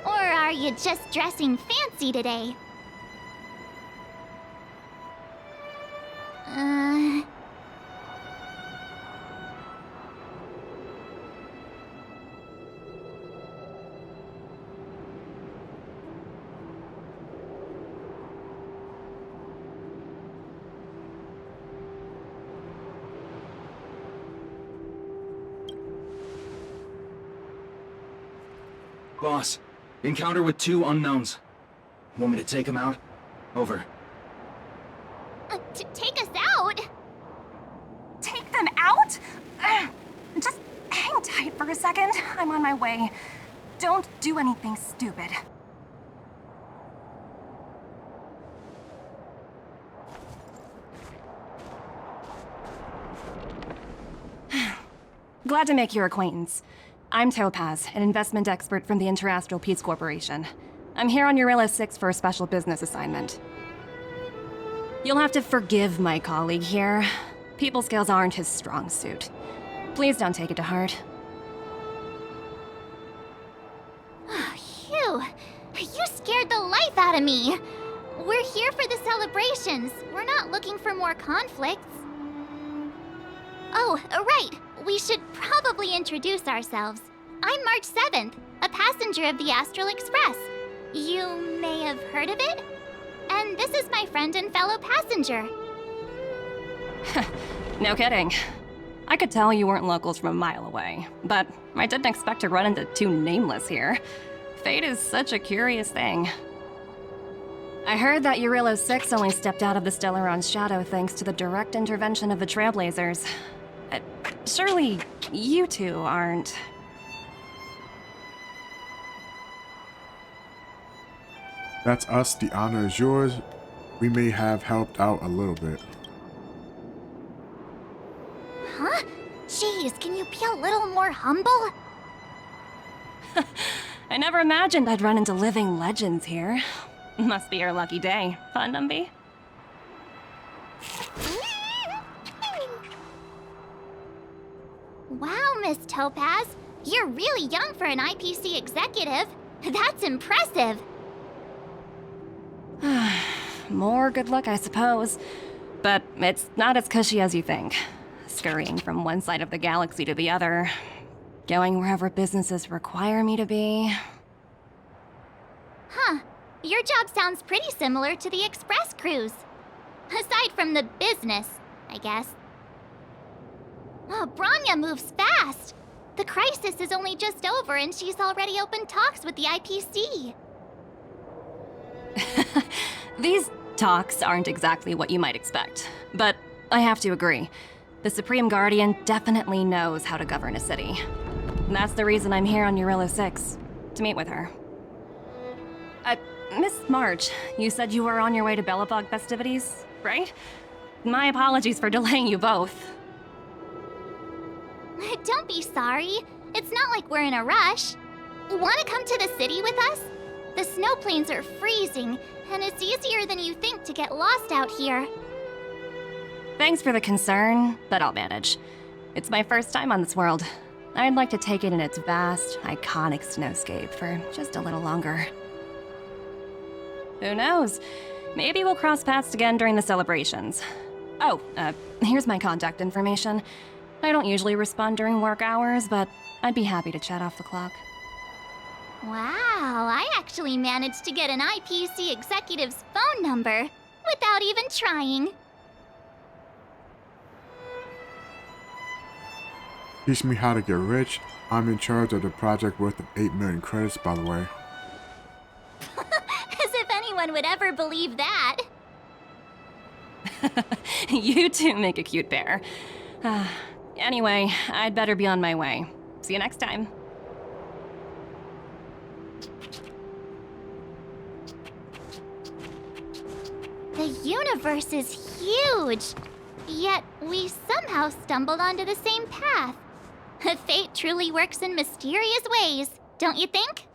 Or are you just dressing fancy today? Boss, encounter with 2 unknowns. Want me to take them out? Over. Take us out? Take them out? Just hang tight for a second. I'm on my way. Don't do anything stupid. Glad to make your acquaintance. I'm Topaz, an investment expert from the Interastral Peace Corporation. I'm here on Eurillo 6 for a special business assignment. You'll have to forgive my colleague here. People skills aren't his strong suit. Please don't take it to heart. Phew, you scared the life out of me. We're here for the celebrations. We're not looking for more conflicts. Oh, right. We should probably introduce ourselves. I'm March 7th, a passenger of the Astral Express. You may have heard of it? And this is my friend and fellow passenger. No kidding. I could tell you weren't locals from a mile away, but I didn't expect to run into 2 nameless here. Fate is such a curious thing. I heard that Eurillo 6 only stepped out of the Stellarons' shadow thanks to the direct intervention of the Trailblazers. Surely you 2 aren't... That's us, the honor is yours. We may have helped out a little bit. Huh? Jeez, can you be a little more humble? I never imagined I'd run into living legends here. Must be your lucky day, huh, Numby? Wow, Miss Topaz. You're really young for an IPC executive. That's impressive. More good luck, I suppose. But it's not as cushy as you think. Scurrying from one side of the galaxy to the other. Going wherever businesses require me to be. Huh. Your job sounds pretty similar to the Express cruise. Aside from the business, I guess. Oh, Branya moves fast. The crisis is only just over and she's already opened talks with the IPC. These talks aren't exactly what you might expect, but I have to agree. The Supreme Guardian definitely knows how to govern a city. That's the reason I'm here on Eurillo 6, to meet with her. Miss March, you said you were on your way to Belobog festivities, right? My apologies for delaying you both. Don't be sorry. It's not like we're in a rush. Want to come to the city with us? The snow plains are freezing, and it's easier than you think to get lost out here. Thanks for the concern, but I'll manage. It's my first time on this world. I'd like to take it in its vast, iconic snowscape for just a little longer. Who knows? Maybe we'll cross paths again during the celebrations. Oh, here's my contact information. I don't usually respond during work hours, but I'd be happy to chat off the clock. Wow, I actually managed to get an IPC executive's phone number without even trying. Teach me how to get rich. I'm in charge of the project worth of 8 million credits, by the way. As if anyone would ever believe that. You two make a cute pair. Anyway, I'd better be on my way. See you next time. The universe is huge, yet we somehow stumbled onto the same path. Fate truly works in mysterious ways, don't you think?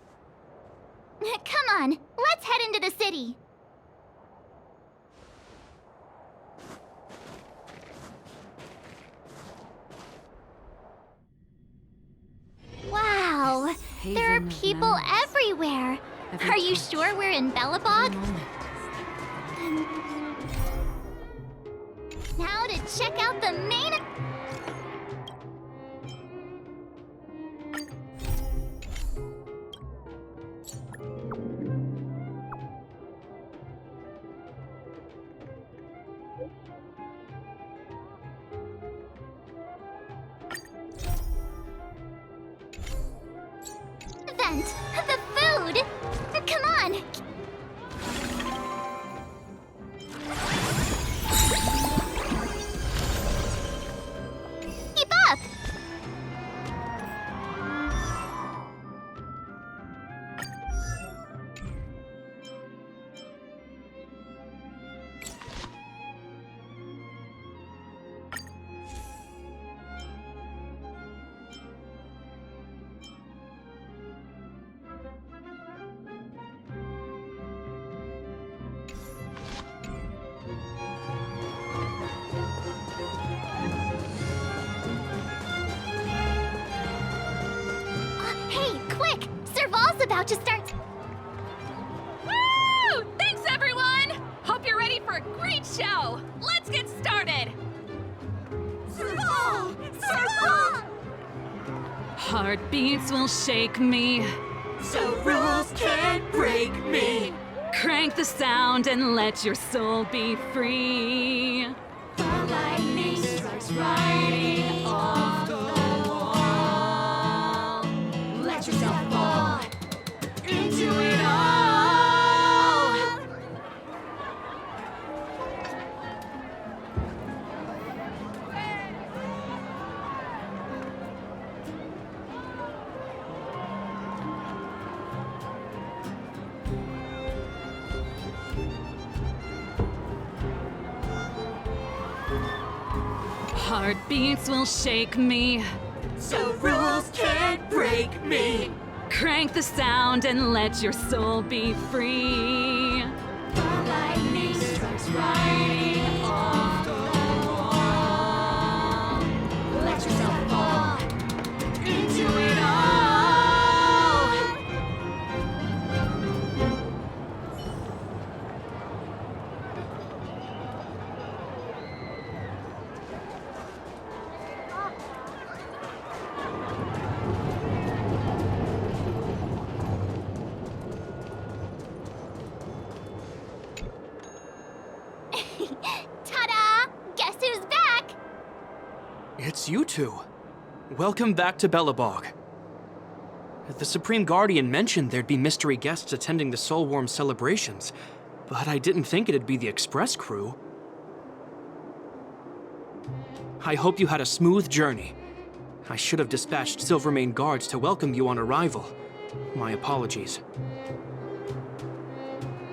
Come on, let's head into the city. Wow, there are people everywhere. Are you sure we're in Belobog? Now to check out the main... event! The food! Come on! Keep up! Hey, quick! Serval's about to start... Woo! Thanks, everyone! Hope you're ready for a great show! Let's get started! Serval! Serval! Heartbeats will shake me, so rules can't break me. Crank the sound and let your soul be free. The lightning strikes writing off the wall. Let yourself fall into it all. Heartbeats will shake me, so rules can't break me. Crank the sound and let your soul be free. The lightning strikes writing off the wall. Let yourself fall into it all. Ta-da! Guess who's back? It's you two. Welcome back to Belobog. The Supreme Guardian mentioned there'd be mystery guests attending the Soulworm celebrations, but I didn't think it'd be the Express crew. I hope you had a smooth journey. I should have dispatched Silvermane guards to welcome you on arrival. My apologies.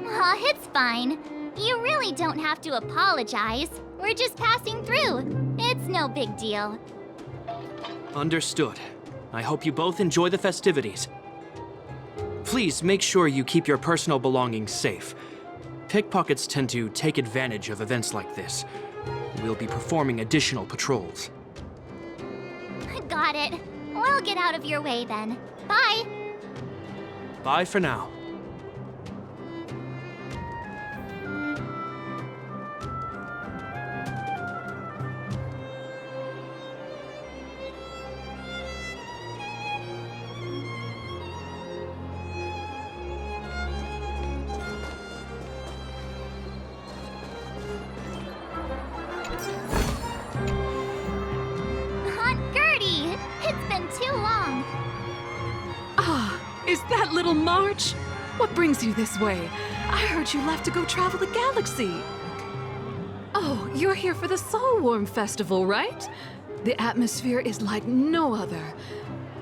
Aw, it's fine. You really don't have to apologize. We're just passing through. It's no big deal. Understood. I hope you both enjoy the festivities. Please make sure you keep your personal belongings safe. Pickpockets tend to take advantage of events like this. We'll be performing additional patrols. Got it. We'll get out of your way then. Bye. Bye for now. That little March? What brings you this way? I heard you left to go travel the galaxy. Oh, you're here for the Soulworm Festival, right? The atmosphere is like no other.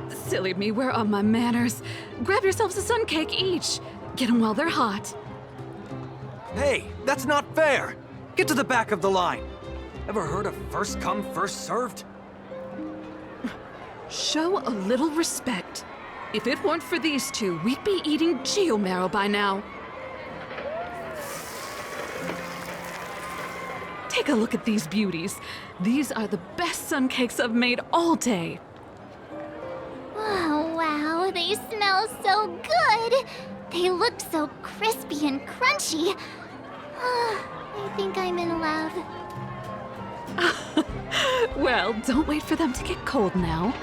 Silly me, where are my manners? Grab yourselves a sun cake each. Get them while they're hot. Hey, that's not fair! Get to the back of the line! Ever heard of first come, first served? Show a little respect. If it weren't for these two, we'd be eating geomarrow by now. Take a look at these beauties. These are the best sun cakes I've made all day. Oh, wow, they smell so good! They look so crispy and crunchy. I think I'm in love. Well, don't wait for them to get cold now.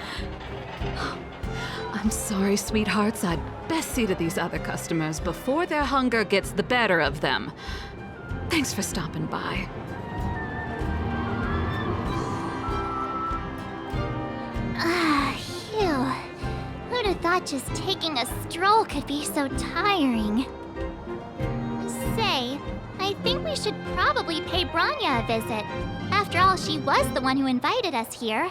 I'm sorry, sweethearts. I'd best see to these other customers before their hunger gets the better of them. Thanks for stopping by. Phew. Who'd have thought just taking a stroll could be so tiring? Say, I think we should probably pay Bronya a visit. After all, she was the one who invited us here.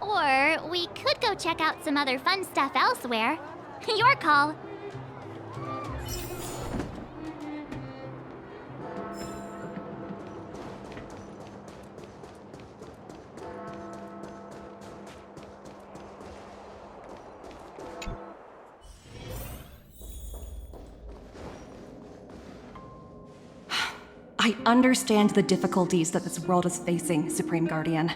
Or we could go check out some other fun stuff elsewhere. Your call. I understand the difficulties that this world is facing, Supreme Guardian.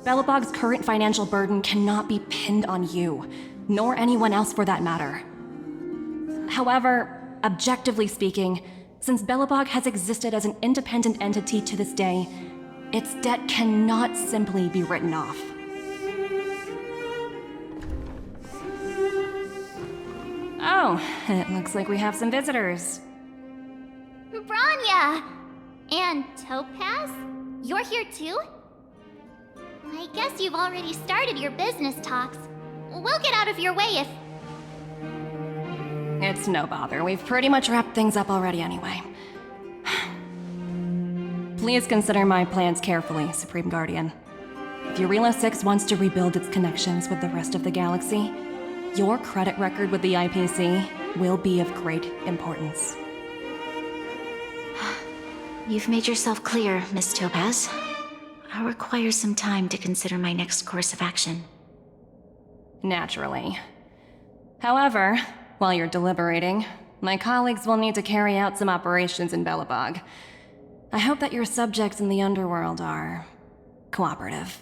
Belobog's current financial burden cannot be pinned on you, nor anyone else for that matter. However, objectively speaking, since Belobog has existed as an independent entity to this day, its debt cannot simply be written off. Oh, it looks like we have some visitors. Bronya! And Topaz? You're here too? I guess you've already started your business talks. We'll get out of your way if... It's no bother. We've pretty much wrapped things up already anyway. Please consider my plans carefully, Supreme Guardian. If Eurela 6 wants to rebuild its connections with the rest of the galaxy, your credit record with the IPC will be of great importance. You've made yourself clear, Miss Topaz. I'll require some time to consider my next course of action. Naturally. However, while you're deliberating, my colleagues will need to carry out some operations in Belobog. I hope that your subjects in the underworld are cooperative.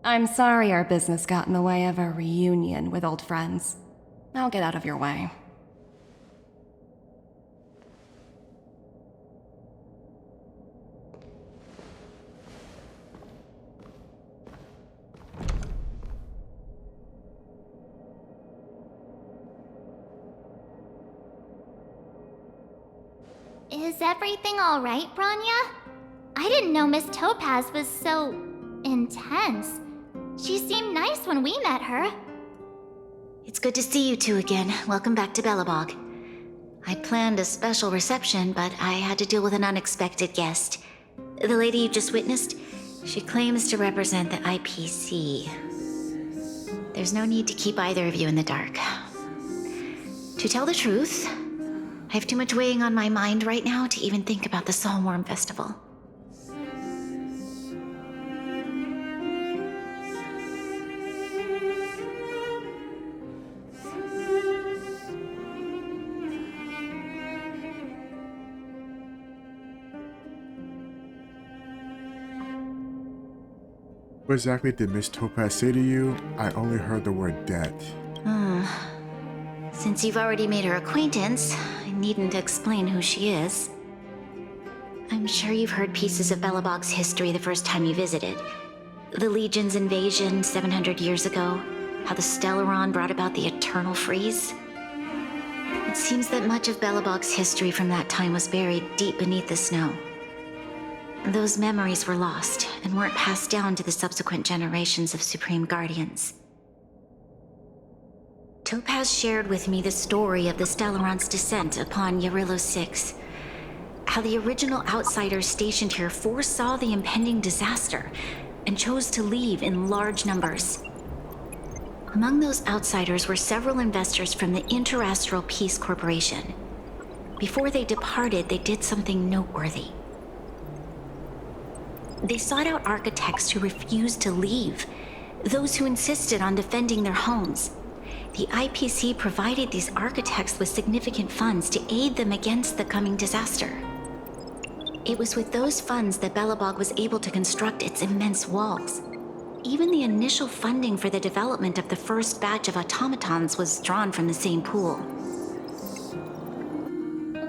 I'm sorry our business got in the way of a reunion with old friends. I'll get out of your way. Is everything all right, Bronya? I didn't know Miss Topaz was so... intense. She seemed nice when we met her. It's good to see you two again. Welcome back to Belobog. I planned a special reception, but I had to deal with an unexpected guest. The lady you just witnessed, she claims to represent the IPC. There's no need to keep either of you in the dark. To tell the truth, I have too much weighing on my mind right now to even think about the Soulworm Festival. What exactly did Miss Topaz say to you? I only heard the word debt. Since you've already made her acquaintance, I needn't explain who she is. I'm sure you've heard pieces of Belobog's history the first time you visited. The Legion's invasion 700 years ago, how the Stellarons brought about the eternal freeze. It seems that much of Belobog's history from that time was buried deep beneath the snow. Those memories were lost and weren't passed down to the subsequent generations of Supreme Guardians. Topaz shared with me the story of the Stellarons' descent upon Yarilo 6. How the original outsiders stationed here foresaw the impending disaster and chose to leave in large numbers. Among those outsiders were several investors from the Interastral Peace Corporation. Before they departed, they did something noteworthy. They sought out architects who refused to leave, those who insisted on defending their homes. The IPC provided these architects with significant funds to aid them against the coming disaster. It was with those funds that Belobog was able to construct its immense walls. Even the initial funding for the development of the first batch of automatons was drawn from the same pool.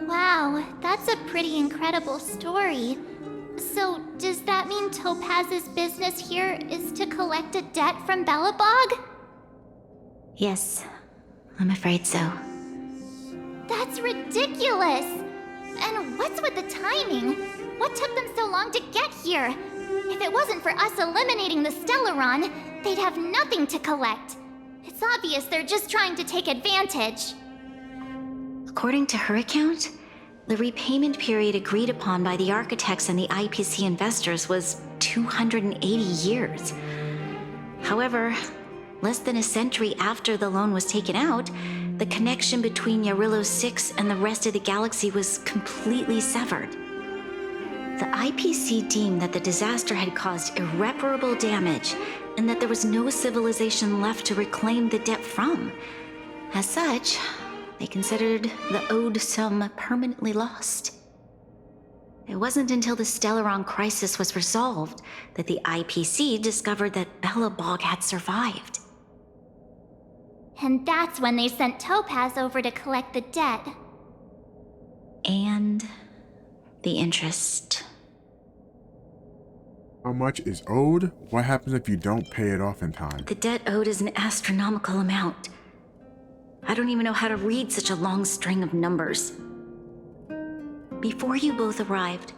Wow, that's a pretty incredible story. So, does that mean Topaz's business here is to collect a debt from Belobog? Yes, I'm afraid so. That's ridiculous! And what's with the timing? What took them so long to get here? If it wasn't for us eliminating the Stellaron, they'd have nothing to collect. It's obvious they're just trying to take advantage. According to her account, the repayment period agreed upon by the architects and the IPC investors was 280 years. However, less than a century after the loan was taken out, the connection between Yarilo 6 and the rest of the galaxy was completely severed. The IPC deemed that the disaster had caused irreparable damage and that there was no civilization left to reclaim the debt from. As such, they considered the owed sum permanently lost. It wasn't until the Stellaron crisis was resolved that the IPC discovered that Belobog had survived. And that's when they sent Topaz over to collect the debt. And the interest. How much is owed? What happens if you don't pay it off in time? The debt owed is an astronomical amount. I don't even know how to read such a long string of numbers. Before you both arrived,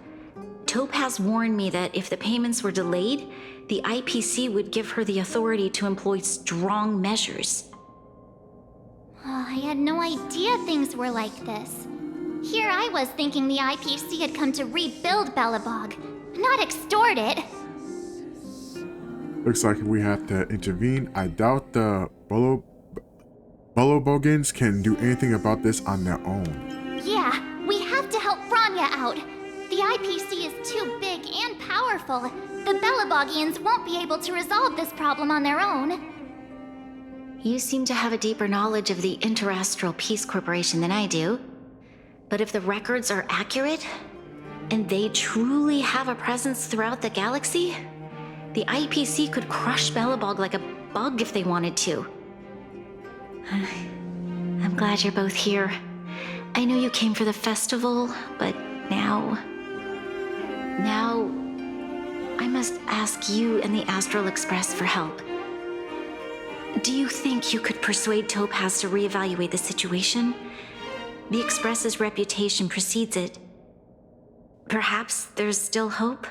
Topaz warned me that if the payments were delayed, the IPC would give her the authority to employ strong measures. I had no idea things were like this. Here I was thinking the IPC had come to rebuild Belobog, not extort it. Looks like we have to intervene. I doubt the Belobogans can do anything about this on their own. Yeah, we have to help Bronya out. The IPC is too big and powerful. The Belobogians won't be able to resolve this problem on their own. You seem to have a deeper knowledge of the Interastral Peace Corporation than I do. But if the records are accurate, and they truly have a presence throughout the galaxy, the IPC could crush Belobog like a bug if they wanted to. I'm glad you're both here. I know you came for the festival, but now I must ask you and the Astral Express for help. Do you think you could persuade Topaz to reevaluate the situation? The Express's reputation precedes it. Perhaps there's still hope?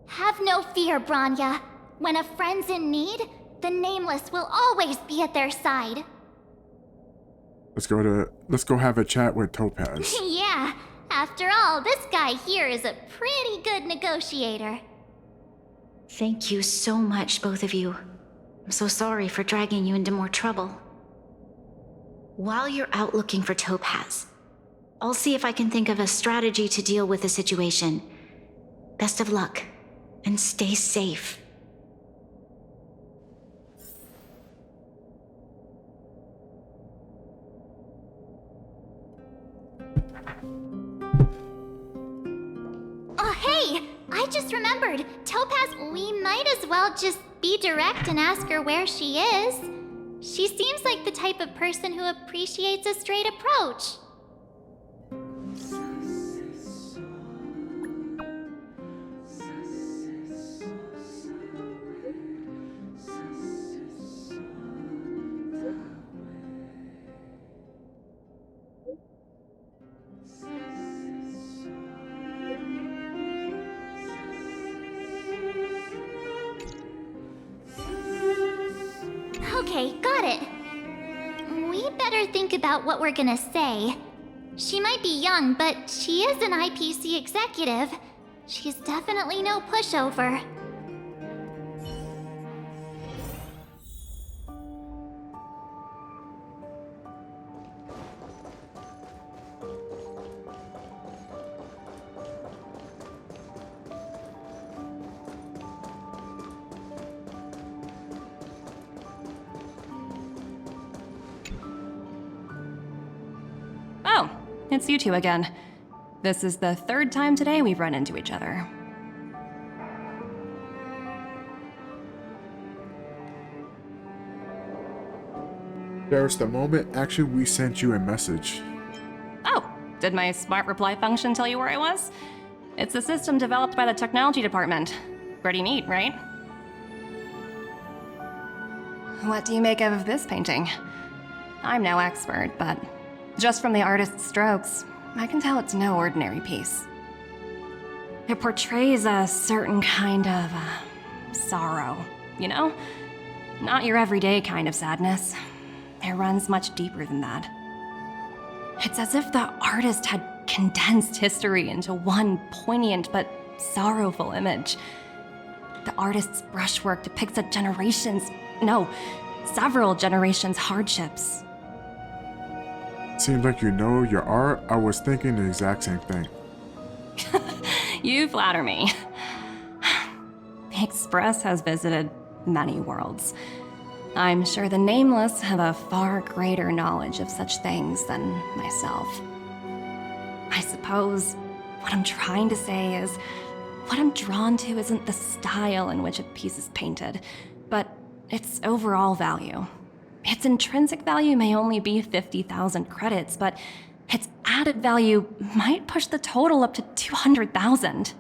Have no fear, Bronya. When a friend's in need, the Nameless will always be at their side. Let's go have a chat with Topaz. Yeah, after all, this guy here is a pretty good negotiator. Thank you so much, both of you. I'm so sorry for dragging you into more trouble. While you're out looking for Topaz, I'll see if I can think of a strategy to deal with the situation. Best of luck, and stay safe. Oh, hey! I just remembered. Topaz, we might as well just be direct and ask her where she is. She seems like the type of person who appreciates a straight approach. Okay, got it. We better think about what we're gonna say. She might be young, but she is an IPC executive. She's definitely no pushover. Oh, it's you two again. This is the third time today we've run into each other. There's the moment. Actually, we sent you a message. Oh, did my smart reply function tell you where I was? It's a system developed by the technology department. Pretty neat, right? What do you make of this painting? I'm no expert, but just from the artist's strokes, I can tell it's no ordinary piece. It portrays a certain kind of sorrow, you know? Not your everyday kind of sadness. It runs much deeper than that. It's as if the artist had condensed history into one poignant but sorrowful image. The artist's brushwork depicts several generations' hardships. Seems like you know your art. I was thinking the exact same thing. You flatter me. The Express has visited many worlds. I'm sure the Nameless have a far greater knowledge of such things than myself. I suppose what I'm trying to say is, what I'm drawn to isn't the style in which a piece is painted, but its overall value. Its intrinsic value may only be 50,000 credits, but its added value might push the total up to 200,000.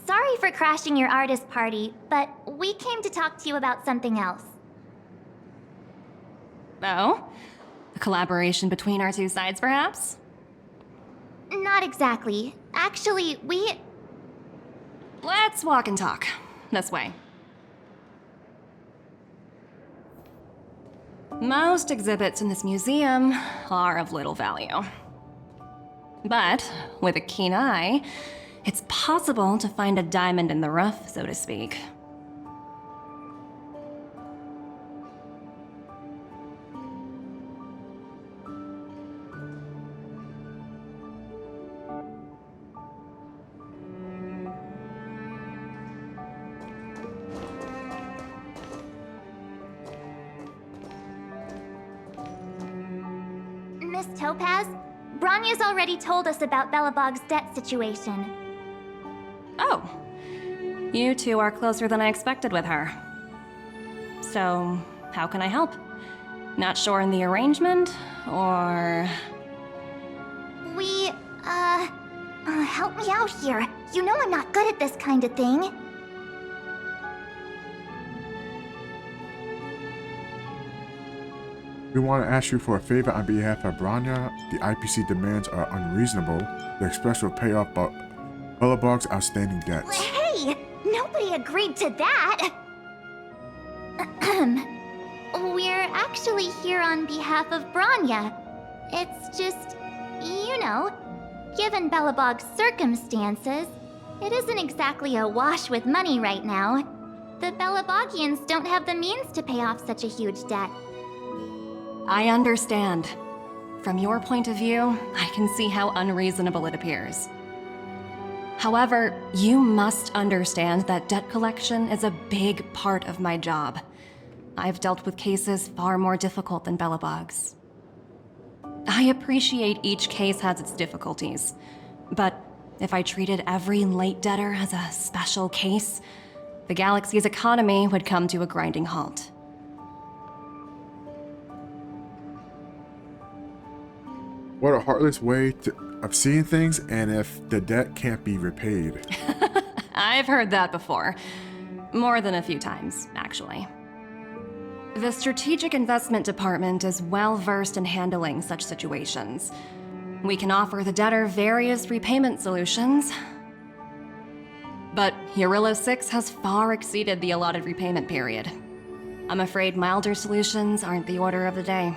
Sorry for crashing your artist party, but we came to talk to you about something else. Oh? A collaboration between our two sides, perhaps? Not exactly. Actually, Let's walk and talk. This way. Most exhibits in this museum are of little value. But with a keen eye, it's possible to find a diamond in the rough, so to speak. Miss Topaz, Bronya's already told us about Belobog's debt situation. Oh. You two are closer than I expected with her. So, how can I help? Not sure in the arrangement, or... Help me out here. You know I'm not good at this kind of thing. We want to ask you for a favor on behalf of Bronya. The IPC demands are unreasonable. The Express will pay off Belobog's outstanding debts. Hey! Nobody agreed to that! We're actually here on behalf of Bronya. It's just, you know, given Belobog's circumstances, it isn't exactly a wash with money right now. The Belobogians don't have the means to pay off such a huge debt. I understand. From your point of view, I can see how unreasonable it appears. However, you must understand that debt collection is a big part of my job. I've dealt with cases far more difficult than Belobog's. I appreciate each case has its difficulties, but if I treated every late debtor as a special case, the galaxy's economy would come to a grinding halt. What a heartless way of seeing things, and if the debt can't be repaid. I've heard that before. More than a few times, actually. The Strategic Investment Department is well versed in handling such situations. We can offer the debtor various repayment solutions. But Eurilla 6 has far exceeded the allotted repayment period. I'm afraid milder solutions aren't the order of the day.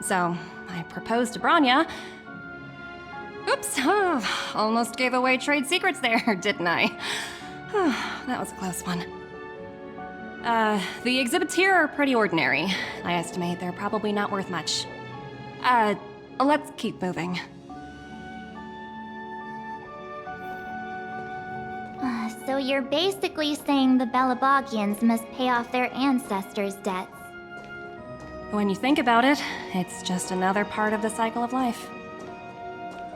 So, I proposed to Bronya. Oops, almost gave away trade secrets there, didn't I? That was a close one. The exhibits here are pretty ordinary. I estimate they're probably not worth much. Let's keep moving. So you're basically saying the Belabogians must pay off their ancestors' debts. When you think about it, it's just another part of the cycle of life.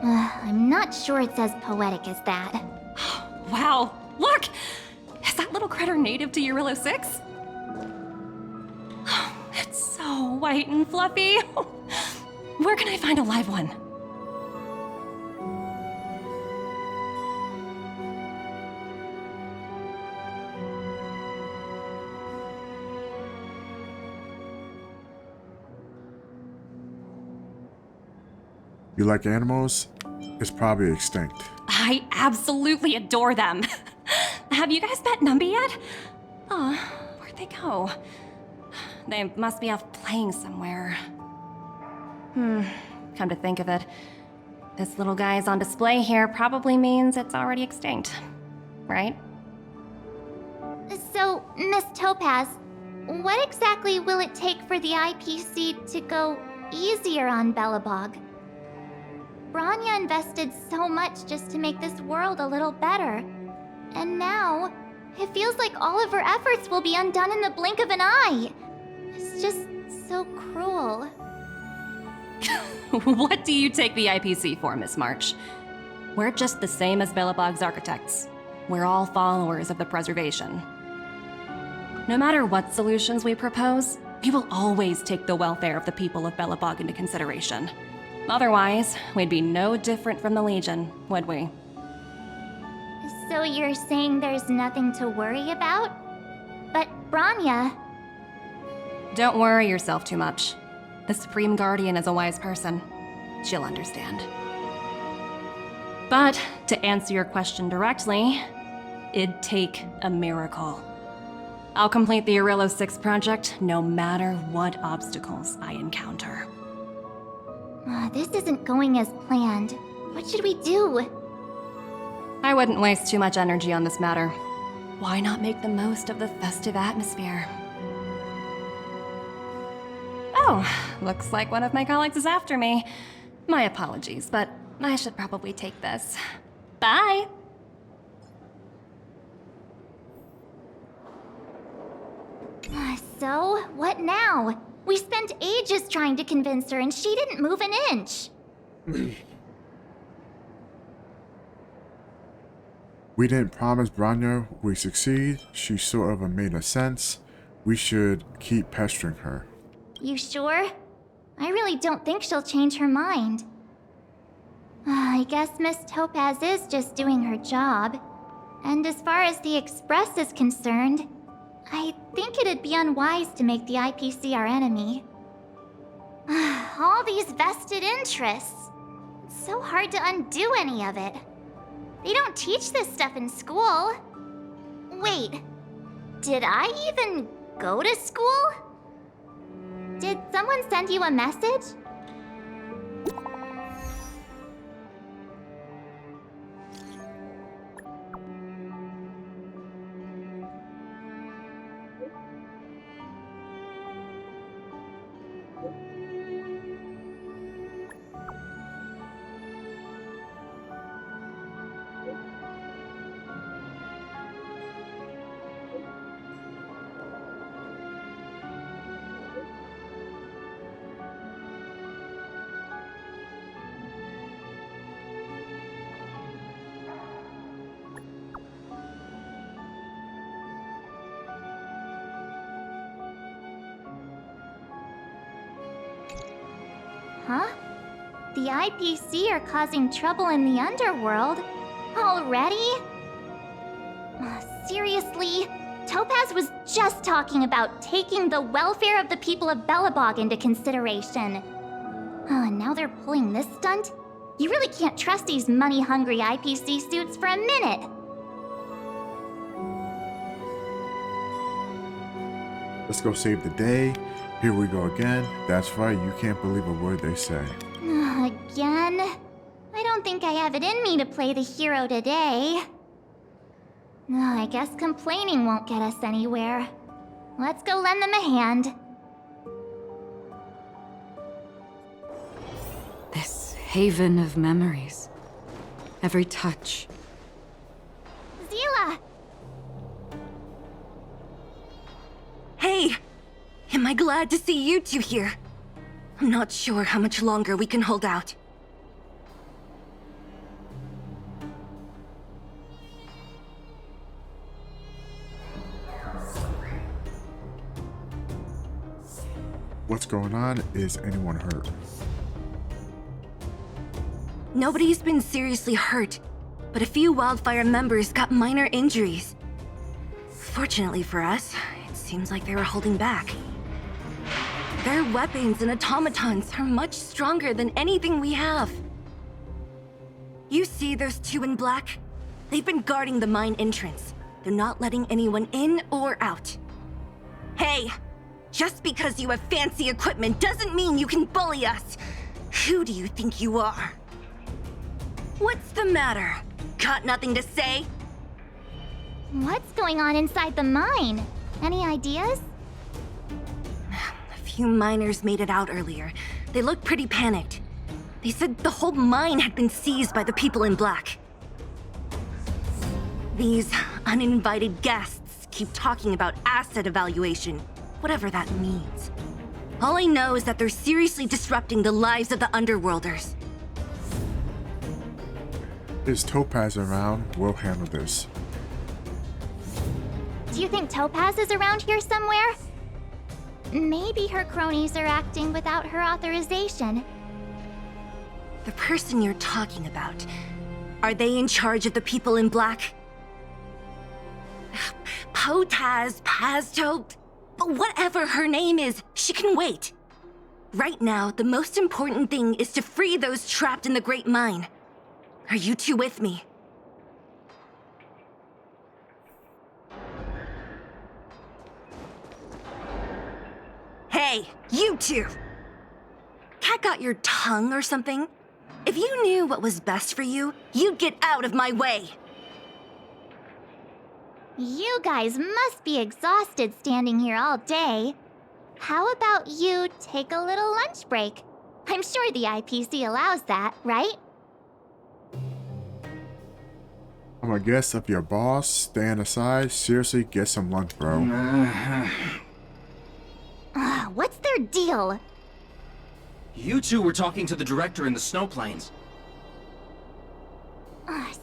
I'm not sure it's as poetic as that. Wow, look! Is that little critter native to Eurilo 6? It's so white and fluffy. Where can I find a live one? You like animals? It's probably extinct. I absolutely adore them. Have you guys met Numby yet? Oh, where'd they go? They must be off playing somewhere. Come to think of it, this little guy's on display here probably means it's already extinct, right? So, Miss Topaz, what exactly will it take for the IPC to go easier on Belobog? Bronya invested so much just to make this world a little better. And now, it feels like all of her efforts will be undone in the blink of an eye. It's just so cruel. What do you take the IPC for, Miss March? We're just the same as Belobog's architects. We're all followers of the preservation. No matter what solutions we propose, we will always take the welfare of the people of Belobog into consideration. Otherwise, we'd be no different from the Legion, would we? So you're saying there's nothing to worry about? But Bronya... Don't worry yourself too much. The Supreme Guardian is a wise person. She'll understand. But, to answer your question directly, it'd take a miracle. I'll complete the Eurilo 6 project no matter what obstacles I encounter. This isn't going as planned. What should we do? I wouldn't waste too much energy on this matter. Why not make the most of the festive atmosphere? Oh, looks like one of my colleagues is after me. My apologies, but I should probably take this. Bye! So, what now? We spent ages trying to convince her and she didn't move an inch. We didn't promise Bronya we succeed. She sort of made a sense. We should keep pestering her. You sure? I really don't think she'll change her mind. I guess Miss Topaz is just doing her job. And as far as the Express is concerned, I think it'd be unwise to make the IPC our enemy. All these vested interests. It's so hard to undo any of it. They don't teach this stuff in school. Wait, did I even go to school? Did someone send you a message? Huh? The IPC are causing trouble in the underworld? Already? Seriously? Topaz was just talking about taking the welfare of the people of Belobog into consideration. And now they're pulling this stunt? You really can't trust these money-hungry IPC suits for a minute. Let's go save the day. Here we go again. That's right, you can't believe a word they say. Again? I don't think I have it in me to play the hero today. I guess complaining won't get us anywhere. Let's go lend them a hand. This haven of memories. Every touch. Zila! Hey! Am I glad to see you two here? I'm not sure how much longer we can hold out. What's going on? Is anyone hurt? Nobody's been seriously hurt, but a few Wildfire members got minor injuries. Fortunately for us, it seems like they were holding back. Their weapons and automatons are much stronger than anything we have. You see those two in black? They've been guarding the mine entrance. They're not letting anyone in or out. Hey! Just because you have fancy equipment doesn't mean you can bully us! Who do you think you are? What's the matter? Got nothing to say? What's going on inside the mine? Any ideas? A few miners made it out earlier. They looked pretty panicked. They said the whole mine had been seized by the people in black. These uninvited guests keep talking about asset evaluation, whatever that means. All I know is that they're seriously disrupting the lives of the Underworlders. Is Topaz around? We'll handle this. Do you think Topaz is around here somewhere? Maybe her cronies are acting without her authorization. The person you're talking about, are they in charge of the people in black? Potaz, Pazto, whatever her name is, she can wait. Right now, the most important thing is to free those trapped in the Great Mine. Are you two with me? Hey, you two! Cat got your tongue or something? If you knew what was best for you, you'd get out of my way! You guys must be exhausted standing here all day. How about you take a little lunch break? I'm sure the IPC allows that, right? I'm a guest of your boss. Stand aside. Seriously, get some lunch, bro. What's their deal? You two were talking to the director in the snow plains.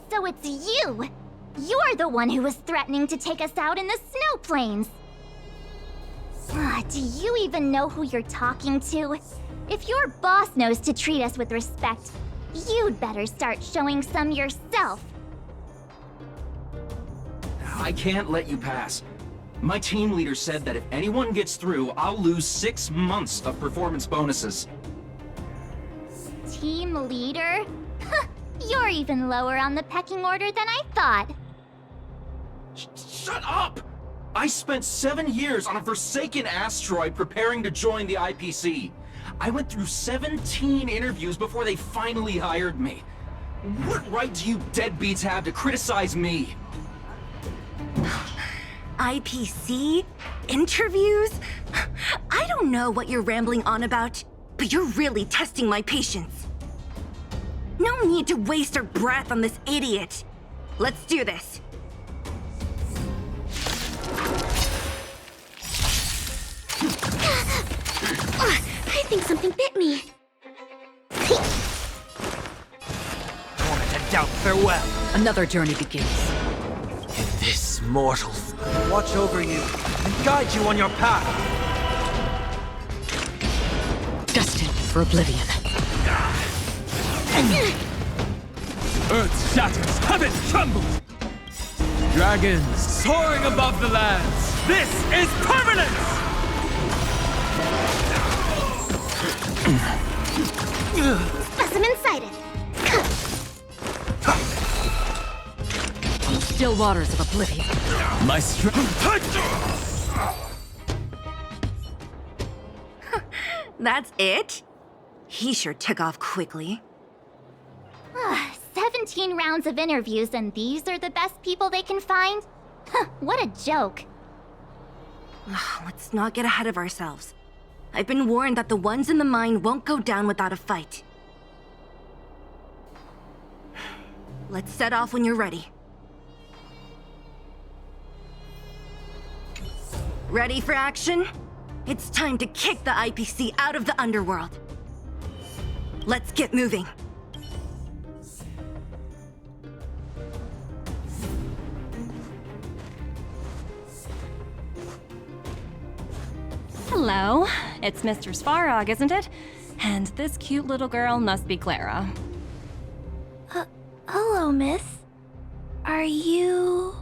So it's you! You're the one who was threatening to take us out in the snow plains! Do you even know who you're talking to? If your boss knows to treat us with respect, you'd better start showing some yourself. I can't let you pass. My team leader said that if anyone gets through, I'll lose 6 months of performance bonuses. Team leader? You're even lower on the pecking order than I thought. Shut up! I spent 7 years on a forsaken asteroid preparing to join the IPC. I went through 17 interviews before they finally hired me. What right do you deadbeats have to criticize me? IPC? Interviews? I don't know what you're rambling on about, but you're really testing my patience. No need to waste our breath on this idiot. Let's do this. I think something bit me. Moment and doubt farewell. Another journey begins. In this mortal, watch over you and guide you on your path. Destined for oblivion. Earth shatters, heaven trembles! Dragons soaring above the lands! This is permanence! Specimen sighted. Still waters of oblivion. My strength. That's it? He sure took off quickly. 17 rounds of interviews and these are the best people they can find? Huh, what a joke. Let's not get ahead of ourselves. I've been warned that the ones in the mine won't go down without a fight. Let's set off when you're ready. Ready for action? It's time to kick the IPC out of the underworld. Let's get moving. Hello, it's Mr. Svarog, isn't it? And this cute little girl must be Clara. Hello, miss. Are you...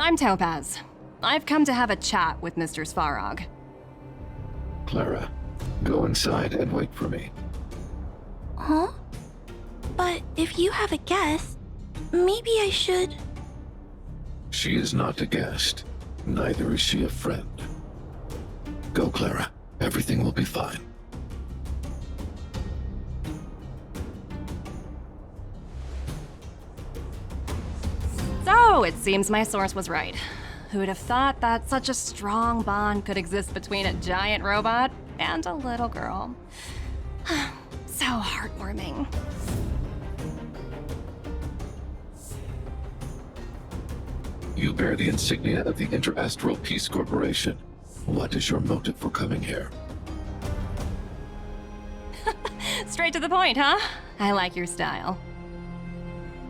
I'm Topaz. I've come to have a chat with Mr. Svarog. Clara, go inside and wait for me. Huh? But if you have a guest, maybe I should... She is not a guest. Neither is she a friend. Go, Clara. Everything will be fine. So, it seems my source was right. Who'd have thought that such a strong bond could exist between a giant robot and a little girl? So heartwarming. You bear the insignia of the Interastral Peace Corporation. What is your motive for coming here? Straight to the point, huh? I like your style.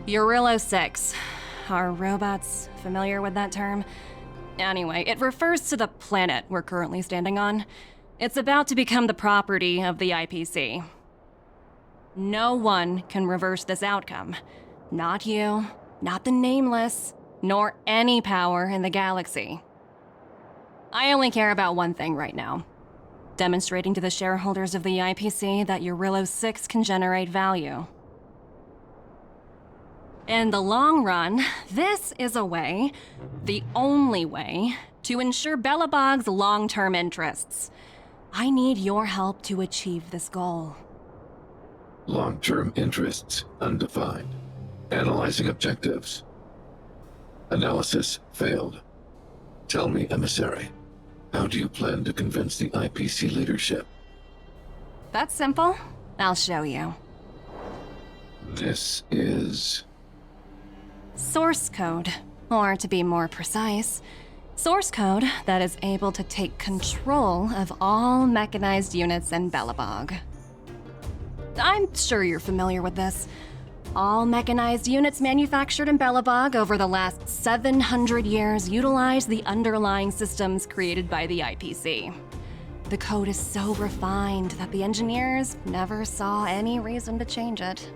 Eurillo 6. Are robots familiar with that term? Anyway, it refers to the planet we're currently standing on. It's about to become the property of the IPC. No one can reverse this outcome. Not you, not the Nameless, nor any power in the galaxy. I only care about one thing right now. Demonstrating to the shareholders of the IPC that Eurillo 6 can generate value. In the long run, this is a way, the only way, to ensure Belobog's long-term interests. I need your help to achieve this goal. Long-term interests undefined. Analyzing objectives. Analysis failed. Tell me, emissary, how do you plan to convince the IPC leadership? That's simple. I'll show you. This is... Source code, or to be more precise, source code that is able to take control of all mechanized units in Belobog. I'm sure you're familiar with this. All mechanized units manufactured in Belobog over the last 700 years utilize the underlying systems created by the IPC. The code is so refined that the engineers never saw any reason to change it.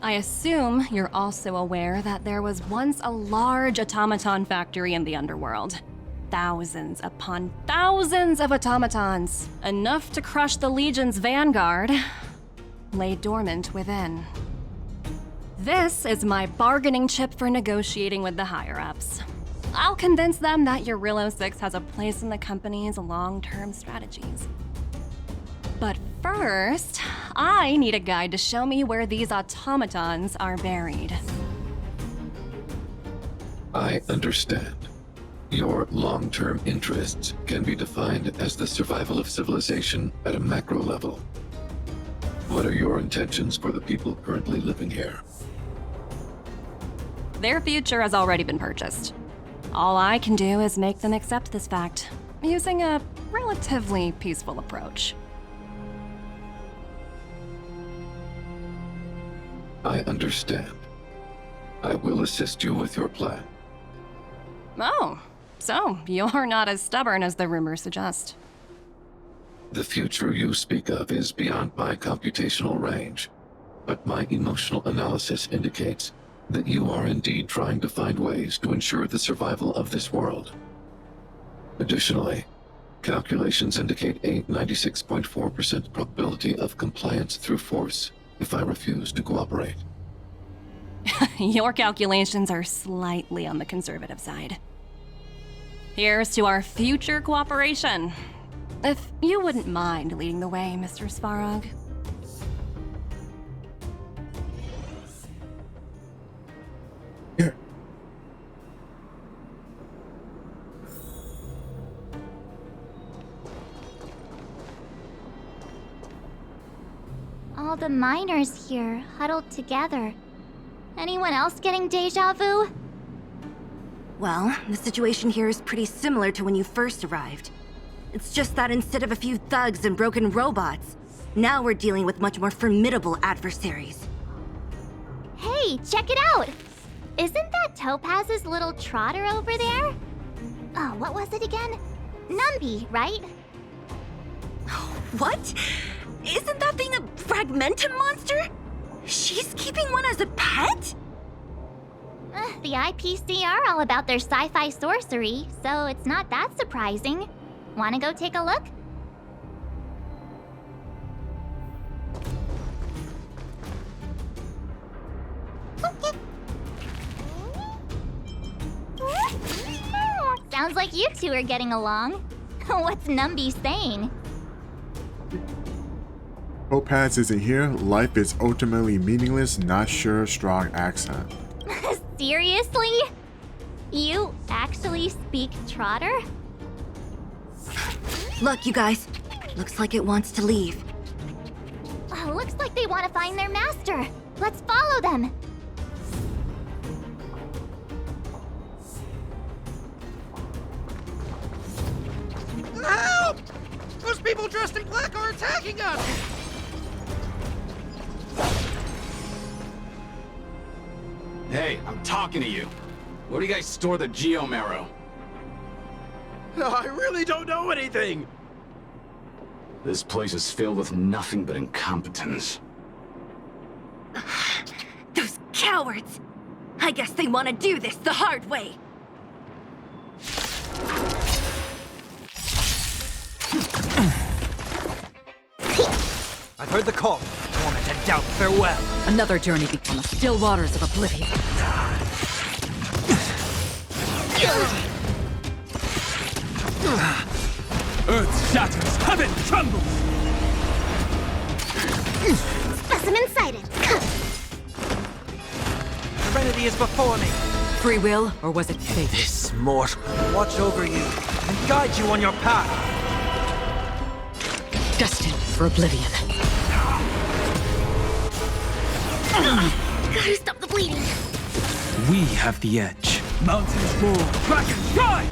I assume you're also aware that there was once a large automaton factory in the underworld. Thousands upon thousands of automatons, enough to crush the Legion's vanguard, lay dormant within. This is my bargaining chip for negotiating with the higher-ups. I'll convince them that Eurillo 6 has a place in the company's long-term strategies. But first, I need a guide to show me where these automatons are buried. I understand. Your long-term interests can be defined as the survival of civilization at a macro level. What are your intentions for the people currently living here? Their future has already been purchased. All I can do is make them accept this fact, using a relatively peaceful approach. I understand. I will assist you with your plan. Oh, so you're not as stubborn as the rumors suggest. The future you speak of is beyond my computational range, but my emotional analysis indicates that you are indeed trying to find ways to ensure the survival of this world. Additionally, calculations indicate a 96.4% probability of compliance through force if I refuse to cooperate. Your calculations are slightly on the conservative side. Here's to our future cooperation. If you wouldn't mind leading the way, Mr. Svarog. All the miners here, huddled together. Anyone else getting deja vu? Well, the situation here is pretty similar to when you first arrived. It's just that instead of a few thugs and broken robots, now we're dealing with much more formidable adversaries. Hey, check it out! Isn't that Topaz's little trotter over there? Oh, what was it again? Numby, right? What? Isn't that thing a fragmentum monster? She's keeping one as a pet? The IPC are all about their sci-fi sorcery, so it's not that surprising. Wanna go take a look? Sounds like you two are getting along. What's Numby saying? Topaz isn't here. Life is ultimately meaningless. Not sure. Strong accent. Seriously? You actually speak Trotter? Look, you guys. Looks like it wants to leave. Looks like they want to find their master. Let's follow them. Help! Those people dressed in black are attacking us! Hey, I'm talking to you. Where do you guys store the Geomarrow? I really don't know anything! This place is filled with nothing but incompetence. Those cowards! I guess they want to do this the hard way. I've heard the call. Torment and doubt, farewell. Another journey beyond the still waters of oblivion. Earth shatters, heaven trembles! Specimen sighted. Serenity is before me. Free will, or was it fate? This mortal will watch over you and guide you on your path. Destined for oblivion. Gotta stop the bleeding. We have the edge. Mountains roar, dragons ride!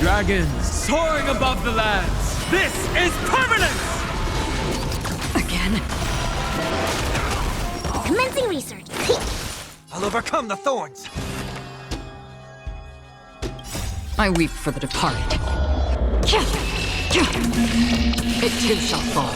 Dragons soaring above the lands! This is permanence! Again? Commencing research. I'll overcome the thorns. I weep for the departed. It too shall fall.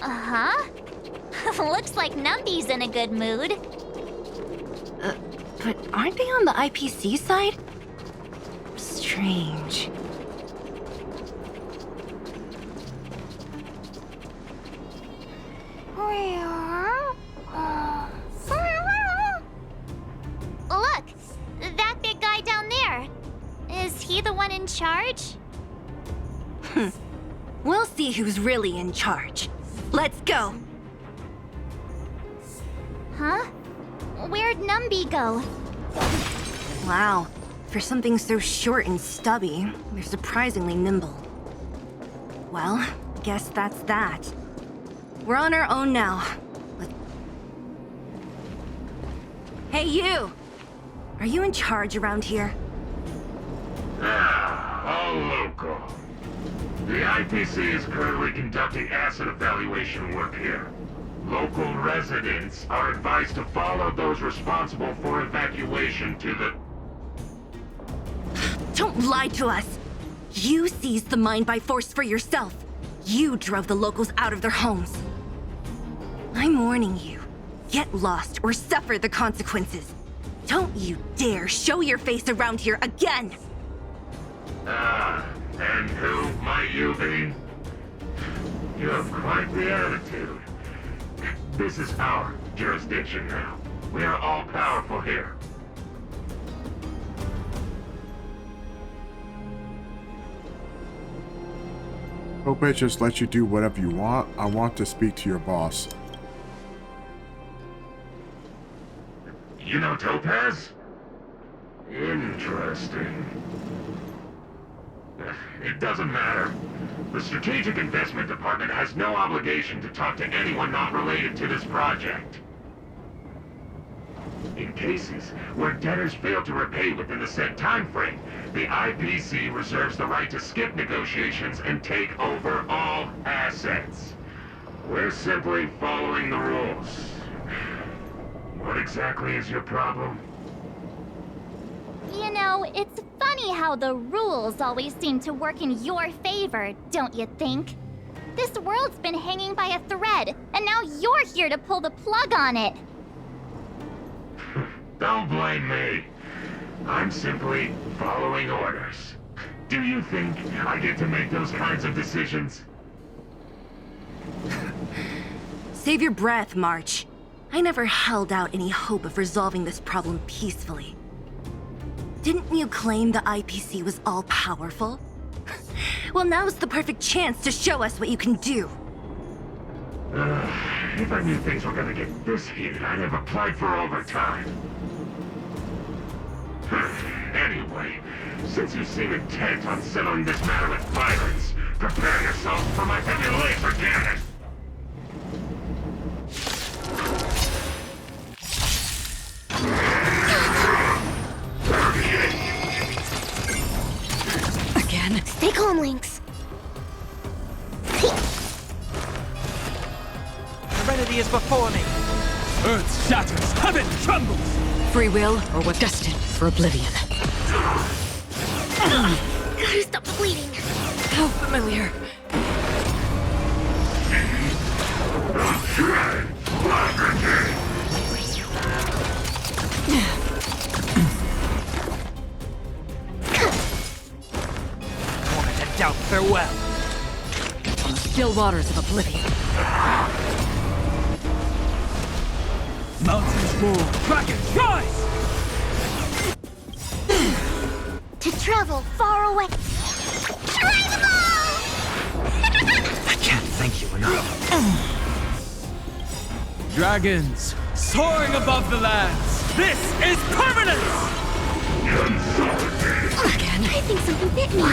Uh-huh. Looks like Numby's in a good mood. But aren't they on the IPC side? Strange. Look! That big guy down there. Is he the one in charge? We'll see who's really in charge. Let's go! Huh? Where'd Numby go? Wow. For something so short and stubby, they're surprisingly nimble. Well, guess that's that. We're on our own now. Hey, you! Are you in charge around here? All local. The IPC is currently conducting asset evaluation work here. Local residents are advised to follow those responsible for evacuation to the... Don't lie to us! You seized the mine by force for yourself. You drove the locals out of their homes. I'm warning you. Get lost or suffer the consequences. Don't you dare show your face around here again! And who might you be? You have quite the attitude. This is our jurisdiction now. We are all powerful here. Hope I just let you do whatever you want. I want to speak to your boss. You know Topaz? Interesting. It doesn't matter. The Strategic Investment Department has no obligation to talk to anyone not related to this project. In cases where debtors fail to repay within the set time frame, the IPC reserves the right to skip negotiations and take over all assets. We're simply following the rules. What exactly is your problem? You know, it's funny how the rules always seem to work in your favor, don't you think? This world's been hanging by a thread, and now you're here to pull the plug on it. Don't blame me. I'm simply following orders. Do you think I get to make those kinds of decisions? Save your breath, March. I never held out any hope of resolving this problem peacefully. Didn't you claim the IPC was all-powerful? Well, now's the perfect chance to show us what you can do. If I knew things were gonna get this heated, I'd have applied for overtime. Anyway, since you seem intent on settling this matter with violence, prepare yourself for my heavy laser cannon! Again? Stay calm, Lynx. Serenity is before me. Earth shatters, heaven trembles! Free will, or what? Destined for oblivion. Gotta stop the bleeding. How familiar. Moment to doubt farewell. On the still waters of oblivion. Mountains roar, dragons rise! To travel far away. I can't thank you enough. Dragons soaring above the lands. This is permanence! Again? I think something bit me.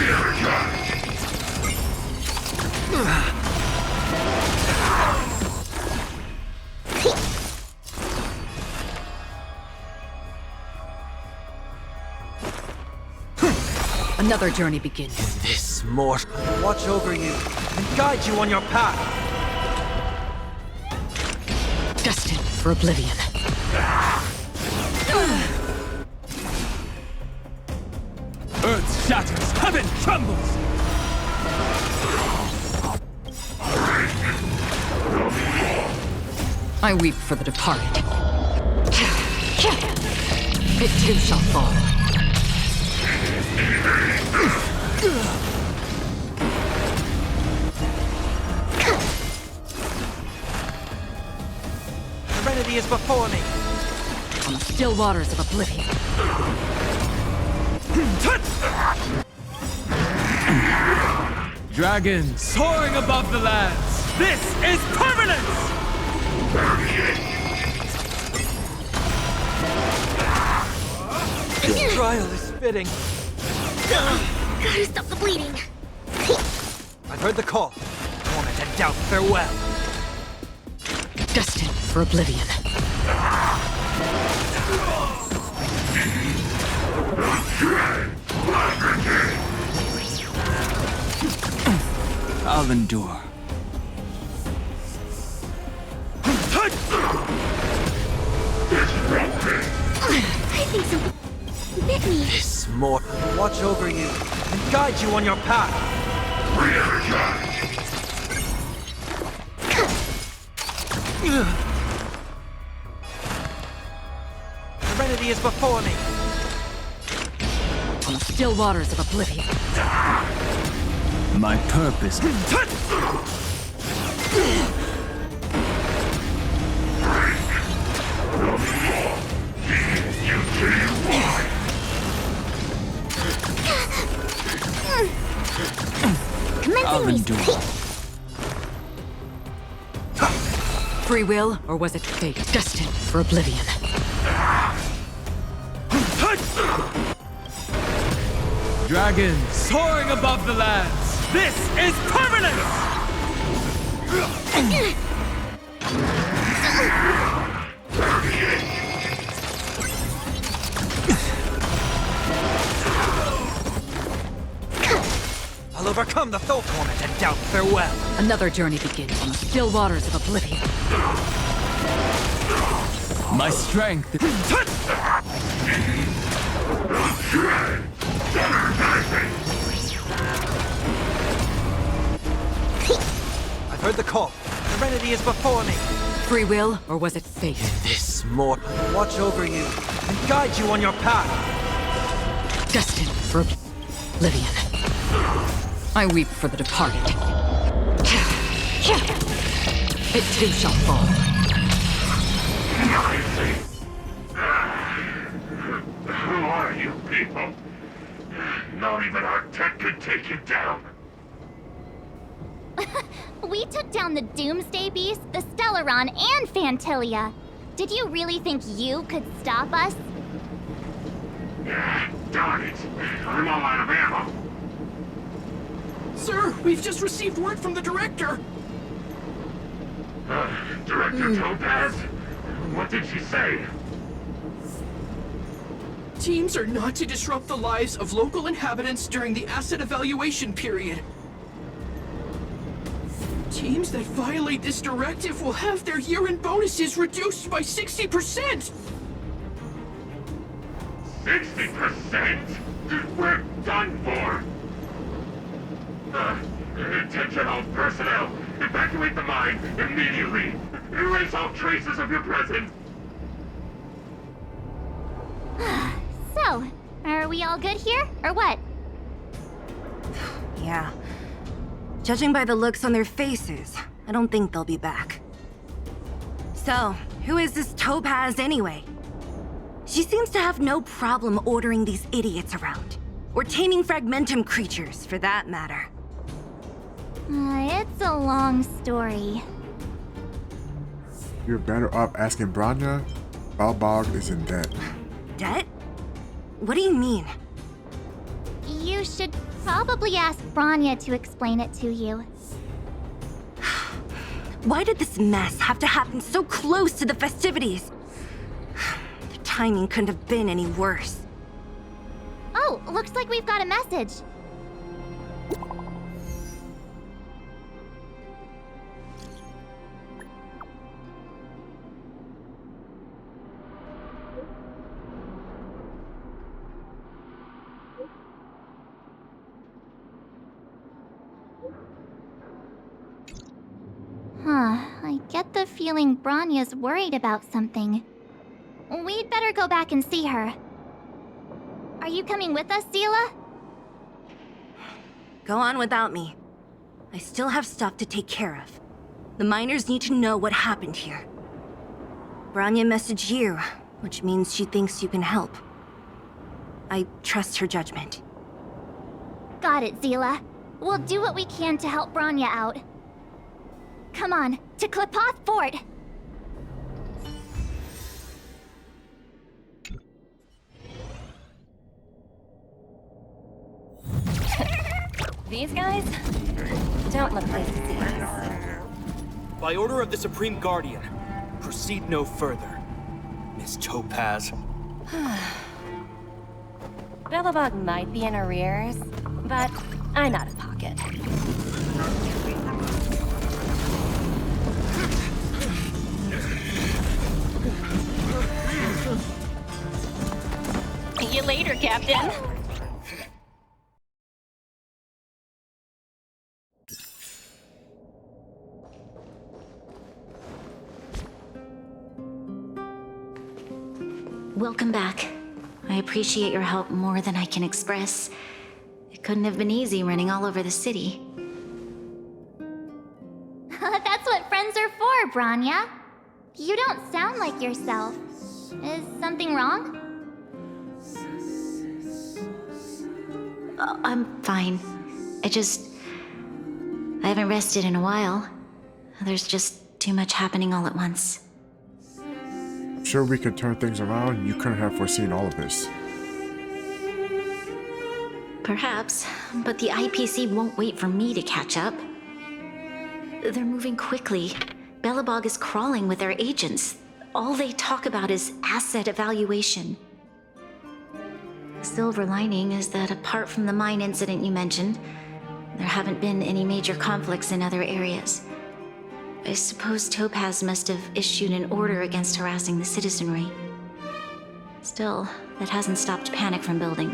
Another journey begins. This mortal watch over you and guide you on your path. Destined for oblivion. Earth shatters, heaven trembles! I weep for the departed. It too shall fall. Serenity is before me. On the still waters of oblivion. Dragons soaring above the lands. This is permanence! This trial is fitting. Gotta stop the bleeding. I've heard the call. Moment to doubt farewell. Destined for oblivion. I'll endure. I think something bit me. This mortal watch over you and guide you on your path. Serenity is before me. On the still waters of oblivion. My purpose. Free will, or was it fate destined for oblivion? Dragons soaring above the lands. This is permanence! I'll overcome the Thol torment and doubt farewell. Another journey begins on the still waters of oblivion. My strength. I've heard the call. Serenity is before me. Free will, or was it fate? This more watch over you and guide you on your path. Destined for oblivion. I weep for the departed. It too shall fall. Who are you people? Not even our tech could take you down. We took down the Doomsday Beast, the Stellaron, and Phantilia. Did you really think you could stop us? Darn it. I'm all out of ammo. Sir, we've just received word from the director. Director Topaz? What did she say? Teams are not to disrupt the lives of local inhabitants during the asset evaluation period. Teams that violate this directive will have their year-end bonuses reduced by 60%! 60%? We're done for! Attention all personnel! Evacuate the mine immediately! Erase all traces of your presence! So, are we all good here, or what? Yeah. Judging by the looks on their faces, I don't think they'll be back. So, who is this Topaz anyway? She seems to have no problem ordering these idiots around. Or taming fragmentum creatures, for that matter. It's a long story. You're better off asking Bronya. Belobog is in debt. Debt? What do you mean? You should probably ask Bronya to explain it to you. Why did this mess have to happen so close to the festivities? The timing couldn't have been any worse. Oh, looks like we've got a message. I get the feeling Bronya's worried about something. We'd better go back and see her. Are you coming with us, Zila? Go on without me. I still have stuff to take care of. The miners need to know what happened here. Bronya messaged you, which means she thinks you can help. I trust her judgment. Got it, Zila. We'll do what we can to help Bronya out. Come on, to Klipoth Fort! These guys don't look like thieves. By order of the Supreme Guardian, proceed no further, Miss Topaz. Belobog might be in arrears, but I'm out of pocket. See you later, Captain. Welcome back. I appreciate your help more than I can express. It couldn't have been easy running all over the city. That's what friends are for, Bronya. You don't sound like yourself. Is something wrong? I'm fine. I haven't rested in a while. There's just Too much happening all at once. I'm sure we could turn things around. You couldn't have foreseen all of this. Perhaps, but the IPC won't wait for me to catch up. They're moving quickly. Belobog is crawling with their agents. All they talk about is asset evaluation. Silver lining is that apart from the mine incident you mentioned, there haven't been any major conflicts in other areas. I suppose Topaz must have issued an order against harassing the citizenry. Still, that hasn't stopped panic from building.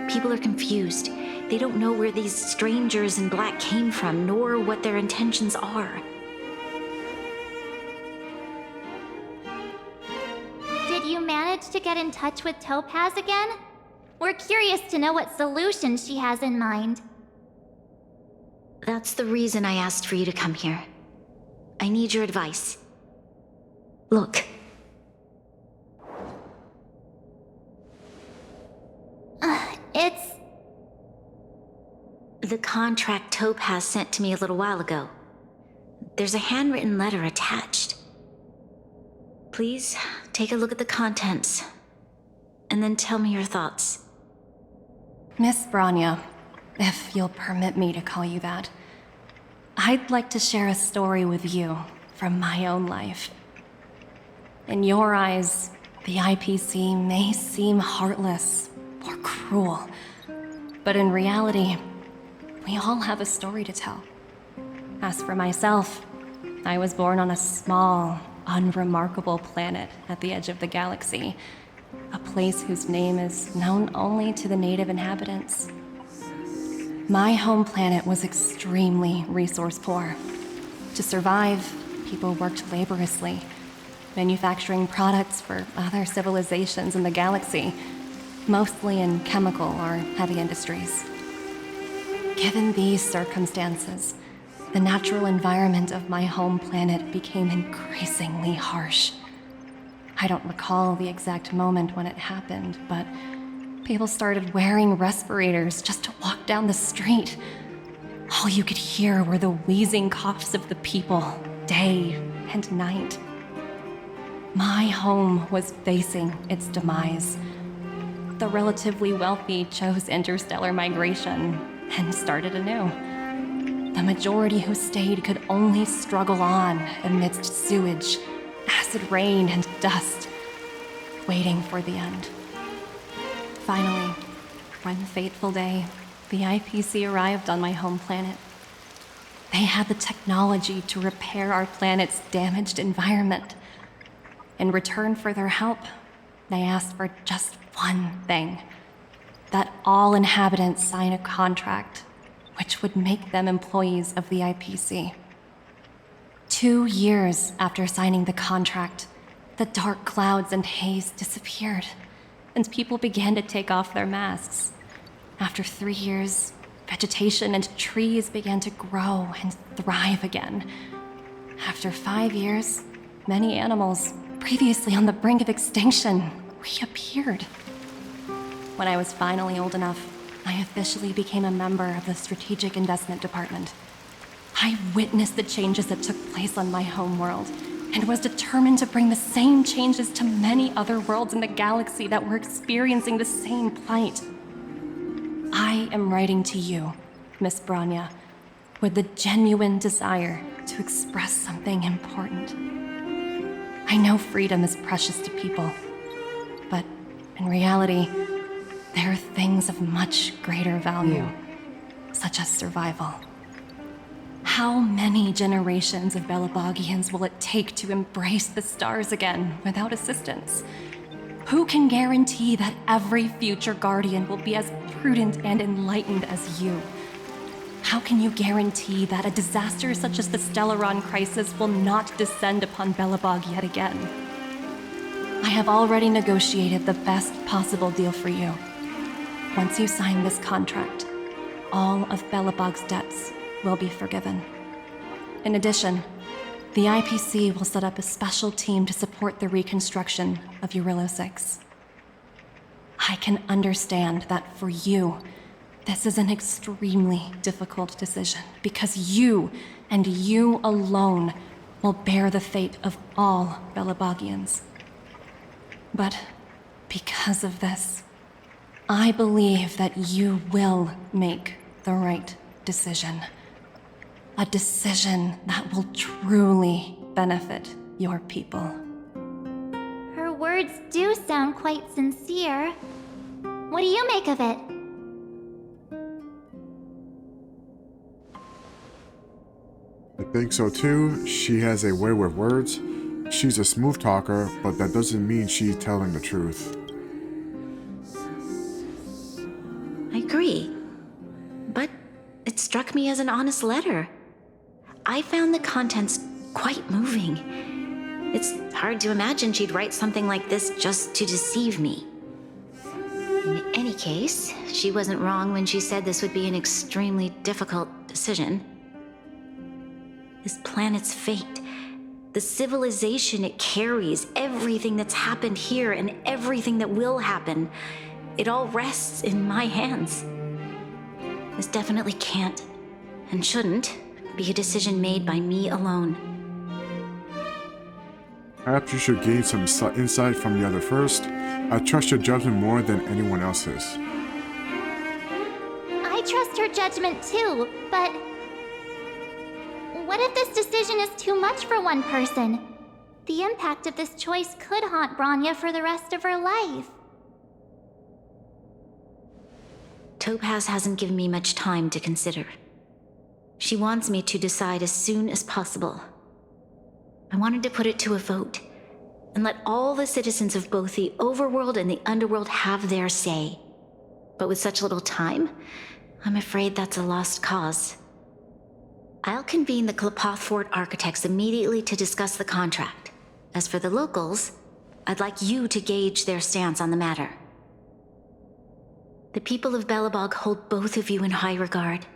People are confused. They don't know where these strangers in black came from, nor what their intentions are. Did you manage to get in touch with Topaz again? We're curious to know what solution she has in mind. That's the reason I asked for you to come here. I need your advice. Look. It's... The contract Topaz sent to me a little while ago. There's a handwritten letter attached. Please, take a look at the contents, and then tell me your thoughts. Miss Branya, if you'll permit me to call you that, I'd like to share a story with you from my own life. In your eyes, the IPC may seem heartless or cruel, but in reality, we all have a story to tell. As for myself, I was born on a small, unremarkable planet at the edge of the galaxy, a place whose name is known only to the native inhabitants. My home planet was extremely resource poor. To survive, people worked laboriously, manufacturing products for other civilizations in the galaxy, mostly in chemical or heavy industries. Given these circumstances, the natural environment of my home planet became increasingly harsh. I don't recall the exact moment when it happened, but people started wearing respirators just to walk down the street. All you could hear were the wheezing coughs of the people, day and night. My home was facing its demise. The relatively wealthy chose interstellar migration and started anew. The majority who stayed could only struggle on amidst sewage, acid rain, and dust, waiting for the end. Finally, one fateful day, the IPC arrived on my home planet. They had the technology to repair our planet's damaged environment. In return for their help, they asked for just one thing: that all inhabitants sign a contract which would make them employees of the IPC. 2 years after signing the contract, the dark clouds and haze disappeared, and people began to take off their masks. After 3 years, vegetation and trees began to grow and thrive again. After 5 years, many animals, previously on the brink of extinction, reappeared. When I was finally old enough, I officially became a member of the Strategic Investment Department. I witnessed the changes that took place on my home world, and was determined to bring the same changes to many other worlds in the galaxy that were experiencing the same plight. I am writing to you, Miss Branya, with the genuine desire to express something important. I know freedom is precious to people, but in reality, there are things of much greater value, such as survival. How many generations of Belabogians will it take to embrace the stars again without assistance? Who can guarantee that every future Guardian will be as prudent and enlightened as you? How can you guarantee that a disaster such as the Stellaron crisis will not descend upon Belobog yet again? I have already negotiated the best possible deal for you. Once you sign this contract, all of Belobog's debts will be forgiven. In addition, the IPC will set up a special team to support the reconstruction of Eurilo 6. I can understand that for you, this is an extremely difficult decision, because you, and you alone, will bear the fate of all Belabogians. But because of this, I believe that you will make the right decision. A decision that will truly benefit your people. Her words do sound quite sincere. What do you make of it? I think so too. She has a way with words. She's a smooth talker, but that doesn't mean she's telling the truth. I agree. But it struck me as an honest letter. I found the contents quite moving. It's hard to imagine she'd write something like this just to deceive me. In any case, she wasn't wrong when she said this would be an extremely difficult decision. This planet's fate, the civilization it carries, everything that's happened here and everything that will happen, it all rests in my hands. This definitely can't, and shouldn't, be a decision made by me alone. Perhaps you should gain some insight from the other first. I trust your judgment more than anyone else's. I trust her judgment too, but what if this decision is too much for one person? The impact of this choice could haunt Bronya for the rest of her life. Topaz hasn't given me much time to consider. She wants me to decide as soon as possible. I wanted to put it to a vote, and let all the citizens of both the overworld and the underworld have their say. But with such little time, I'm afraid that's a lost cause. I'll convene the Klapoth Fort architects immediately to discuss the contract. As for the locals, I'd like you to gauge their stance on the matter. The people of Belobog hold both of you in high regard.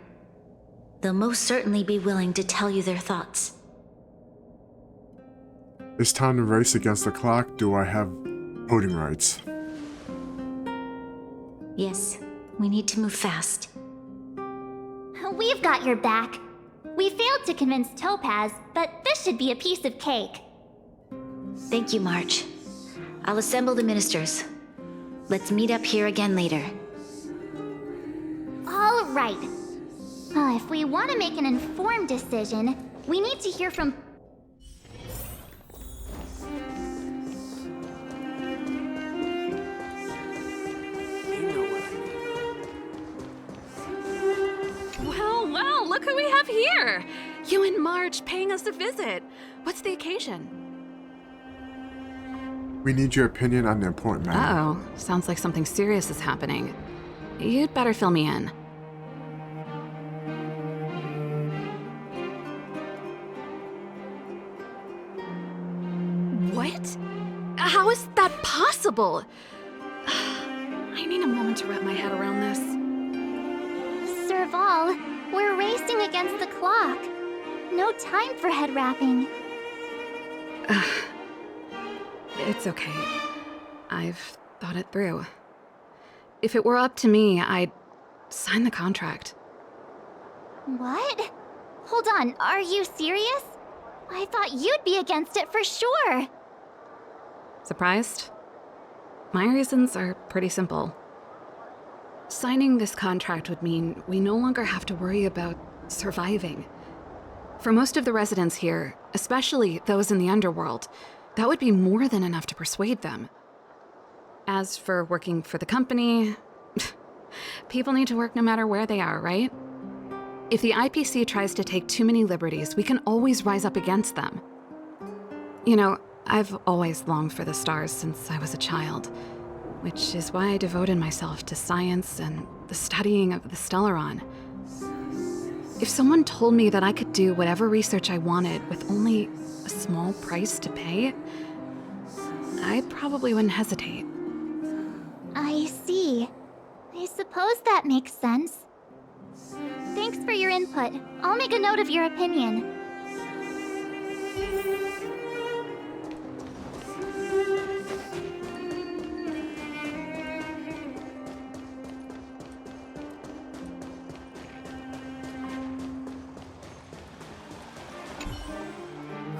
They'll most certainly be willing to tell you their thoughts. It's time to race against the clock. Do I have voting rights? Yes, we need to move fast. We've got your back. We failed to convince Topaz, but this should be a piece of cake. Thank you, March. I'll assemble the ministers. Let's meet up here again later. All right. If we want to make an informed decision, we need to hear from... Well, look who we have here! You and March paying us a visit. What's the occasion? We need your opinion on the important matter. Uh-oh. Sounds like something serious is happening. You'd better fill me in. What? How is that possible? I need a moment to wrap my head around this. Serval, we're racing against the clock. No time for head wrapping. It's okay. I've thought it through. If it were up to me, I'd sign the contract. What? Hold on, are you serious? I thought you'd be against it for sure. Surprised? My reasons are pretty simple. Signing this contract would mean we no longer have to worry about surviving. For most of the residents here, especially those in the underworld, that would be more than enough to persuade them. As for working for the company, people need to work no matter where they are, right? If the IPC tries to take too many liberties, we can always rise up against them. You know, I've always longed for the stars since I was a child, which is why I devoted myself to science and the studying of the Stellaron. If someone told me that I could do whatever research I wanted with only a small price to pay, I probably wouldn't hesitate. I see. I suppose that makes sense. Thanks for your input. I'll make a note of your opinion.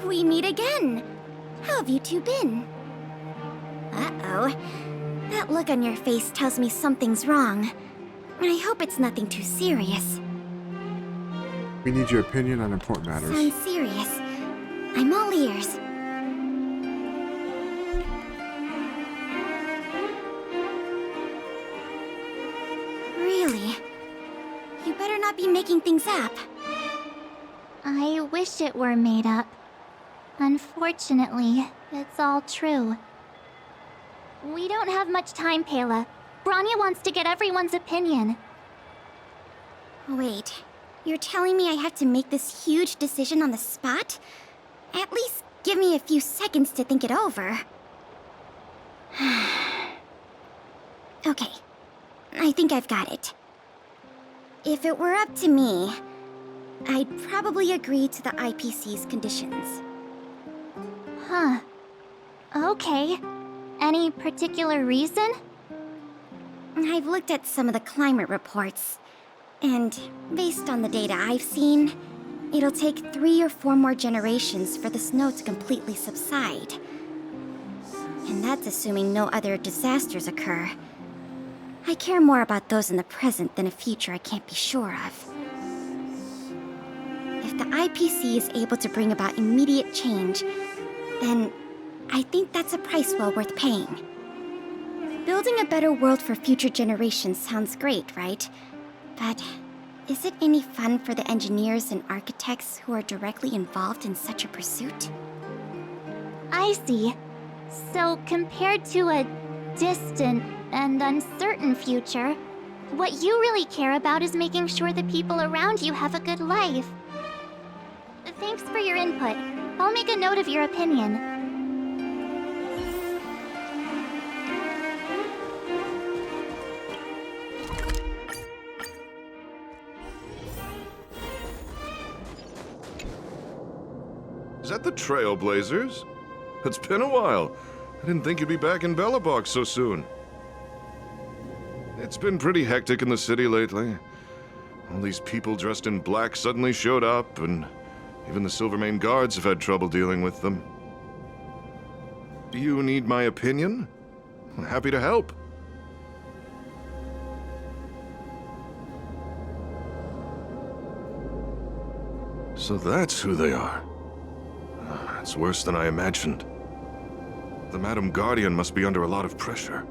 We meet again. How have you two been? Uh-oh. That look on your face tells me something's wrong. I hope it's nothing too serious. We need your opinion on important matters. Sounds serious. I'm all ears. Really? You better not be making things up. I wish it were made up. Unfortunately, it's all true. We don't have much time, Pela. Branya wants to get everyone's opinion. Wait, you're telling me I have to make this huge decision on the spot? At least give me a few seconds to think it over. Okay, I think I've got it. If it were up to me, I'd probably agree to the IPC's conditions. Huh. Okay. Any particular reason? I've looked at some of the climate reports, and based on the data I've seen, it'll take 3 or 4 more generations for the snow to completely subside. And that's assuming no other disasters occur. I care more about those in the present than a future I can't be sure of. If the IPC is able to bring about immediate change, then I think that's a price well worth paying. Building a better world for future generations sounds great, right? But is it any fun for the engineers and architects who are directly involved in such a pursuit? I see. So compared to a distant and uncertain future, what you really care about is making sure the people around you have a good life. Thanks for your input. I'll make a note of your opinion. Is that the Trailblazers? It's been a while. I didn't think you'd be back in Belobog so soon. It's been pretty hectic in the city lately. All these people dressed in black suddenly showed up, and even the Silvermane guards have had trouble dealing with them. You need my opinion? I'm happy to help. So that's who they are. It's worse than I imagined. The Madam Guardian must be under a lot of pressure.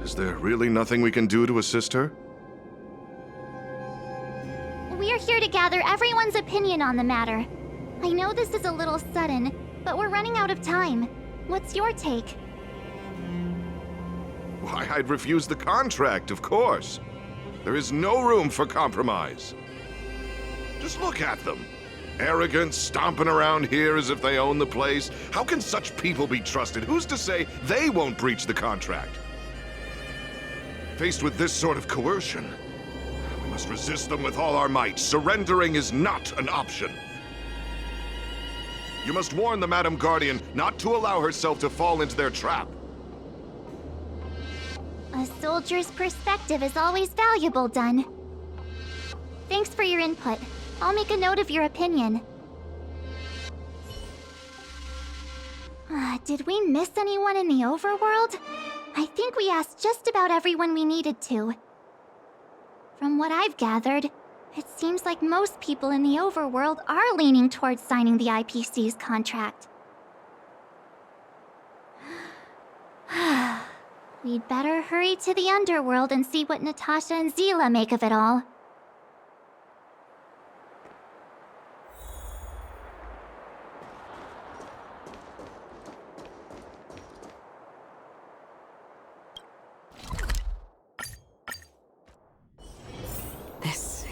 Is there really nothing we can do to assist her? We're here to gather everyone's opinion on the matter. I know this is a little sudden, but we're running out of time. What's your take? Why, I'd refuse the contract, of course. There is no room for compromise. Just look at them. Arrogant, stomping around here as if they own the place. How can such people be trusted? Who's to say they won't breach the contract? Faced with this sort of coercion, we must resist them with all our might. Surrendering is not an option. You must warn the Madam Guardian not to allow herself to fall into their trap. A soldier's perspective is always valuable, Dun. Thanks for your input. I'll make a note of your opinion. Did we miss anyone in the overworld? I think we asked just about everyone we needed to. From what I've gathered, it seems like most people in the overworld are leaning towards signing the IPC's contract. We'd better hurry to the underworld and see what Natasha and Zila make of it all.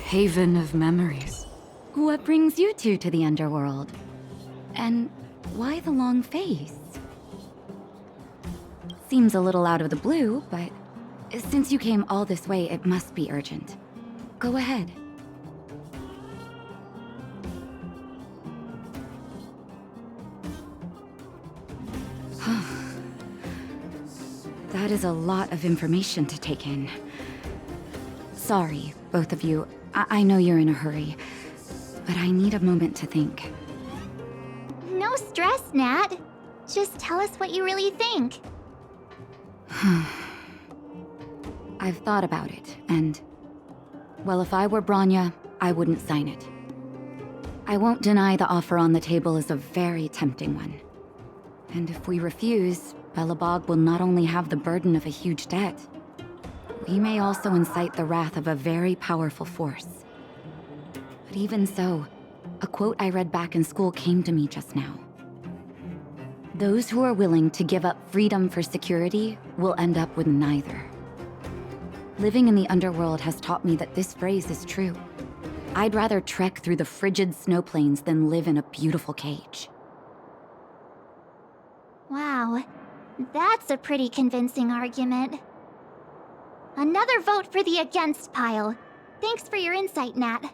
Haven of memories. What brings you two to the underworld? And why the long face? Seems a little out of the blue, but since you came all this way, it must be urgent. Go ahead. That is a lot of information to take in. Sorry, both of you. I know you're in a hurry, but I need a moment to think. No No stress, Nat. Just tell us what you really think. I've thought about it, and... well, if I were Bronya, I wouldn't sign it. I won't deny the offer on the table is a very tempting one. And if we refuse, Belobog will not only have the burden of a huge debt, we may also incite the wrath of a very powerful force. But even so, a quote I read back in school came to me just now. Those who are willing to give up freedom for security will end up with neither. Living in the underworld has taught me that this phrase is true. I'd rather trek through the frigid snow plains than live in a beautiful cage. Wow, that's a pretty convincing argument. Another vote for the against pile. Thanks for your insight, Nat.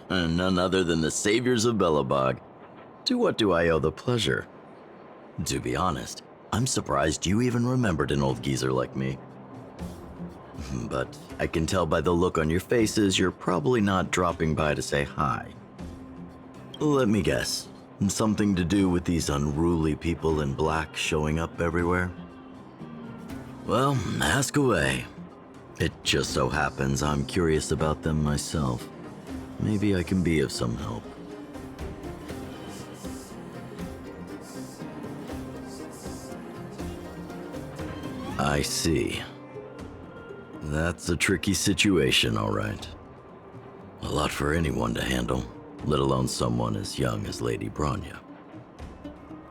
None other than the saviors of Belobog. To what do I owe the pleasure? To be honest, I'm surprised you even remembered an old geezer like me. But I can tell by the look on your faces you're probably not dropping by to say hi. Let me guess, something to do with these unruly people in black showing up everywhere? Well, ask away. It just so happens I'm curious about them myself. Maybe I can be of some help. I see. That's a tricky situation, all right. A lot for anyone to handle, let alone someone as young as Lady Bronya.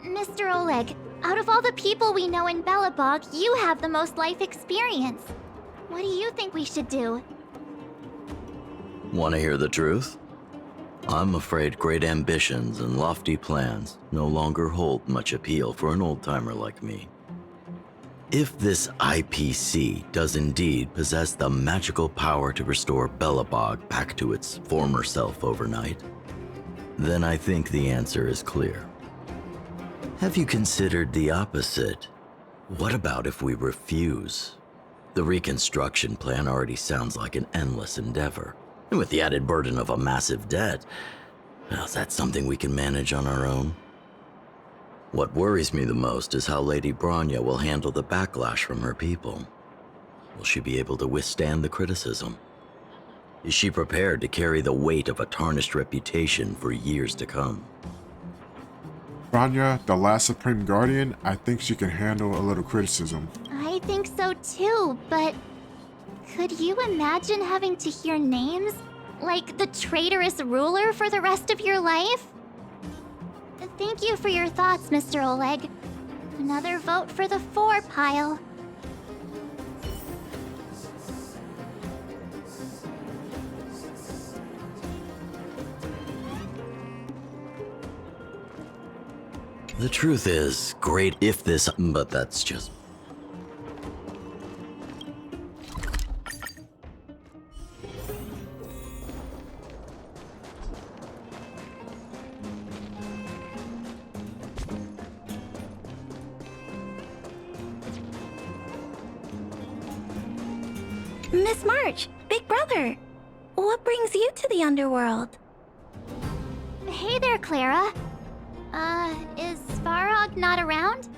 Mr. Oleg, out of all the people we know in Belobog, you have the most life experience. What do you think we should do? Want to hear the truth? I'm afraid great ambitions and lofty plans no longer hold much appeal for an old-timer like me. If this IPC does indeed possess the magical power to restore Belobog back to its former self overnight, then I think the answer is clear. Have you considered the opposite? What about if we refuse? The reconstruction plan already sounds like an endless endeavor. And with the added burden of a massive debt, well, that's something we can manage on our own. What worries me the most is how Lady Bronya will handle the backlash from her people. Will she be able to withstand the criticism? Is she prepared to carry the weight of a tarnished reputation for years to come? Bronya, the last Supreme Guardian, I think she can handle a little criticism. I think so too, but could you imagine having to hear names like the traitorous ruler for the rest of your life? Thank you for your thoughts, Mr. Oleg. Another vote for the 4 pile. The truth is, great if this, but that's just... Miss March, Big Brother, what brings you to the underworld? Hey there, Clara. Is Svarog not around?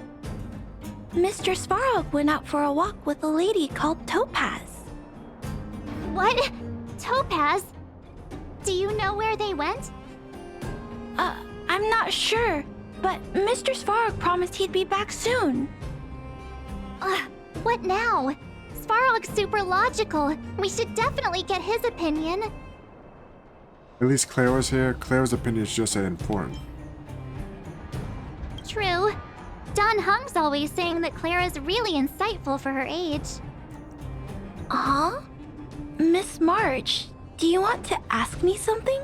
Mr. Svarog went out for a walk with a lady called Topaz. What? Topaz? Do you know where they went? I'm not sure, but Mr. Svarog promised he'd be back soon. What now? Svarog's super logical. We should definitely get his opinion. At least Clara's here. Clara's opinion is just as important. True. Don Hung's always saying that Clara's really insightful for her age. Huh? Miss March, do you want to ask me something?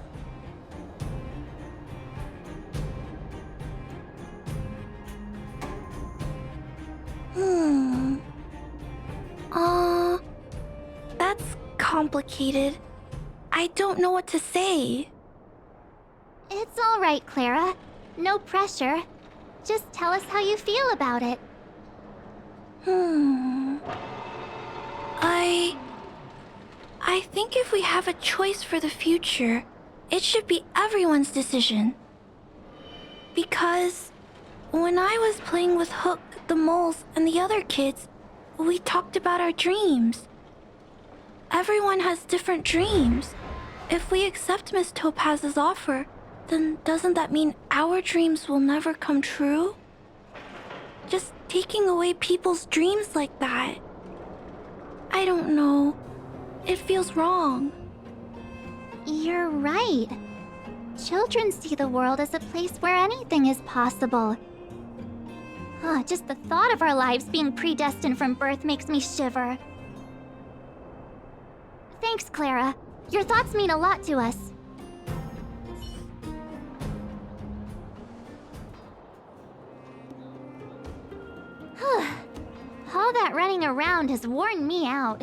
That's complicated. I don't know what to say. It's all right, Clara. No pressure. Just tell us how you feel about it. I think if we have a choice for the future, it should be everyone's decision. Because when I was playing with Hook, the moles, and the other kids, we talked about our dreams. Everyone has different dreams. If we accept Miss Topaz's offer, then doesn't that mean our dreams will never come true? Just taking away people's dreams like that. I don't know. It feels wrong. You're right. Children see the world as a place where anything is possible. Just the thought of our lives being predestined from birth makes me shiver. Thanks, Clara. Your thoughts mean a lot to us. All that running around has worn me out.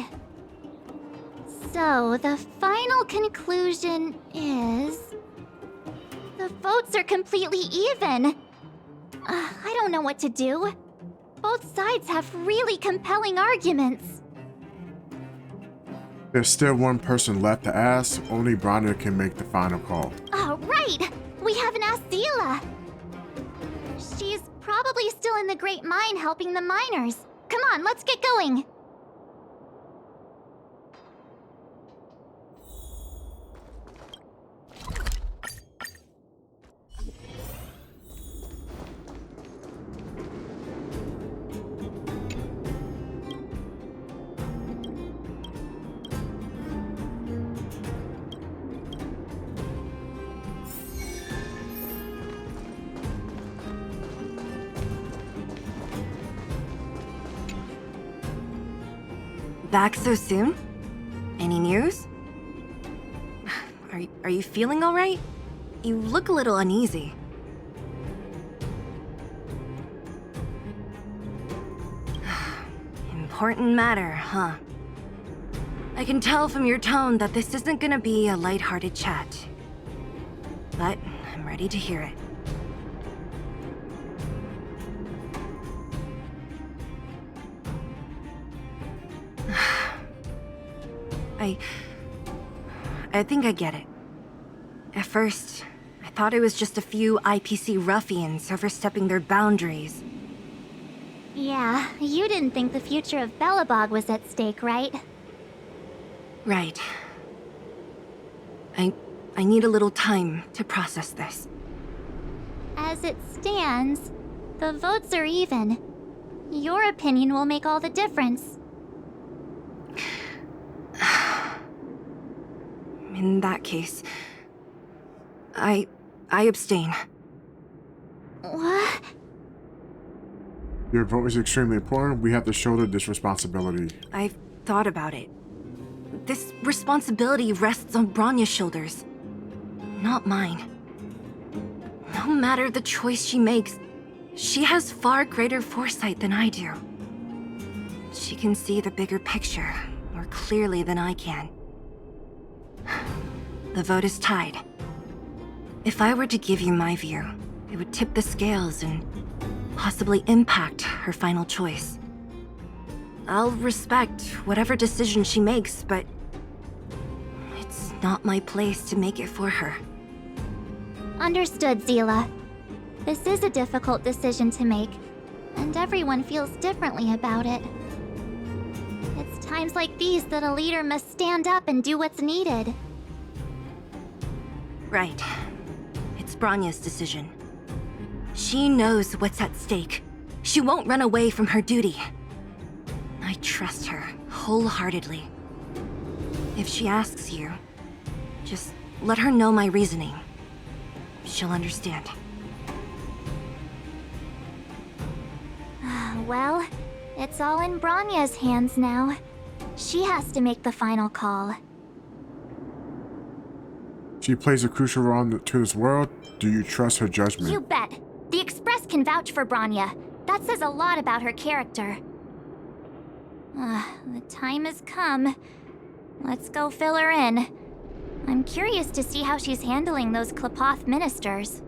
So, the final conclusion is... the votes are completely even. I don't know what to do. Both sides have really compelling arguments. There's still one person left to ask. Only Bronya can make the final call. Oh, right! We haven't asked Zila. She's probably still in the Great Mine helping the miners. Come on, let's get going. Back so soon? Any news? Are you feeling all right? You look a little uneasy. Important matter, huh? I can tell from your tone that this isn't gonna be a lighthearted chat. But I'm ready to hear it. I think I get it. At first, I thought it was just a few IPC ruffians overstepping their boundaries. Yeah, you didn't think the future of Belobog was at stake, right? Right. I need a little time to process this. As it stands, the votes are even. Your opinion will make all the difference. In that case, I abstain. What? Your vote is extremely important. We have to shoulder this responsibility. I've thought about it. This responsibility rests on Bronya's shoulders, not mine. No matter the choice she makes, she has far greater foresight than I do. She can see the bigger picture more clearly than I can. The vote is tied. If I were to give you my view, it would tip the scales and possibly impact her final choice. I'll respect whatever decision she makes, but it's not my place to make it for her. Understood, Zila. This is a difficult decision to make, and everyone feels differently about it. It's times like these that a leader must stand up and do what's needed. Right. It's Bronya's decision. She knows what's at stake. She won't run away from her duty. I trust her wholeheartedly. If she asks you, just let her know my reasoning. She'll understand. Well, it's all in Bronya's hands now. She has to make the final call. She plays a crucial role to this world. Do you trust her judgment? You bet. The Express can vouch for Bronya. That says a lot about her character. The time has come. Let's go fill her in. I'm curious to see how she's handling those Klapoth ministers.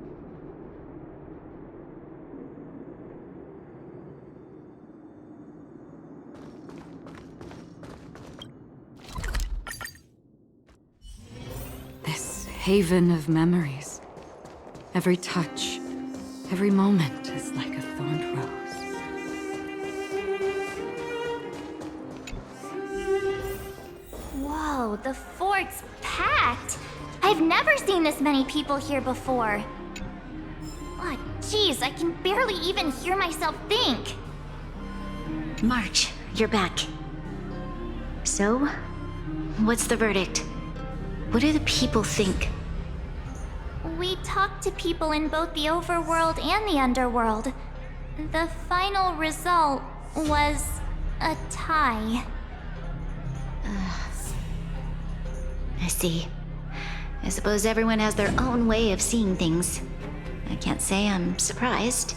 haven of memories. Every touch, every moment is like a thorned rose. Whoa, the fort's packed! I've never seen this many people here before. Oh, jeez, I can barely even hear myself think. March, you're back. So, what's the verdict? What do the people think? We talked to people in both the overworld and the underworld. The final result was a tie. I see. I suppose everyone has their own way of seeing things. I can't say I'm surprised.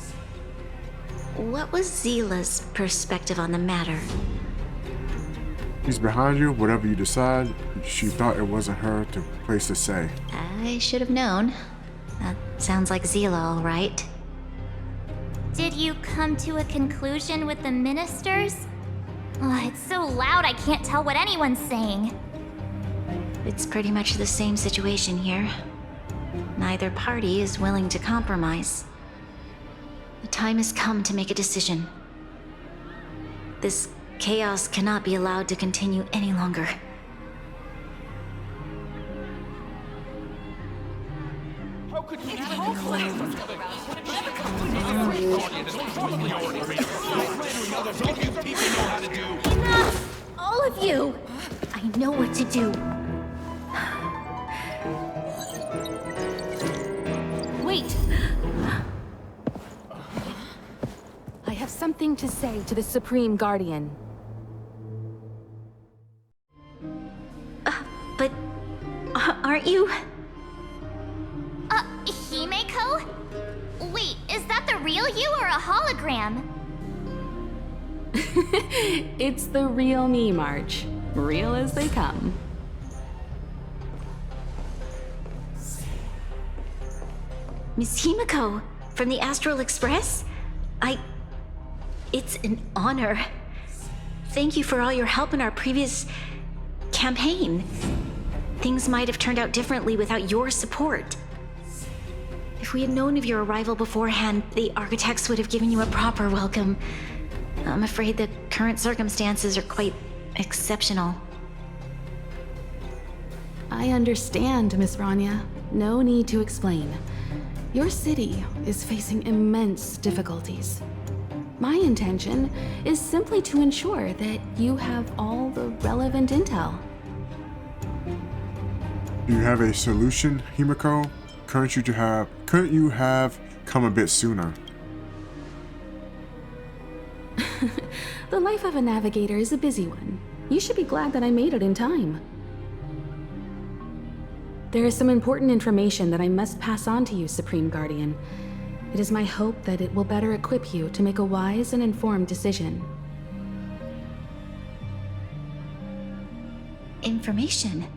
What was Zila's perspective on the matter? He's behind you, whatever you decide. She thought it wasn't her place to say. I should have known. That sounds like Zila, all right. Did you come to a conclusion with the ministers? Oh, it's so loud I can't tell what anyone's saying. It's pretty much the same situation here. Neither party is willing to compromise. The time has come to make a decision. This chaos cannot be allowed to continue any longer. How could you Enough! All of you! I know what to do. Wait! I have something to say to the Supreme Guardian. But aren't you? Himeko? Wait, is that the real you or a hologram? It's the real me, March. Real as they come. Miss Himeko, from the Astral Express? It's an honor. Thank you for all your help in our previous campaign. Things might have turned out differently without your support. If we had known of your arrival beforehand, the architects would have given you a proper welcome. I'm afraid the current circumstances are quite exceptional. I understand, Miss Rania. No need to explain. Your city is facing immense difficulties. My intention is simply to ensure that you have all the relevant intel. Do you have a solution, Himeko? Couldn't you have come a bit sooner? The life of a navigator is a busy one. You should be glad that I made it in time. There is some important information that I must pass on to you, Supreme Guardian. It is my hope that it will better equip you to make a wise and informed decision. Information?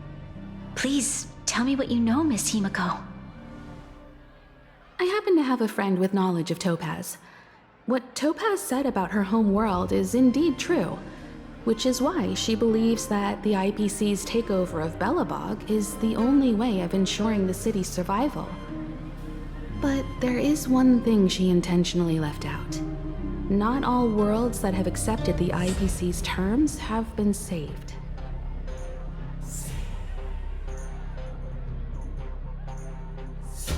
Please, tell me what you know, Miss Himeko. I happen to have a friend with knowledge of Topaz. What Topaz said about her home world is indeed true, which is why she believes that the IPC's takeover of Belobog is the only way of ensuring the city's survival. But there is one thing she intentionally left out. Not all worlds that have accepted the IPC's terms have been saved.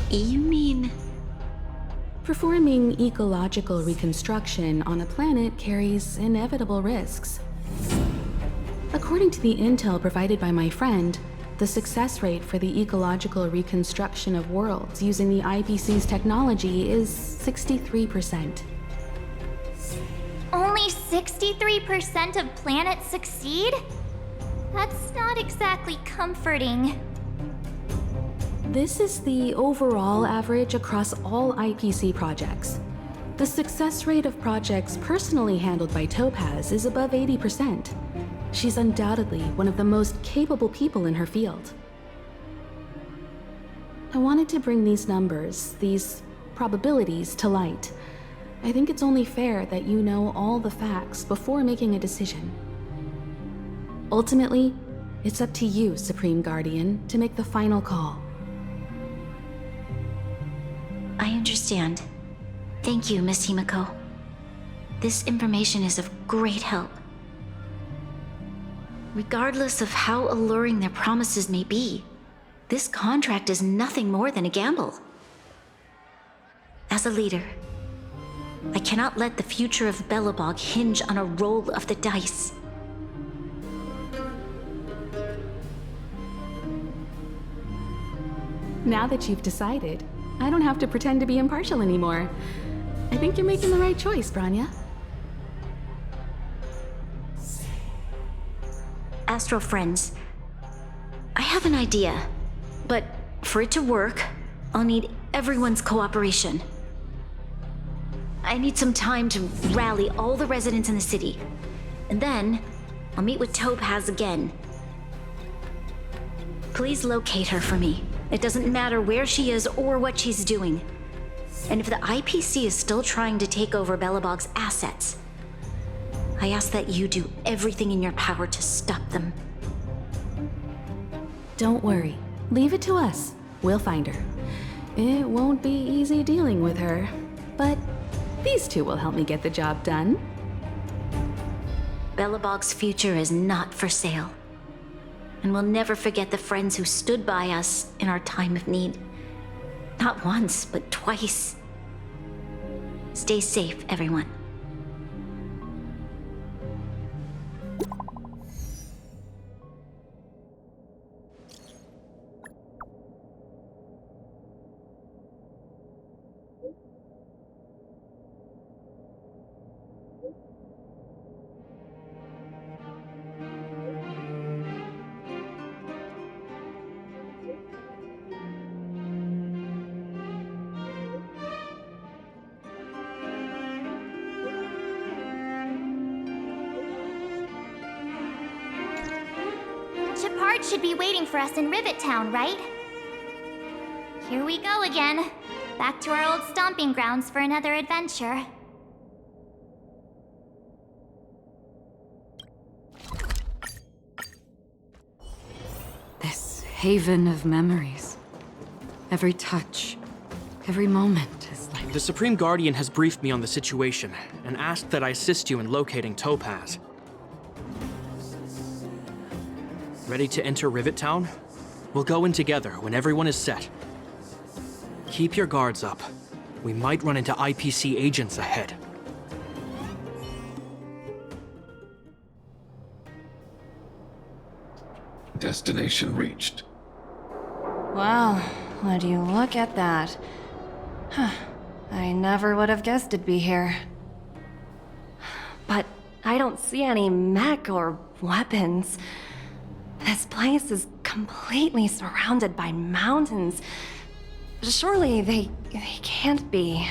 You mean... Performing ecological reconstruction on a planet carries inevitable risks. According to the intel provided by my friend, the success rate for the ecological reconstruction of worlds using the IPC's technology is 63%. Only 63% of planets succeed? That's not exactly comforting. This is the overall average across all IPC projects. The success rate of projects personally handled by Topaz is above 80%. She's undoubtedly one of the most capable people in her field. I wanted to bring these numbers, these probabilities, to light. I think it's only fair that you know all the facts before making a decision. Ultimately, it's up to you, Supreme Guardian, to make the final call. understand. Thank you, Miss Himiko. This information is of great help. Regardless of how alluring their promises may be, this contract is nothing more than a gamble. As a leader, I cannot let the future of Belobog hinge on a roll of the dice. Now that you've decided, I don't have to pretend to be impartial anymore. I think you're making the right choice, Branya. Astral friends, I have an idea, but for it to work, I'll need everyone's cooperation. I need some time to rally all the residents in the city, and then I'll meet with Topaz again. Please locate her for me. It doesn't matter where she is or what she's doing. And if the IPC is still trying to take over Belobog's assets, I ask that you do everything in your power to stop them. Don't worry. Leave it to us. We'll find her. It won't be easy dealing with her, but these two will help me get the job done. Belobog's future is not for sale. And we'll never forget the friends who stood by us in our time of need. Not once, but twice. Stay safe, everyone. Shepard should be waiting for us in Rivet Town, right? Here we go again. Back to our old stomping grounds for another adventure. This haven of memories. Every touch, every moment is like... The Supreme Guardian has briefed me on the situation and asked that I assist you in locating Topaz. Ready to enter Rivet Town? We'll go in together when everyone is set. Keep your guards up. We might run into IPC agents ahead. Destination reached. Wow, would you look at that? Huh. I never would have guessed it'd be here. But I don't see any mech or weapons. This place is completely surrounded by mountains. Surely they can't be.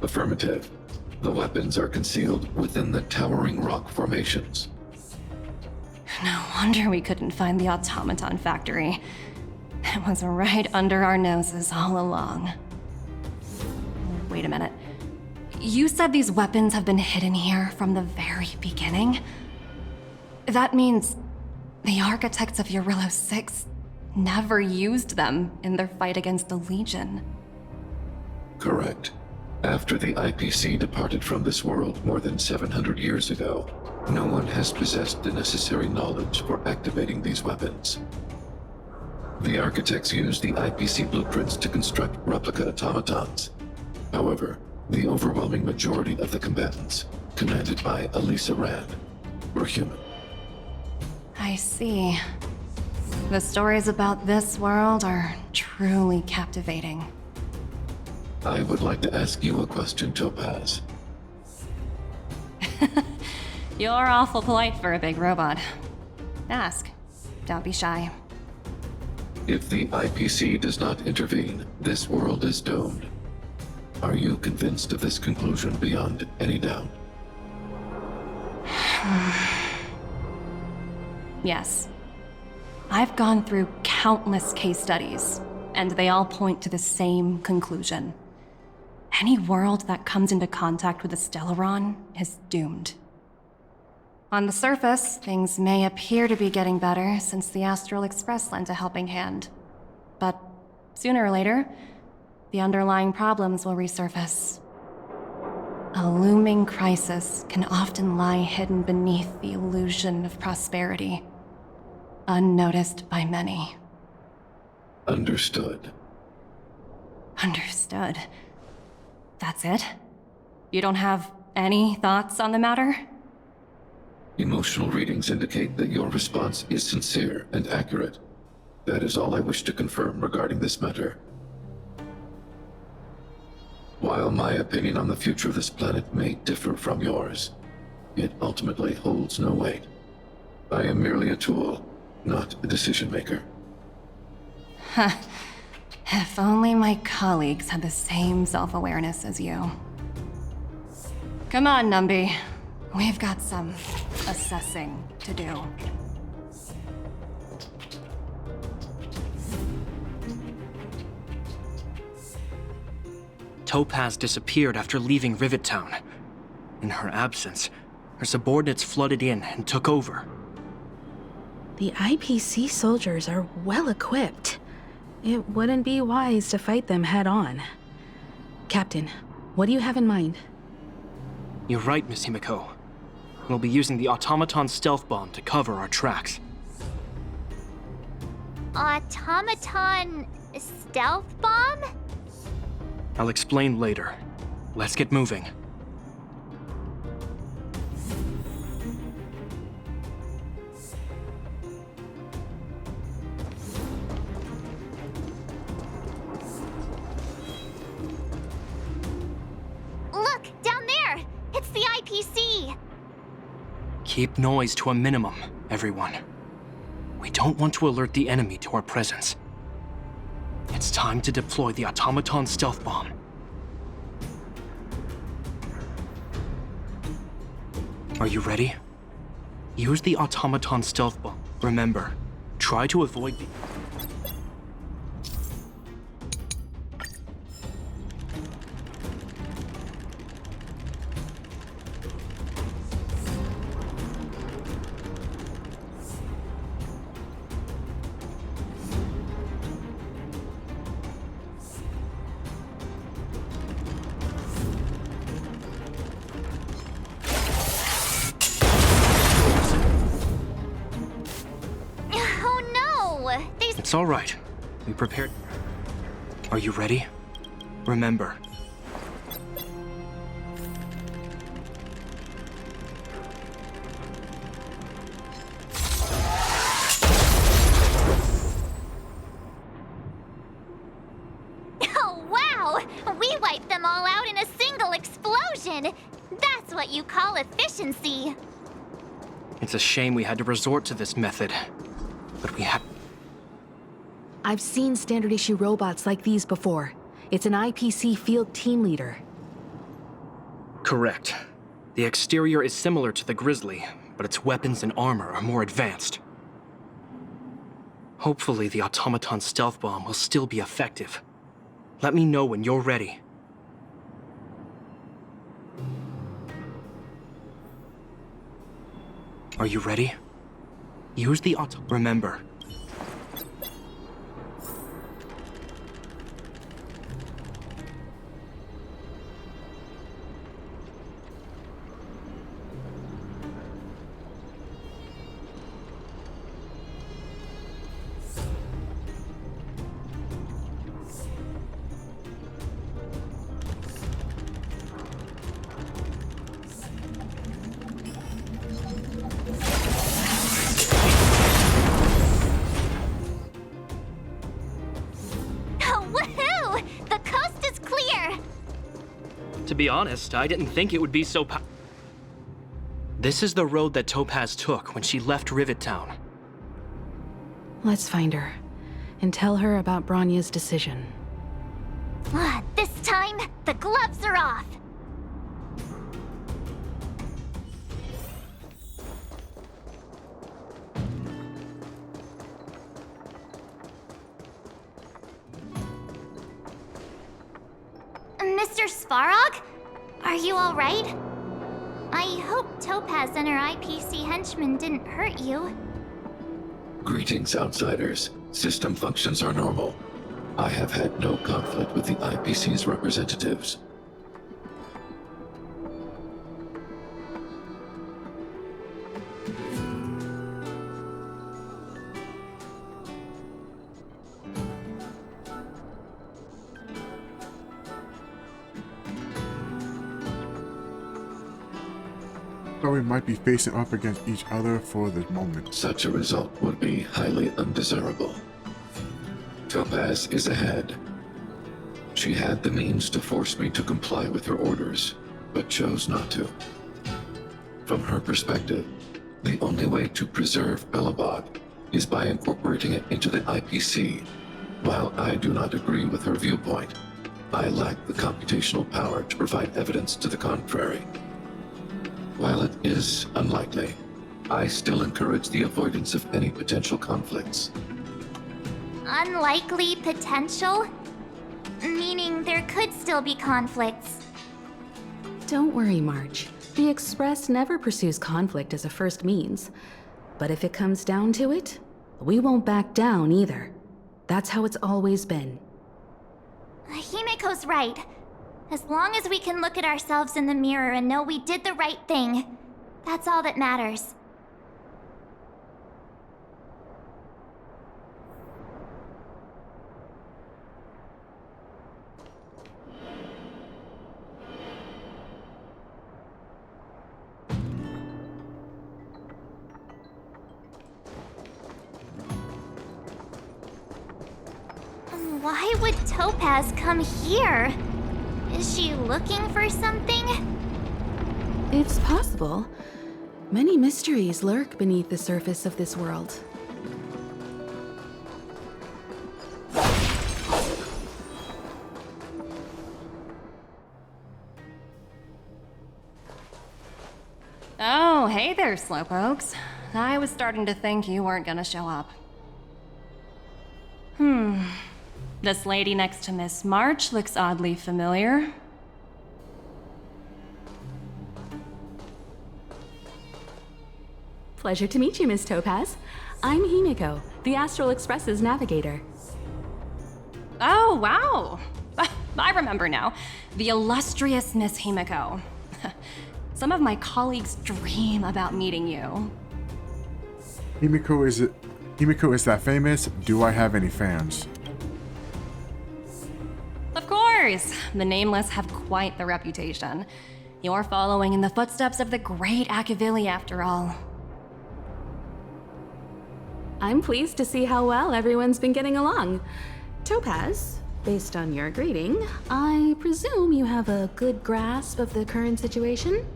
Affirmative. The weapons are concealed within the towering rock formations. No wonder we couldn't find the automaton factory. It was right under our noses all along. Wait a minute. You said these weapons have been hidden here from the very beginning? That means the architects of Eurillo 6 never used them in their fight against the Legion. Correct. After the IPC departed from this world more than 700 years ago, no one has possessed the necessary knowledge for activating these weapons. The architects used the IPC blueprints to construct replica automatons. However, the overwhelming majority of the combatants, commanded by Elisa Rand, were human. I see. The stories about this world are truly captivating. I would like to ask you a question, Topaz. You're awful polite for a big robot. Ask. Don't be shy. If the IPC does not intervene, this world is doomed. Are you convinced of this conclusion beyond any doubt? Yes. I've gone through countless case studies, and they all point to the same conclusion. Any world that comes into contact with a Stellaron is doomed. On the surface, things may appear to be getting better since the Astral Express lent a helping hand. But sooner or later, the underlying problems will resurface. A looming crisis can often lie hidden beneath the illusion of prosperity, unnoticed by many. Understood. Understood. That's it? You don't have any thoughts on the matter? Emotional readings indicate that your response is sincere and accurate. That is all I wish to confirm regarding this matter. While my opinion on the future of this planet may differ from yours, it ultimately holds no weight. I am merely a tool, not a decision maker. Huh. If only my colleagues had the same self-awareness as you. Come on, Numby. We've got some assessing to do. Topaz disappeared after leaving Rivet Town. In her absence, her subordinates flooded in and took over. The IPC soldiers are well equipped. It wouldn't be wise to fight them head on. Captain, what do you have in mind? You're right, Miss Himiko. We'll be using the automaton stealth bomb to cover our tracks. Automaton stealth bomb? I'll explain later. Let's get moving. Look, down there! It's the IPC! Keep noise to a minimum, everyone. We don't want to alert the enemy to our presence. It's time to deploy the automaton stealth bomb. Are you ready? Use the automaton stealth bomb. Remember, try to avoid the... It's all right. We prepared. Are you ready? Remember. Oh, wow! We wiped them all out in a single explosion! That's what you call efficiency! It's a shame we had to resort to this method. But we have... I've seen standard issue robots like these before. It's an IPC field team leader. Correct. The exterior is similar to the Grizzly, but its weapons and armor are more advanced. Hopefully the automaton stealth bomb will still be effective. Let me know when you're ready. Are you ready? Use the Remember. To be honest, I didn't think it would be so This is the road that Topaz took when she left Rivet Town. Let's find her, and tell her about Bronya's decision. This time, the gloves are off! Mr. Svarog? Are you alright? I hope Topaz and her IPC henchmen didn't hurt you. Greetings, outsiders. System functions are normal. I have had no conflict with the IPC's representatives. So we might be facing up against each other for the moment. Such a result would be highly undesirable. Topaz is ahead. She had the means to force me to comply with her orders, but chose not to. From her perspective, the only way to preserve Belobog is by incorporating it into the IPC. While I do not agree with her viewpoint, I lack the computational power to provide evidence to the contrary. While it is unlikely, I still encourage the avoidance of any potential conflicts. Unlikely potential? Meaning there could still be conflicts. Don't worry, March. The Express never pursues conflict as a first means. But if it comes down to it, we won't back down either. That's how it's always been. Himiko's right. As long as we can look at ourselves in the mirror and know we did the right thing, that's all that matters. Why would Topaz come here? Is she looking for something? It's possible. Many mysteries lurk beneath the surface of this world. Oh, hey there, Slowpokes. I was starting to think you weren't gonna show up. This lady next to Miss March looks oddly familiar. Pleasure to meet you, Miss Topaz. I'm Himiko, the Astral Express's navigator. Oh, wow! I remember now. The illustrious Miss Himiko. Some of my colleagues dream about meeting you. Himiko is that famous? Do I have any fans? Of course! The Nameless have quite the reputation. You're following in the footsteps of the great Akavili, after all. I'm pleased to see how well everyone's been getting along. Topaz, based on your greeting, I presume you have a good grasp of the current situation?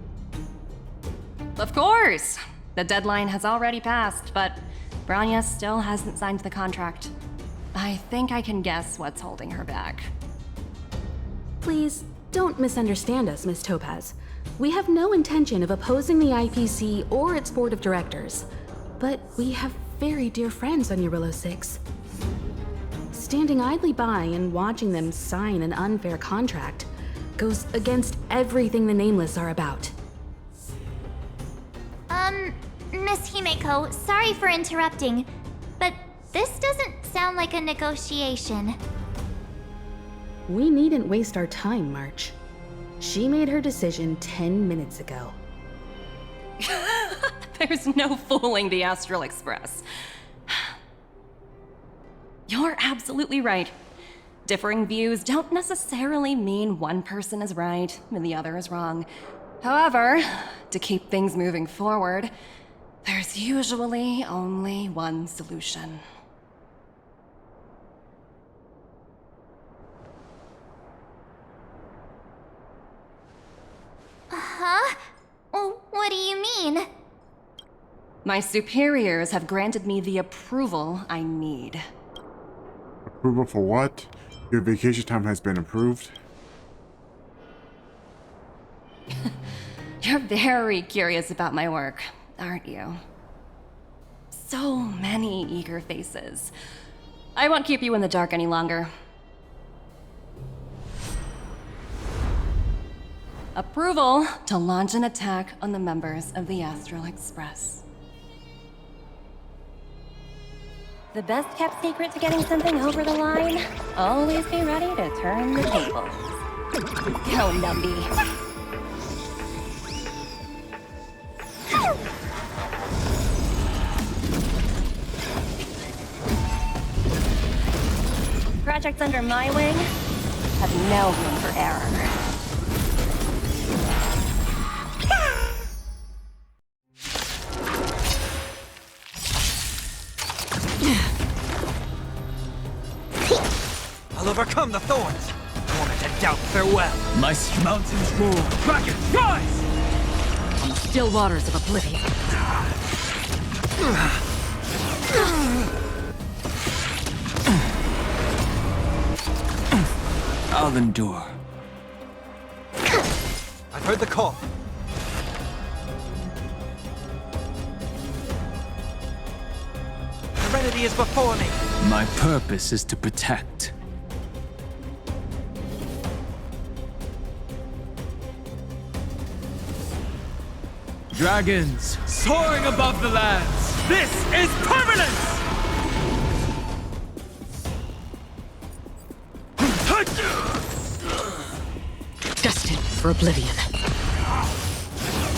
Of course! The deadline has already passed, but Branya still hasn't signed the contract. I think I can guess what's holding her back. Please, don't misunderstand us, Miss Topaz. We have no intention of opposing the IPC or its board of directors. But we have very dear friends on Eurillo 6. Standing idly by and watching them sign an unfair contract goes against everything the Nameless are about. Miss Himeko, sorry for interrupting, but this doesn't sound like a negotiation. We needn't waste our time, March. She made her decision 10 minutes ago. There's no fooling the Astral Express. You're absolutely right. Differing views don't necessarily mean one person is right and the other is wrong. However, to keep things moving forward, there's usually only one solution. Huh? What do you mean? My superiors have granted me the approval I need. Approval for what? Your vacation time has been approved? You're very curious about my work, aren't you? So many eager faces. I won't keep you in the dark any longer. Approval to launch an attack on the members of the Astral Express. The best kept secret to getting something over the line? Always be ready to turn the tables. Go, Numby. Projects under my wing have no room for error. I'll overcome the thorns. Torment and doubt farewell. My mountains roar. Dragon, rise! On the still waters of oblivion. I'll endure. I've heard the call. Serenity is before me. My purpose is to protect. Dragons soaring above the lands. This is permanence! Destined for oblivion.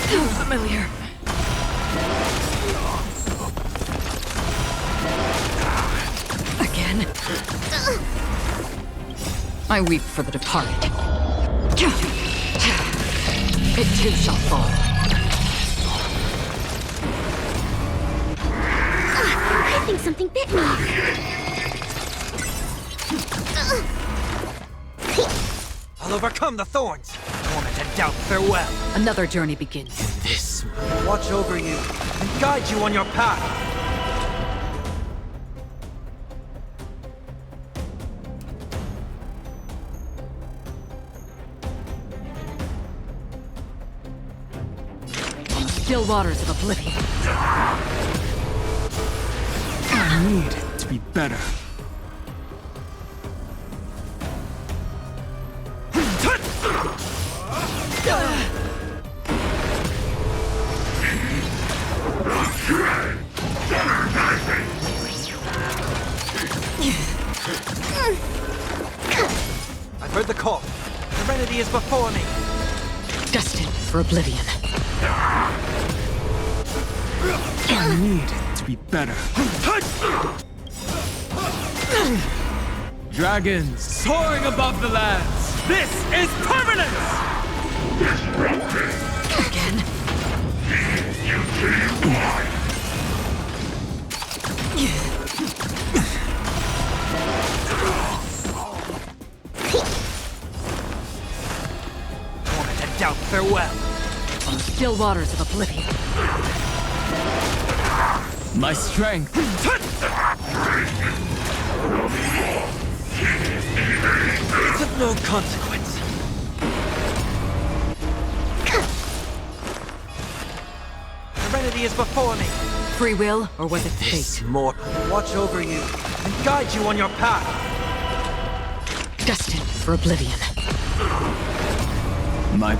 Too familiar. Again. I weep for the departed. It too shall fall. I think something bit me. I'll overcome the thorns. Torment and doubt farewell. Another journey begins. This will watch over you and guide you on your path. On the still waters of oblivion. I need to be better. I've heard the call. Serenity is before me. Destined for oblivion. I need to be better. Dragons soaring above the lands. This is permanence! Again. Torment and doubt farewell. On the still waters of oblivion. My strength. It's of no consequence. Serenity is before me. Free will, or was it This fate? more watch over you and guide you on your path. Destined for oblivion. My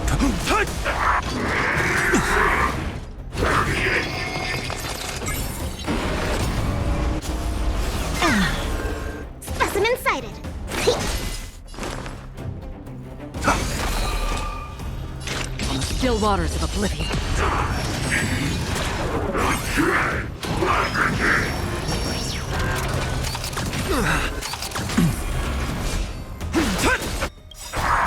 Specimen sighted. On the still waters of oblivion.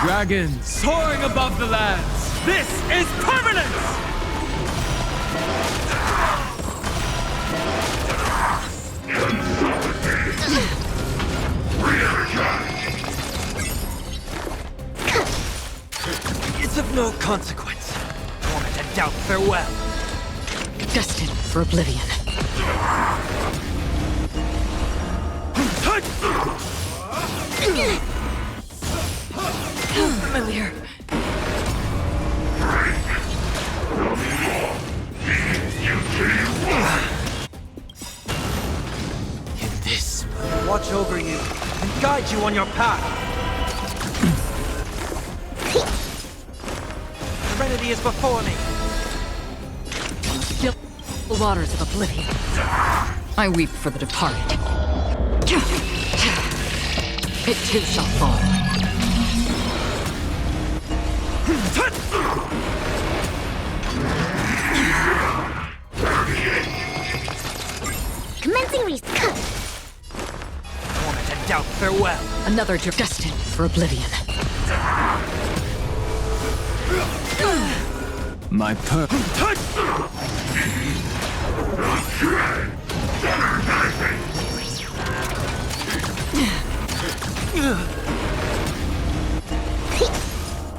Dragons soaring above the lands. This is permanence! It's of no consequence. Torment and doubt farewell. Destined for oblivion. Too familiar. In this, watch over you and guide you on your path. Serenity is before me. On the still waters of oblivion. I weep for the departed. It too shall fall. Commencing race. Moment to doubt farewell. Another destined for oblivion. My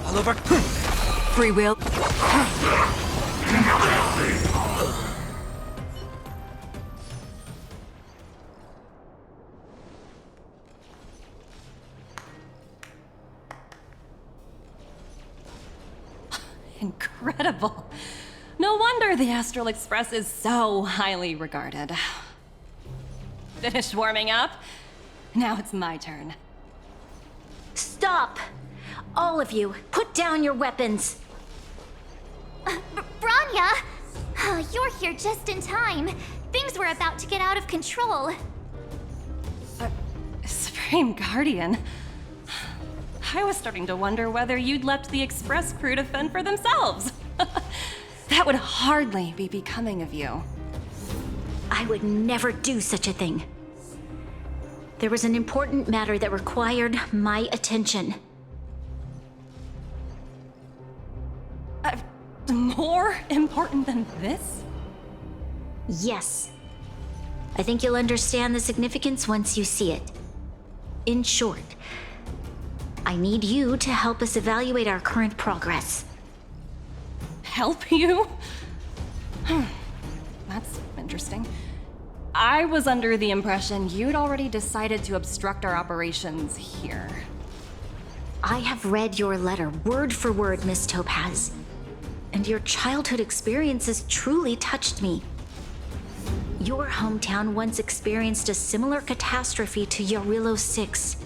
All over. Free will. Incredible. No wonder the Astral Express is so highly regarded. Finished warming up? Now it's my turn. Stop! All of you, put down your weapons. Branya! You're here just in time. Things were about to get out of control. Supreme Guardian. I was starting to wonder whether you'd left the Express crew to fend for themselves. That would hardly be becoming of you. I would never do such a thing. There was an important matter that required my attention. More important than this? Yes. I think you'll understand the significance once you see it. In short, I need you to help us evaluate our current progress. Help you? That's interesting. I was under the impression you'd already decided to obstruct our operations here. I have read your letter word for word, Miss Topaz. And your childhood experiences truly touched me. Your hometown once experienced a similar catastrophe to Yarillo 6.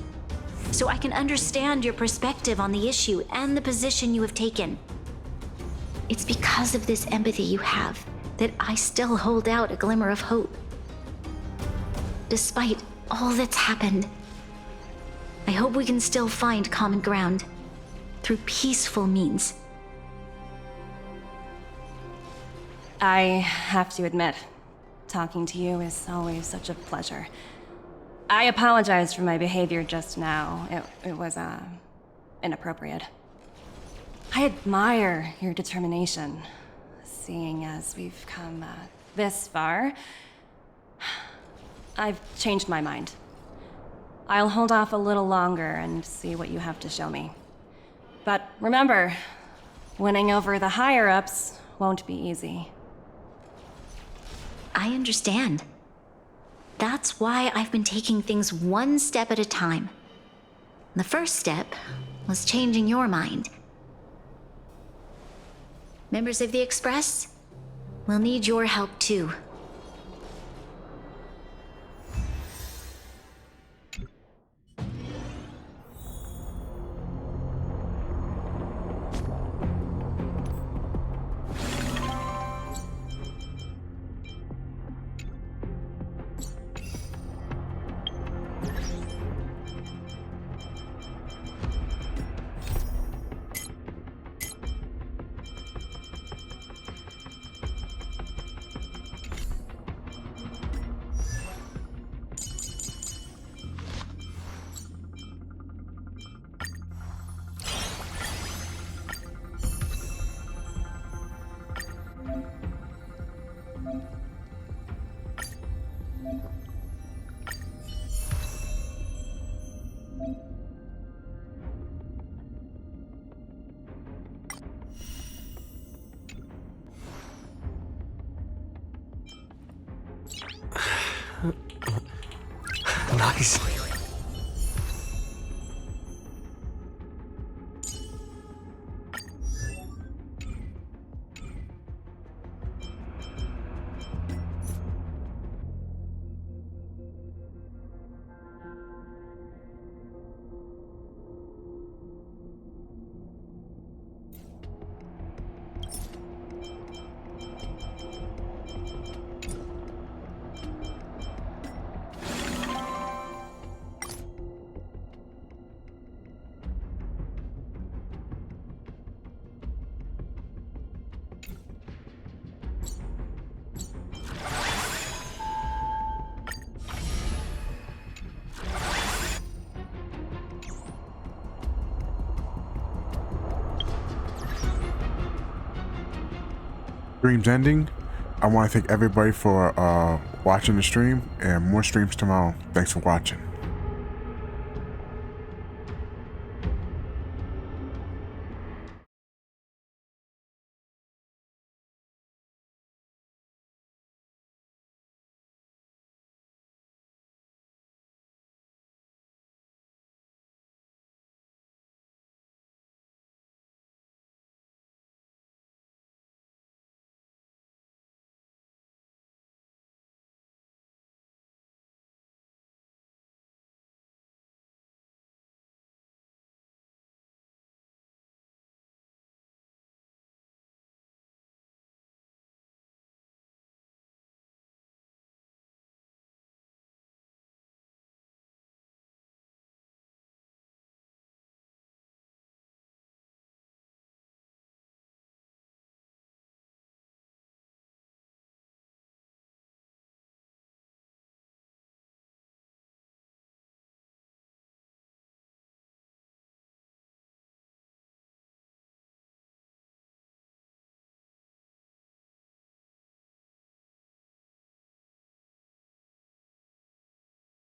So I can understand your perspective on the issue and the position you have taken. It's because of this empathy you have that I still hold out a glimmer of hope. Despite all that's happened, I hope we can still find common ground through peaceful means. I have to admit, talking to you is always such a pleasure. I apologize for my behavior just now. It was, inappropriate. I admire your determination, seeing as we've come, this far. I've changed my mind. I'll hold off a little longer and see what you have to show me. But remember, winning over the higher-ups won't be easy. I understand. That's why I've been taking things one step at a time. The first step was changing your mind. Members of the Express, we'll need your help too. Nice. stream's ending. I want to thank everybody for watching the stream, and more streams tomorrow. Thanks for watching.